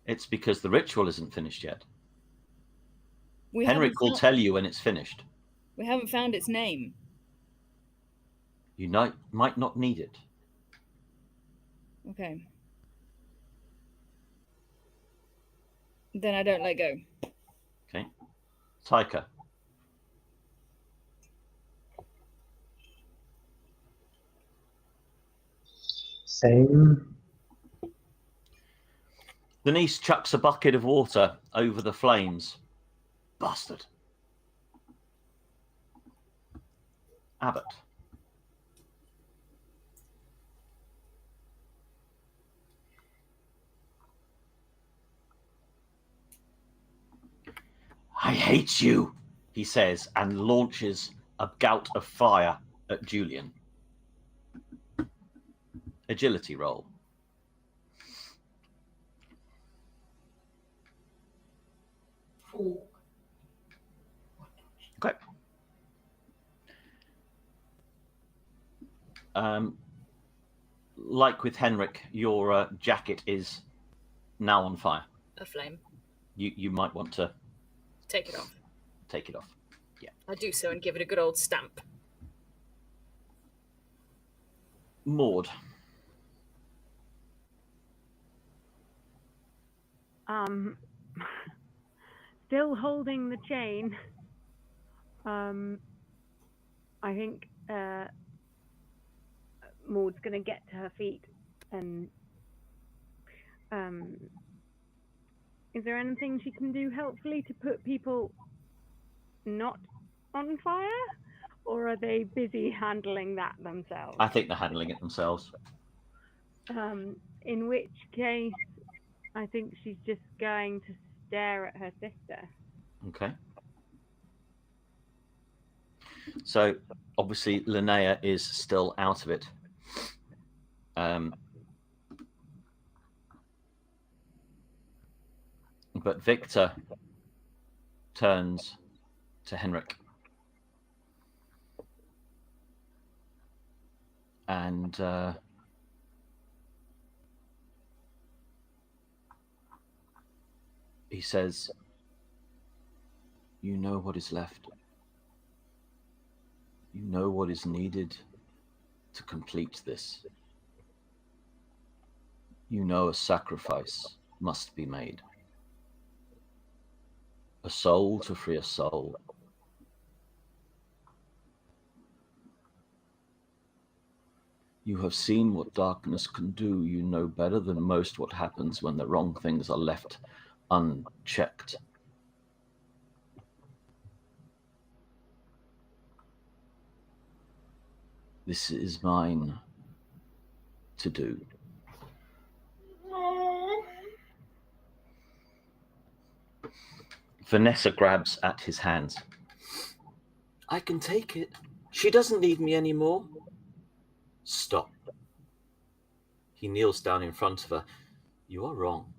It's because the ritual isn't finished yet. We Henrik will haven't tell you when it's finished. We haven't found its name. You might not need it. Okay. Then I don't let go. Okay. Taika. Same. Denise chucks a bucket of water over the flames. Bastard. Abbott. I hate you, he says, and launches a gout of fire at Julian. Agility roll. Ooh. Okay. Like with Henrik, your jacket is now on fire. A flame. You might want to Take it off. take it off. I do so and give it a good old stamp. Maude. Still holding the chain. I think Maud's gonna get to her feet and is there anything she can do helpfully to put people not on fire? Or are they busy handling that themselves? I think they're handling it themselves. In which case, I think she's just going to stare at her sister. Okay. So obviously Linnea is still out of it. But Victor turns to Henrik and he says, "You know what is left. You know what is needed to complete this. You know a sacrifice must be made. A soul to free a soul. You have seen what darkness can do. You know better than most what happens when the wrong things are left unchecked. This is mine to do." Vanessa grabs at his hands. "I can take it. She doesn't need me anymore." "Stop." He kneels down in front of her. "You are wrong.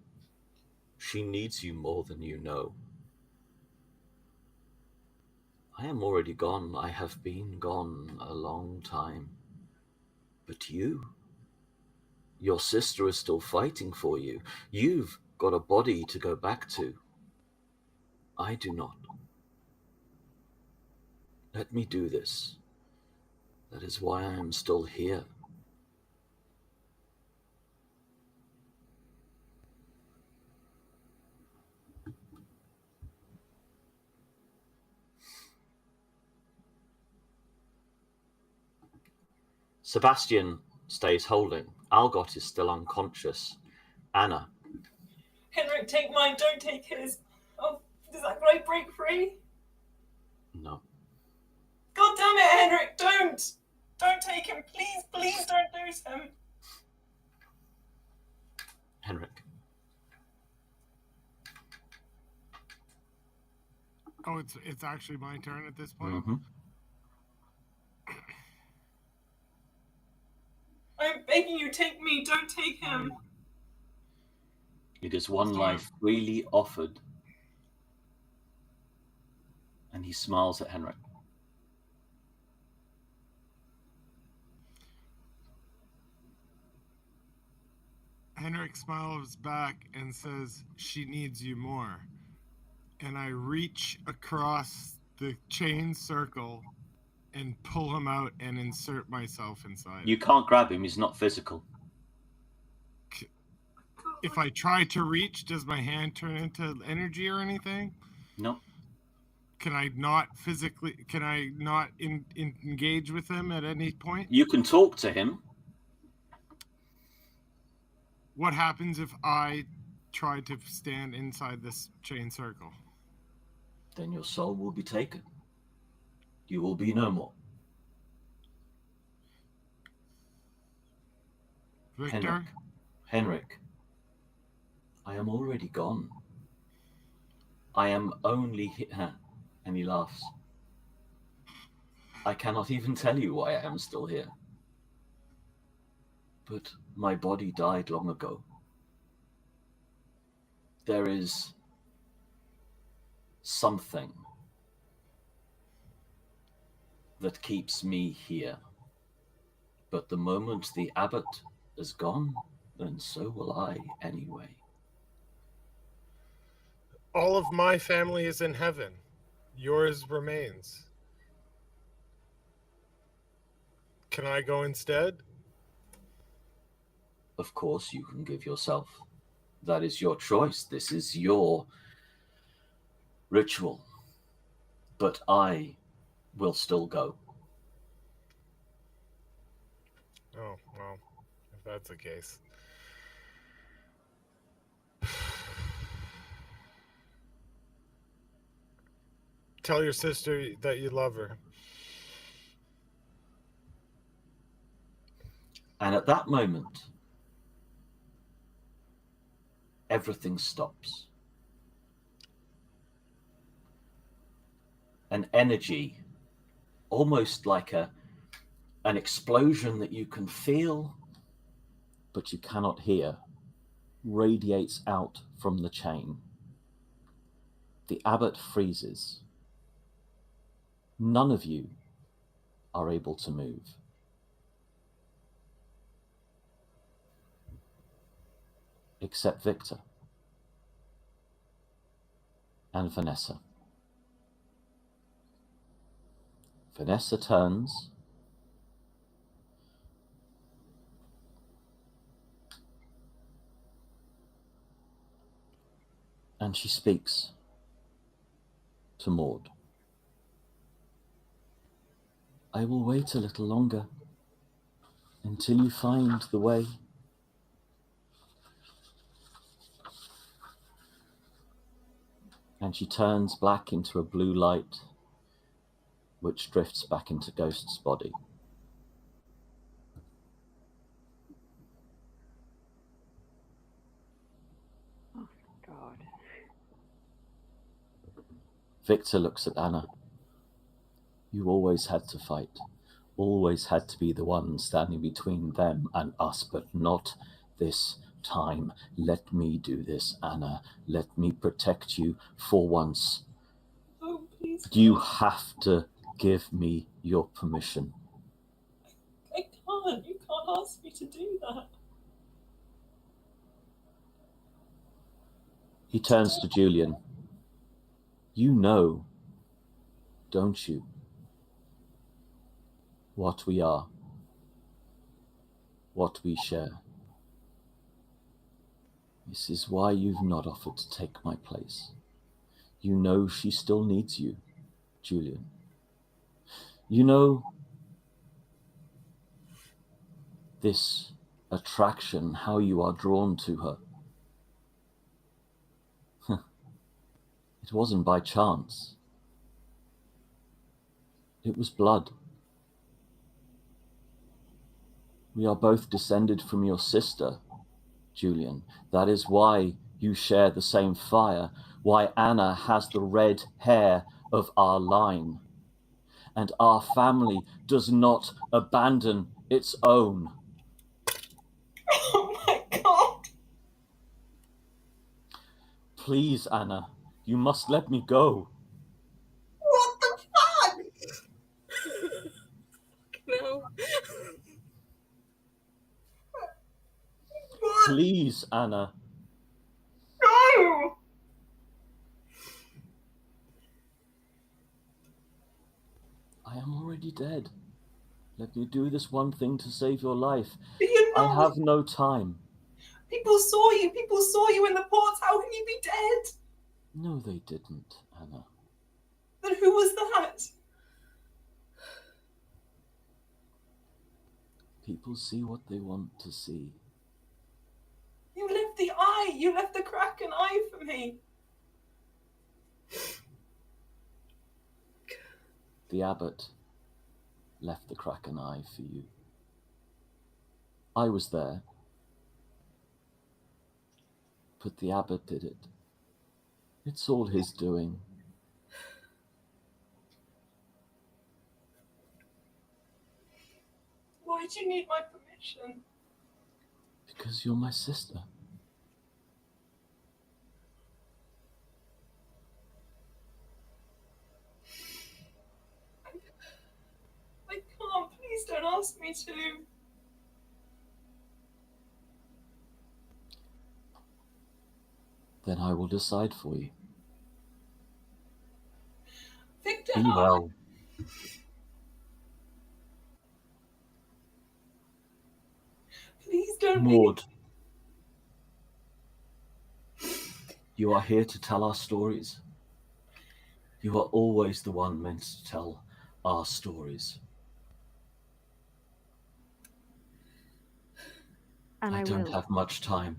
She needs you more than you know. I am already gone. I have been gone a long time. But your sister is still fighting for you. You've got a body to go back to. I do not. Let me do this. That is why I am still here." Sebastian stays holding. Algot is still unconscious. Anna. Henrik, take mine, don't take his. Oh, does that guy break free? No. God damn it, Henrik, don't! Don't take him, please, please don't lose him. Henrik. Oh, it's actually my turn at this point. Mm-hmm. I'm begging you, take me, don't take him. It is one life freely offered. And he smiles at Henrik. Henrik smiles back and says, "She needs you more." And I reach across the chain circle and pull him out and insert myself inside. You can't grab him, he's not physical. If I try to reach, does my hand turn into energy or anything? No. Can I not engage with him at any point? You can talk to him. What happens if I try to stand inside this chain circle? Then your soul will be taken. You will be no more. Victor? Henrik, I am already gone. I am only here. And he laughs. I cannot even tell you why I am still here. But my body died long ago. There is something that keeps me here. But the moment the abbot is gone, then so will I anyway. All of my family is in heaven. Yours remains. Can I go instead? Of course you can give yourself. That is your choice. This is your ritual. But I will still go. Oh, well, if that's the case. Tell your sister that you love her. And at that moment, everything stops. An energy, almost like an explosion that you can feel, but you cannot hear, radiates out from the chain. The abbot freezes. None of you are able to move. Except Victor and Vanessa. Vanessa turns and she speaks to Maude. I will wait a little longer until you find the way. And she turns black into a blue light, which drifts back into Ghost's body. Oh, God. Victor looks at Anna. You always had to fight, always had to be the one standing between them and us, but not this time. Let me do this, Anna. Let me protect you for once. Oh, please. You have to give me your permission. I can't. You can't ask me to do that. He turns to Julian. You know, don't you, what we are, what we share. This is why you've not offered to take my place. You know she still needs you, Julian. You know this attraction, how you are drawn to her. It wasn't by chance. It was blood. We are both descended from your sister, Julian. That is why you share the same fire, why Anna has the red hair of our line. And our family does not abandon its own. Oh my God. Please, Anna, you must let me go. What the fuck? No. What? Please, Anna. No! I am already dead. Let me do this one thing to save your life. But you're I not. have no time. People saw you. People saw you in the ports. How can you be dead? No, they didn't, Anna. Then who was that? People see what they want to see. You left the eye. You left the Kraken eye for me. The abbot left the Kraken eye for you. I was there, but the abbot did it. It's all his doing. Why do you need my permission? Because you're my sister. I can't. Please don't ask me to. Then I will decide for you. Victor, Be well. please don't. Maude, you are here to tell our stories. You are always the one meant to tell our stories. And I I don't will. have much time.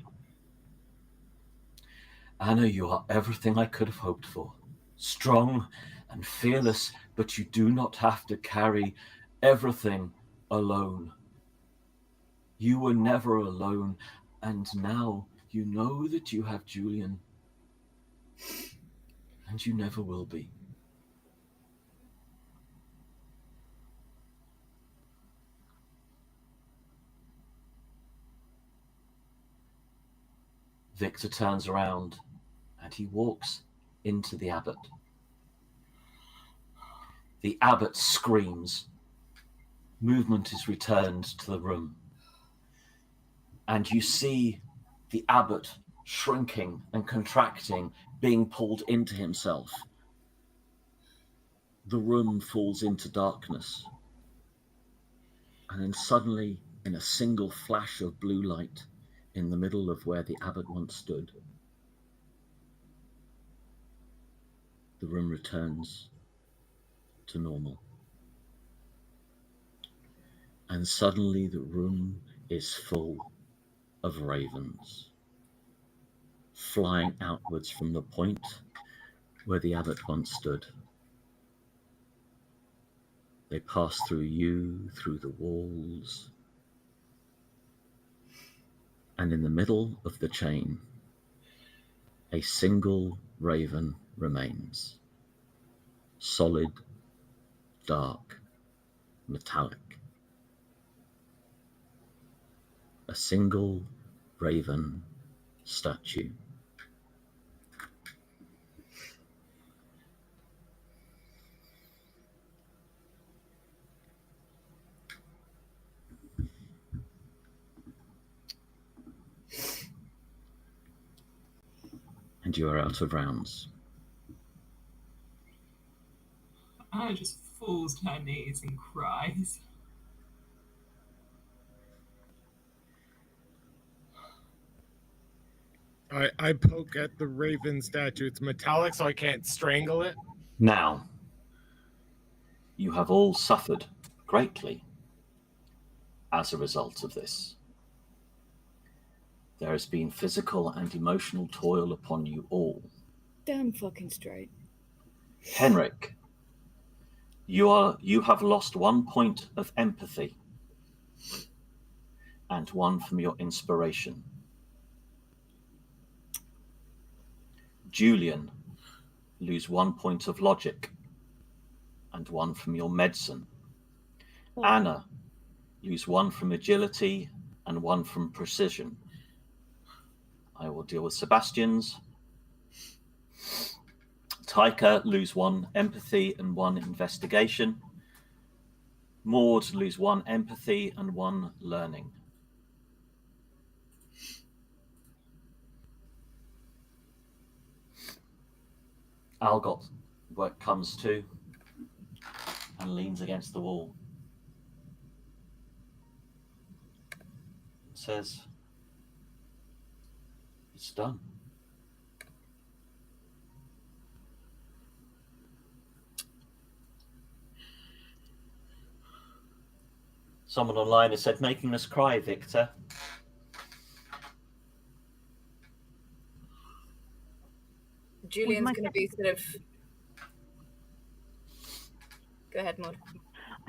Anna, you are everything I could have hoped for. Strong and fearless, but you do not have to carry everything alone. You were never alone, and now you know that you have Julian, and you never will be. Victor turns around and he walks into the abbot. The abbot screams. Movement is returned to the room. And you see the abbot shrinking and contracting, being pulled into himself. The room falls into darkness. And then suddenly, in a single flash of blue light, in the middle of where the abbot once stood, the room returns to normal. And suddenly the room is full of ravens, flying outwards from the point where the abbot once stood. They pass through you, through the walls, and in the middle of the chain, a single raven remains. Solid, dark, metallic. A single raven statue. And you are out of rounds. Anna just falls to her knees and cries. I poke at the raven statue. It's metallic, so I can't strangle it. Now, you have all suffered greatly as a result of this. There has been physical and emotional toil upon you all. Damn fucking straight. Henrik, you have lost 1 point of empathy and 1 from your inspiration. Julian, lose 1 point of logic and 1 from your medicine. Anna, lose 1 from agility and 1 from precision. I will deal with Sebastian's. Taika lose 1 empathy and 1 investigation. Maude lose 1 empathy and 1 learning. Algot comes to and leans against the wall. Says, "It's done." Someone online has said, "Making us cry, Victor." Julian's going to be sort of... Go ahead, Maude.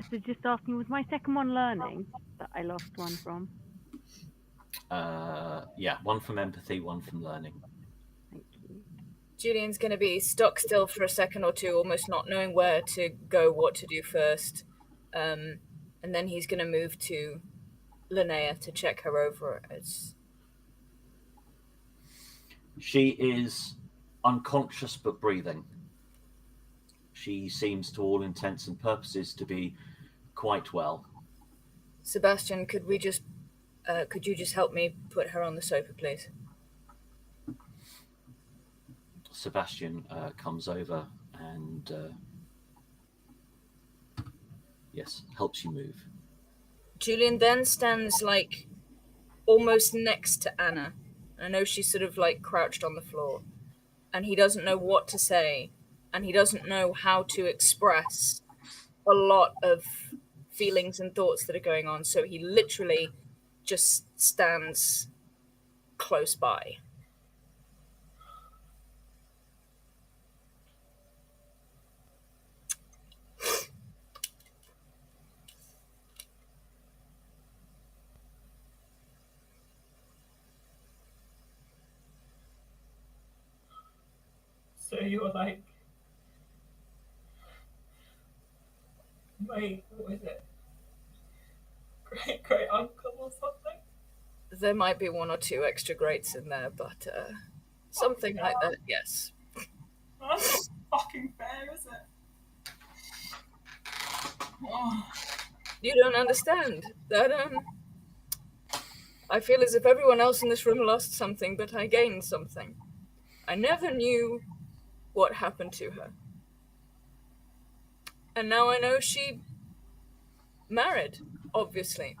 So just asking, was my second one learning that I lost 1 from? Yeah, 1 from empathy, 1 from learning. Thank you. Julian's going to be stuck still for a second or two, almost not knowing where to go, what to do first. And then he's going to move to Linnea to check her over. She is unconscious but breathing. She seems, to all intents and purposes, to be quite well. Sebastian, could you just help me put her on the sofa, please? Sebastian comes over and yes, helps you move. Julian then stands like almost next to Anna. I know she's sort of like crouched on the floor, and he doesn't know what to say, and he doesn't know how to express a lot of feelings and thoughts that are going on, so he literally just stands close by. So you're like my, what is it? Great uncle or something? There might be 1 or 2 extra greats in there, but something like that, yes. That's not fucking fair, is it? Oh. You don't understand. I feel as if everyone else in this room lost something, but I gained something. I never knew what happened to her. And now I know she married, obviously.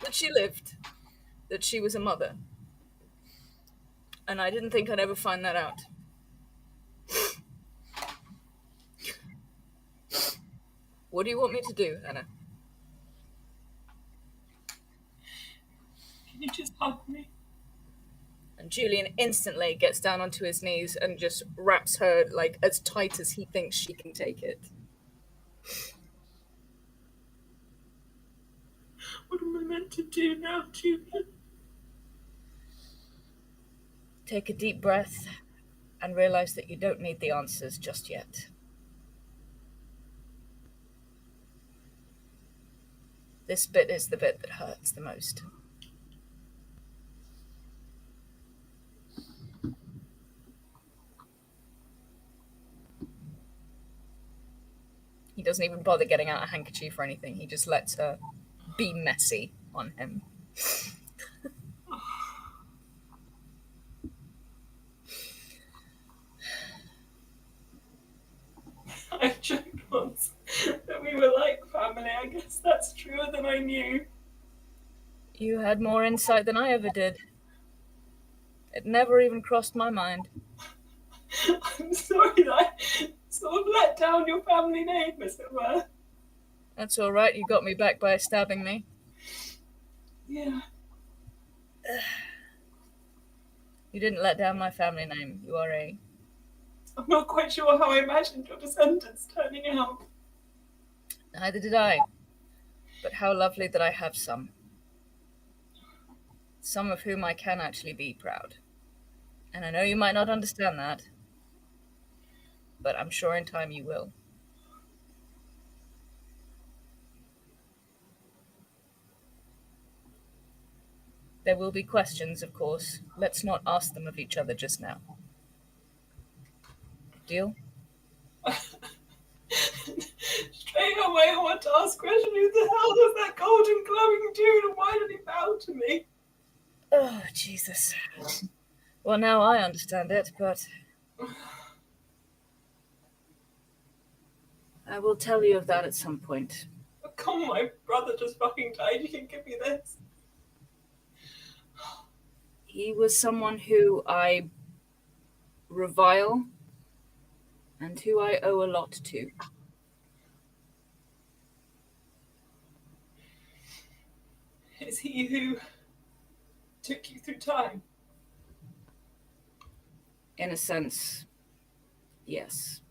That she lived. That she was a mother. And I didn't think I'd ever find that out. What do you want me to do, Anna? Can you just hug me? And Julian instantly gets down onto his knees and just wraps her like as tight as he thinks she can take it. What am I meant to do now, Julian? Take a deep breath and realize that you don't need the answers just yet. This bit is the bit that hurts the most. He doesn't even bother getting out a handkerchief or anything. He just lets her be messy on him. I joked once that we were like family. I guess that's truer than I knew. You had more insight than I ever did. It never even crossed my mind. I'm sorry that I sort of let down your family name, as it were. That's all right. You got me back by stabbing me. Yeah. You didn't let down my family name. You are I'm not quite sure how I imagined your descendants turning out. Neither did I. But how lovely that I have some. Some of whom I can actually be proud. And I know you might not understand that, but I'm sure in time you will. There will be questions, of course. Let's not ask them of each other just now. Deal? straight away I want to ask question, who the hell was that golden glowing dude and why did he bow to me? Oh, Jesus. Well, now I understand it, but I will tell you of that at some point. Come on, my brother just fucking died. You can give me this. He was someone who I revile and who I owe a lot to. Is he who took you through time? In a sense, yes.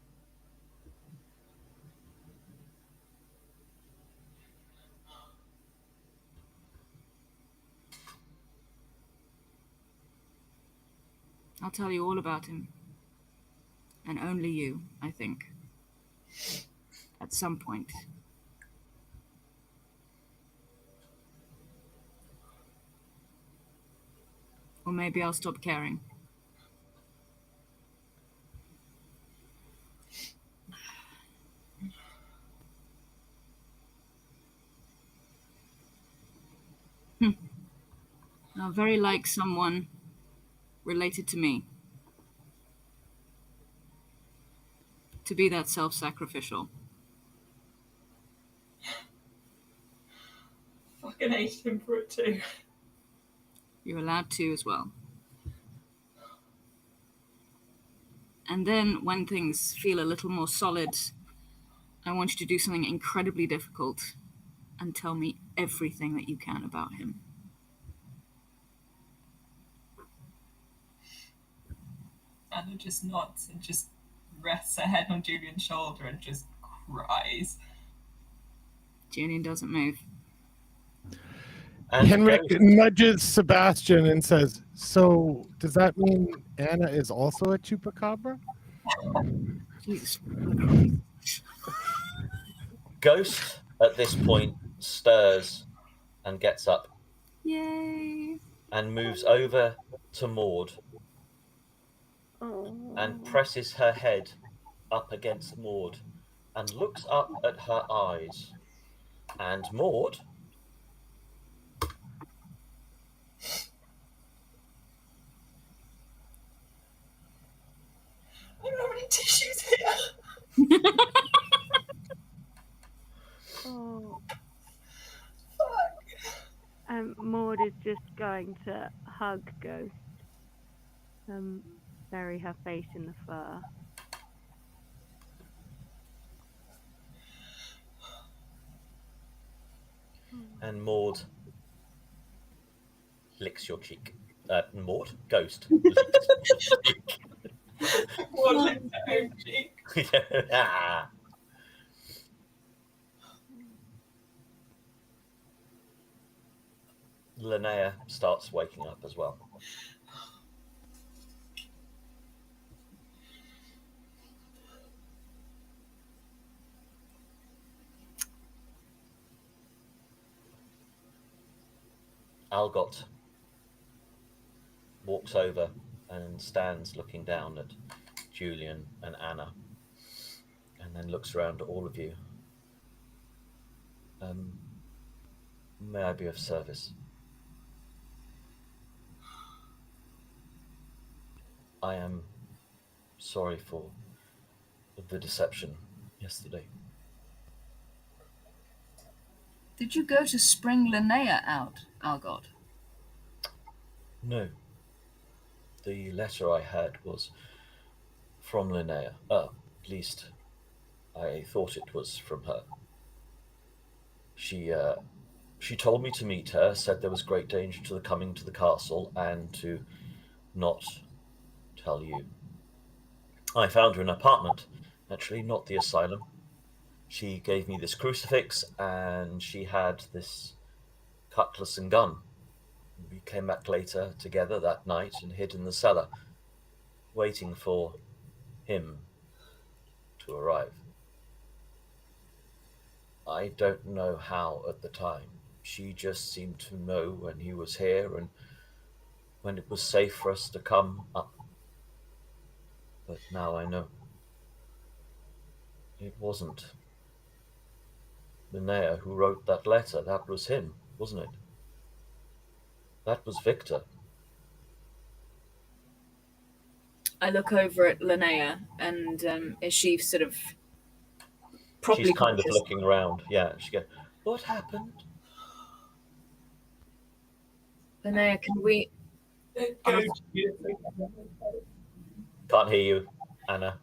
I'll tell you all about him. And only you, I think. At some point. Or maybe I'll stop caring. Now, very like someone related to me. To be that self-sacrificial. Fucking hate him for it too. You're allowed to as well. And then when things feel a little more solid, I want you to do something incredibly difficult and tell me everything that you can about him. Anna just nods and just rests her head on Julian's shoulder and just cries. Julian doesn't move. And Henrik Ghost- nudges Sebastian and says, "So does that mean Anna is also a chupacabra?" Jesus. Ghost at this point stirs and gets up Yay. and moves over to Maude Oh. and presses her head up against Maude and looks up at her eyes. And Maude I don't have any tissues here. Oh. Fuck. Maude is just going to hug Ghost. Bury her face in the fur. and Maude licks your cheek. Maude? Ghost. What licked her own cheek? Yeah. Linnea starts waking up as well. Algot walks over and stands looking down at Julian and Anna, and then looks around at all of you. May I be of service? I am sorry for the deception yesterday. Did you go to spring Linnea out, Algot? No. The letter I had was from Linnea. At least I thought it was from her. She told me to meet her, said there was great danger to the coming to the castle, and to not tell you. I found her in an apartment, actually, not the asylum. She gave me this crucifix, and she had this cutlass and gun. We came back later together that night and hid in the cellar, waiting for him to arrive. I don't know how at the time. She just seemed to know when he was here and when it was safe for us to come up. But now I know. It wasn't Linnea, who wrote that letter, that was him, wasn't it? That was Victor. I look over at Linnea, and is she sort of properly She's kind of conscious? looking around. Yeah, she goes, "What happened?" Linnea, can we? Go, Can't hear you, Anna.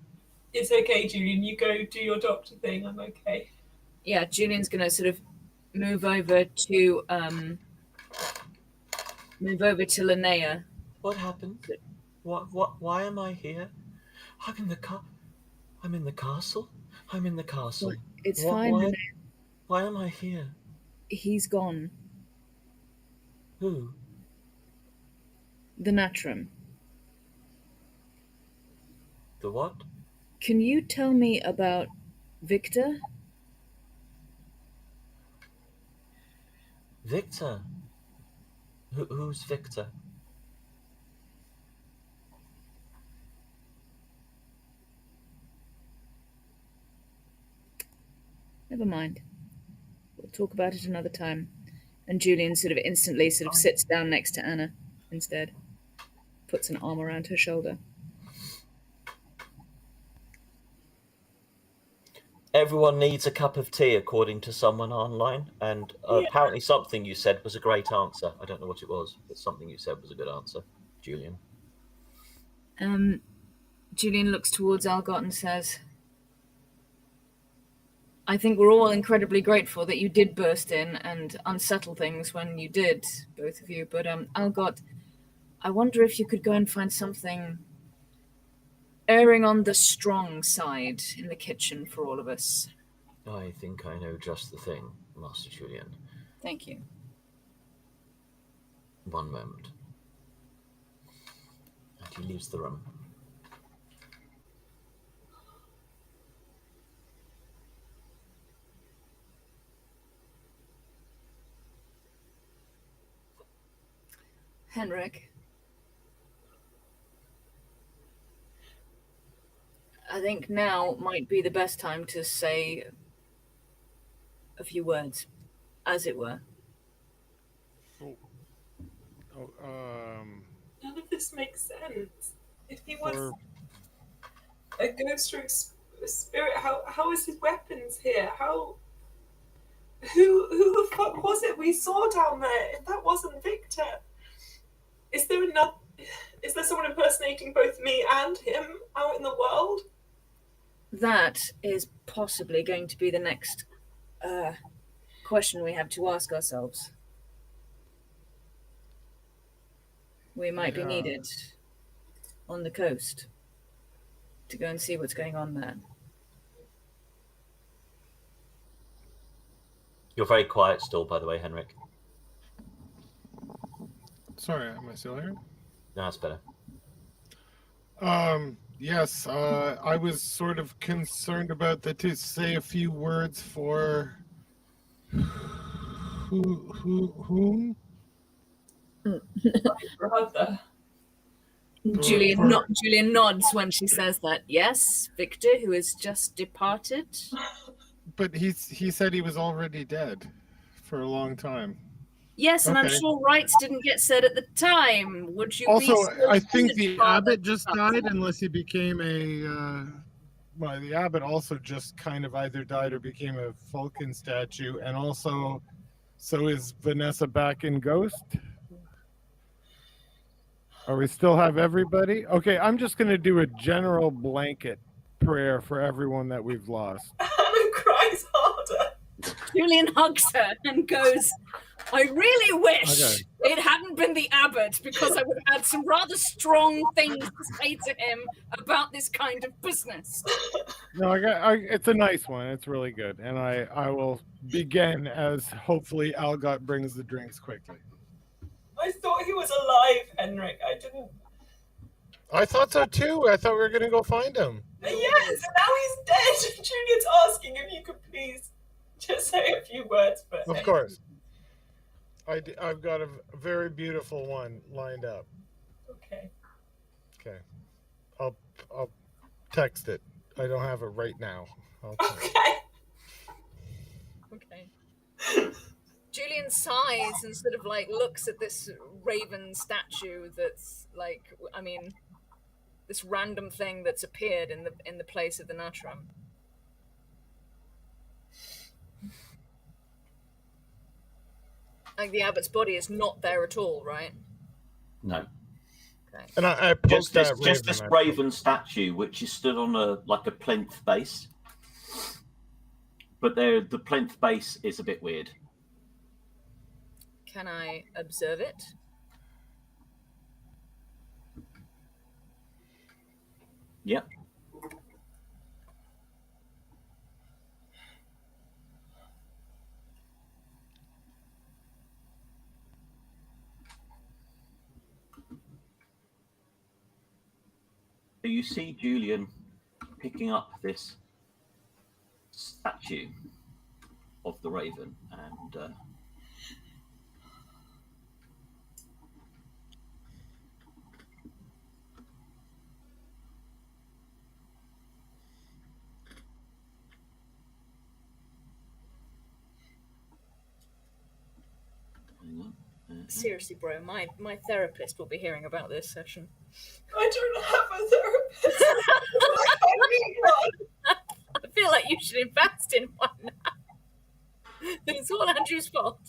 it's okay, Julian. You go do your doctor thing. I'm okay. Yeah, Julian's gonna sort of move over to Linnea. What happened? Why am I here? I'm in the castle. I'm in the castle. It's What- fine. why- Linnea. Why am I here? He's gone. Who? The Natrum. The what? Can you tell me about Victor? Victor. Who's Victor? Never mind. We'll talk about it another time. And Julian sort of instantly sits down next to Anna instead. Puts an arm around her shoulder. Everyone needs a cup of tea, according to someone online. And apparently something you said was a great answer. I don't know what it was, but something you said was a good answer, Julian. Julian looks towards Algot and says, I think we're all incredibly grateful that you did burst in and unsettle things when you did, both of you. But Algot, I wonder if you could go and find something erring on the strong side in the kitchen for all of us. I think I know just the thing, Master Julian. Thank you. One moment. And he leaves the room. Henrik, I think now might be the best time to say a few words, as it were. None of this makes sense. If he was a ghost or a spirit, how is his weapons here? Who the fuck was it we saw down there? If that wasn't Victor, is there someone impersonating both me and him out in the world? That is possibly going to be the next question we have to ask ourselves. We might be needed on the coast to go and see what's going on there. You're very quiet still, by the way, Henrik. Sorry, am I still here? No, that's better. Yes, I was sort of concerned about that to say a few words for whom? Brother. Julian nods when she says that. Yes, Victor, who has just departed. But he said he was already dead for a long time. Yes, and I'm Okay. sure rights didn't get said at the time. Would you Also, be so I think good, the Father? abbot just died, unless he became well, the abbot also just kind of either died or became a Falcon statue, and also, so is Vanessa back in Ghost? Or we still have everybody? Okay, I'm just going to do a general blanket prayer for everyone that we've lost. Anna cries harder. Julian hugs her and goes, I really wish it hadn't been the abbot, because I would have had some rather strong things to say to him about this kind of business. No, it's a nice one. It's really good. And I will begin as hopefully Algot brings the drinks quickly. I thought he was alive, Henrik. I didn't. I thought so too. I thought we were going to go find him. Yes, and now he's dead. Julian's asking if you could please just say a few words for him. Of course. I've got a very beautiful one lined up. Okay. Okay. I'll text it. I don't have it right now. Okay. Okay. Julian sighs and sort of like looks at this raven statue that's like, I mean, this random thing that's appeared in the place of the Natram. Like the abbot's body is not there at all, right? No. Okay. And I Just poked this, just this raven statue, which is stood on a plinth base. But the plinth base is a bit weird. Can I observe it? Yep. So you see Julian picking up this statue of the raven, and Seriously, bro, my therapist will be hearing about this session. I don't have a therapist. I need one. I feel like you should invest in one now. It's all Andrew's fault.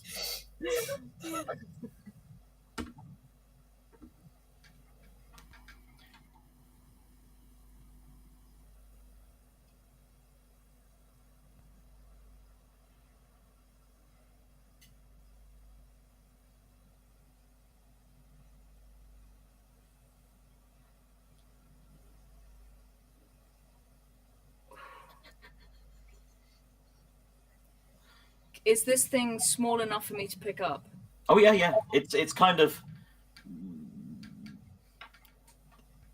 Is this thing small enough for me to pick up? oh yeah. It's kind of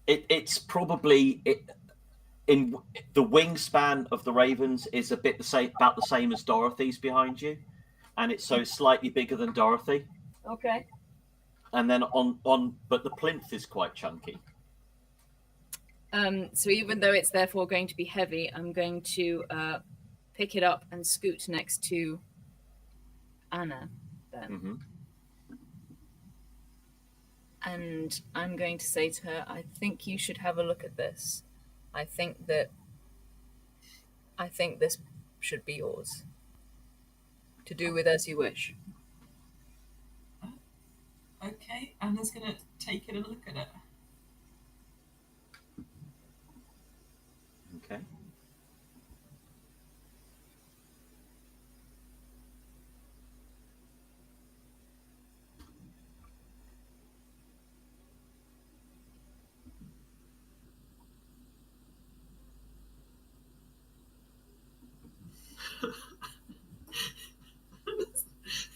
it's probably in the wingspan of the ravens is a bit about the same as Dorothy's behind you, and it's so slightly bigger than Dorothy. Okay. And then but the plinth is quite chunky. So even though it's therefore going to be heavy, I'm going to pick it up and scoot next to Anna then. Mm-hmm. And I'm going to say to her, I think you should have a look at this. I think this should be yours. To do with as you wish. Okay, Anna's gonna take it and look at it. Okay.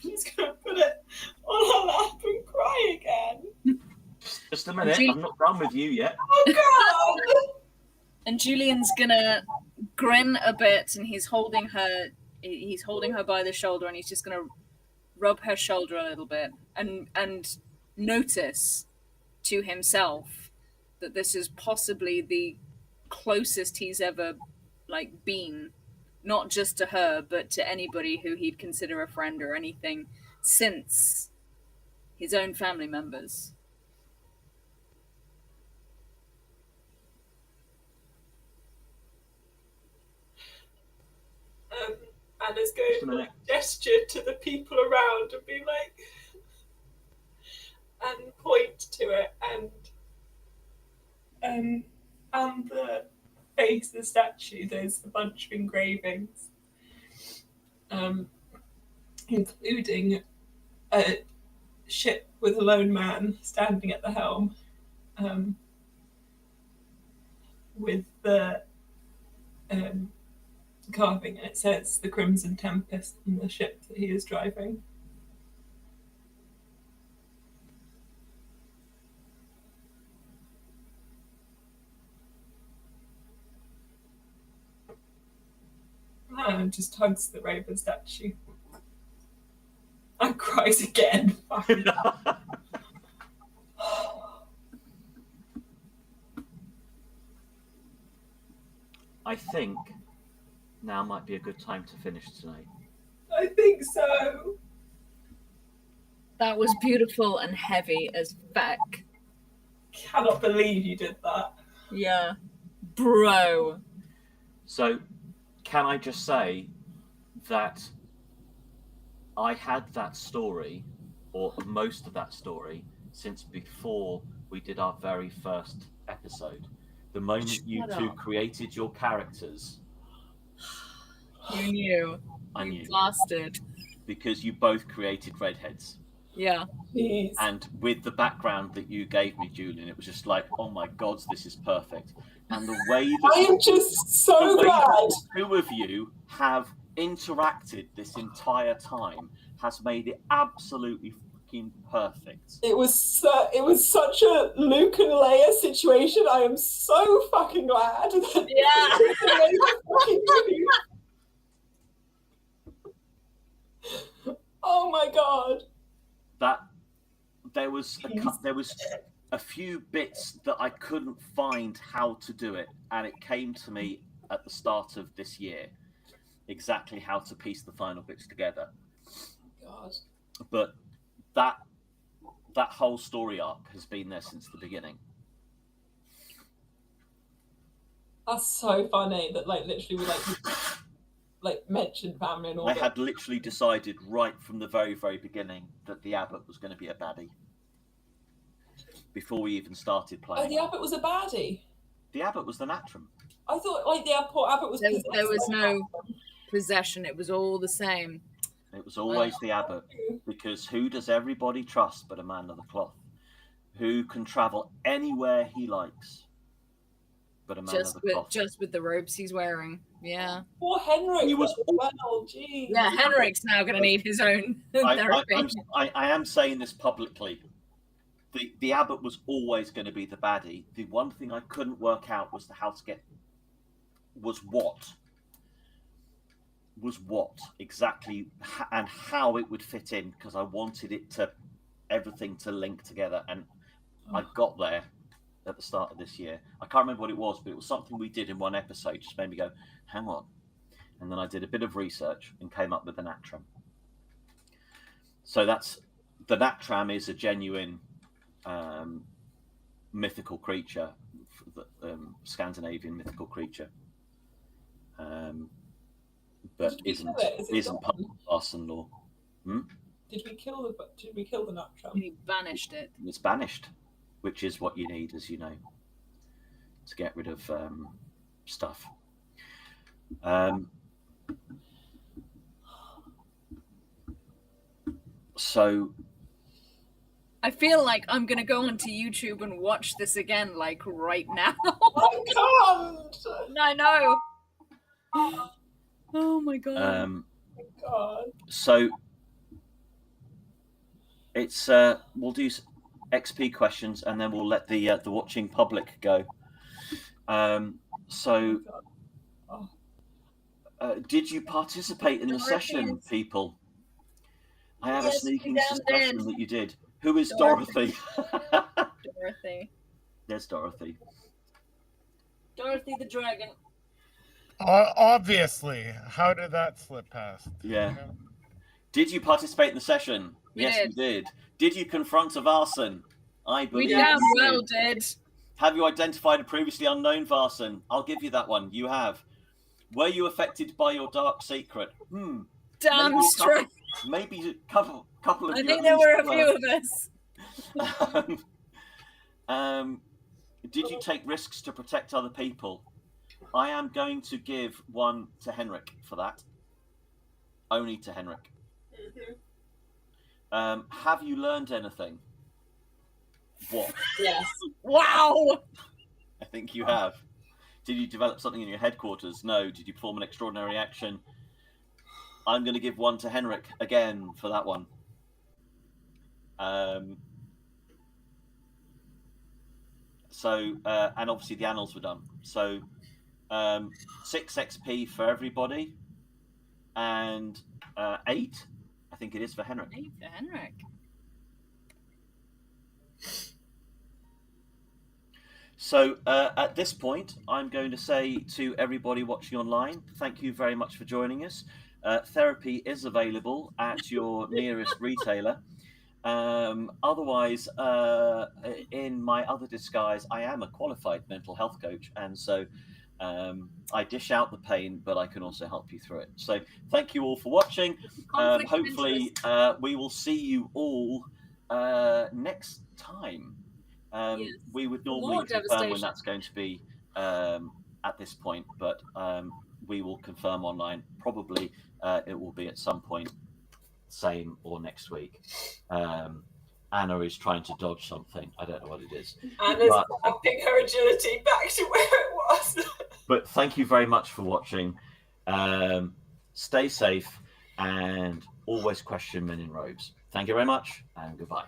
She's gonna put it on her lap and cry again. Just a minute, I'm not done with you yet. Oh God! And Julian's gonna grin a bit, and he's holding her by the shoulder, and he's just gonna rub her shoulder a little bit, and notice to himself that this is possibly the closest he's ever been, not just to her, but to anybody who he'd consider a friend or anything, since his own family members. Anna's going to gesture to the people around and be like, and point to it, and on the base of the statue there's a bunch of engravings, including a ship with a lone man standing at the helm, with the carving, and it says the Crimson Tempest on the ship that he is driving. And just hugs the raven statue and cries again. I think now might be a good time to finish tonight. I think so. That was beautiful and heavy as fuck. Cannot believe you did that. Yeah. Bro. So, can I just say that I had that story, or most of that story, since before we did our very first episode. The moment you two created your characters, You knew. I You knew. bastard. Because you both created redheads. Yeah. Jeez. And with the background that you gave me, Julian, it was just like, oh my God, this is perfect. And the way that I am just so glad. the two of you have interacted this entire time has made it absolutely fucking perfect. It was such a Luke and Leia situation. I am so fucking glad that Yeah. made the fucking movie. Oh my God. That there was a few bits that I couldn't find how to do it, and it came to me at the start of this year exactly how to piece the final bits together. God. But that whole story arc has been there since the beginning. That's so funny that literally we mentioned family and all I that. had literally decided right from the very, very beginning that the abbot was going to be a baddie before we even started playing. Oh, the abbot was a baddie. The abbot was the natrum. I thought the poor abbot was. There was no possession. It was all the same. It was always the abbot, because who does everybody trust but a man of the cloth, who can travel anywhere he likes but a man of the cloth. Just with the robes he's wearing. Yeah. Poor Henrik. He was well, geez. Yeah, Henrik's now going to need his own therapy. I am saying this publicly. The abbot was always going to be the baddie. The one thing I couldn't work out was what exactly and how it would fit in, because I wanted everything to link together, and I got there at the start of this year. I can't remember what it was, but it was something we did in one episode, just made me go, hang on. And then I did a bit of research and came up with the natram. So the natram is a genuine mythical creature, Scandinavian mythical creature, but isn't part of Vaesen lore. Did we kill the natram? He banished it. It's banished, which is what you need, as you know, to get rid of stuff. So I feel like I'm going to go onto YouTube and watch this again, right now. I can't! I know. Oh my God. God. So it's we'll do XP questions, and then we'll let the watching public go. Did you participate in the session, people? I have a sneaking suspicion that you did. Who is Dorothy? Dorothy. There's Dorothy. Dorothy the dragon. Obviously. How did that slip past? Yeah. You know? Did you participate in the session? We Yes, did. you did. Did you confront a Vaesen? I believe We damn you well did. did. Have you identified a previously unknown Vaesen? I'll give you that one. You have. Were you affected by your dark secret? Damn Maybe a straight. Maybe a couple of I you think at there were a least few of us. Did you take risks to protect other people? I am going to give one to Henrik for that. Only to Henrik. Have you learned anything? What? Yes. Wow. I think you have. Did you develop something in your headquarters? No. Did you perform an extraordinary action? I'm going to give one to Henrik again for that one. And obviously the annals were done. So 6 XP for everybody, and 8, I think it is, for Henrik. 8 for Henrik. So at this point, I'm going to say to everybody watching online, thank you very much for joining us. Therapy is available at your nearest retailer. Otherwise, in my other disguise, I am a qualified mental health coach, and so I dish out the pain, but I can also help you through it. So thank you all for watching. Conflict of Hopefully, interest. we will see you all next time. Yes. We would For normally more confirm when devastation. that's going to be at this point, but we will confirm online. Probably it will be at some point, same or next week. Anna is trying to dodge something. I don't know what it is. Anna's But- upping her agility back to where it was. But thank you very much for watching. Stay safe and always question men in robes. Thank you very much and goodbye.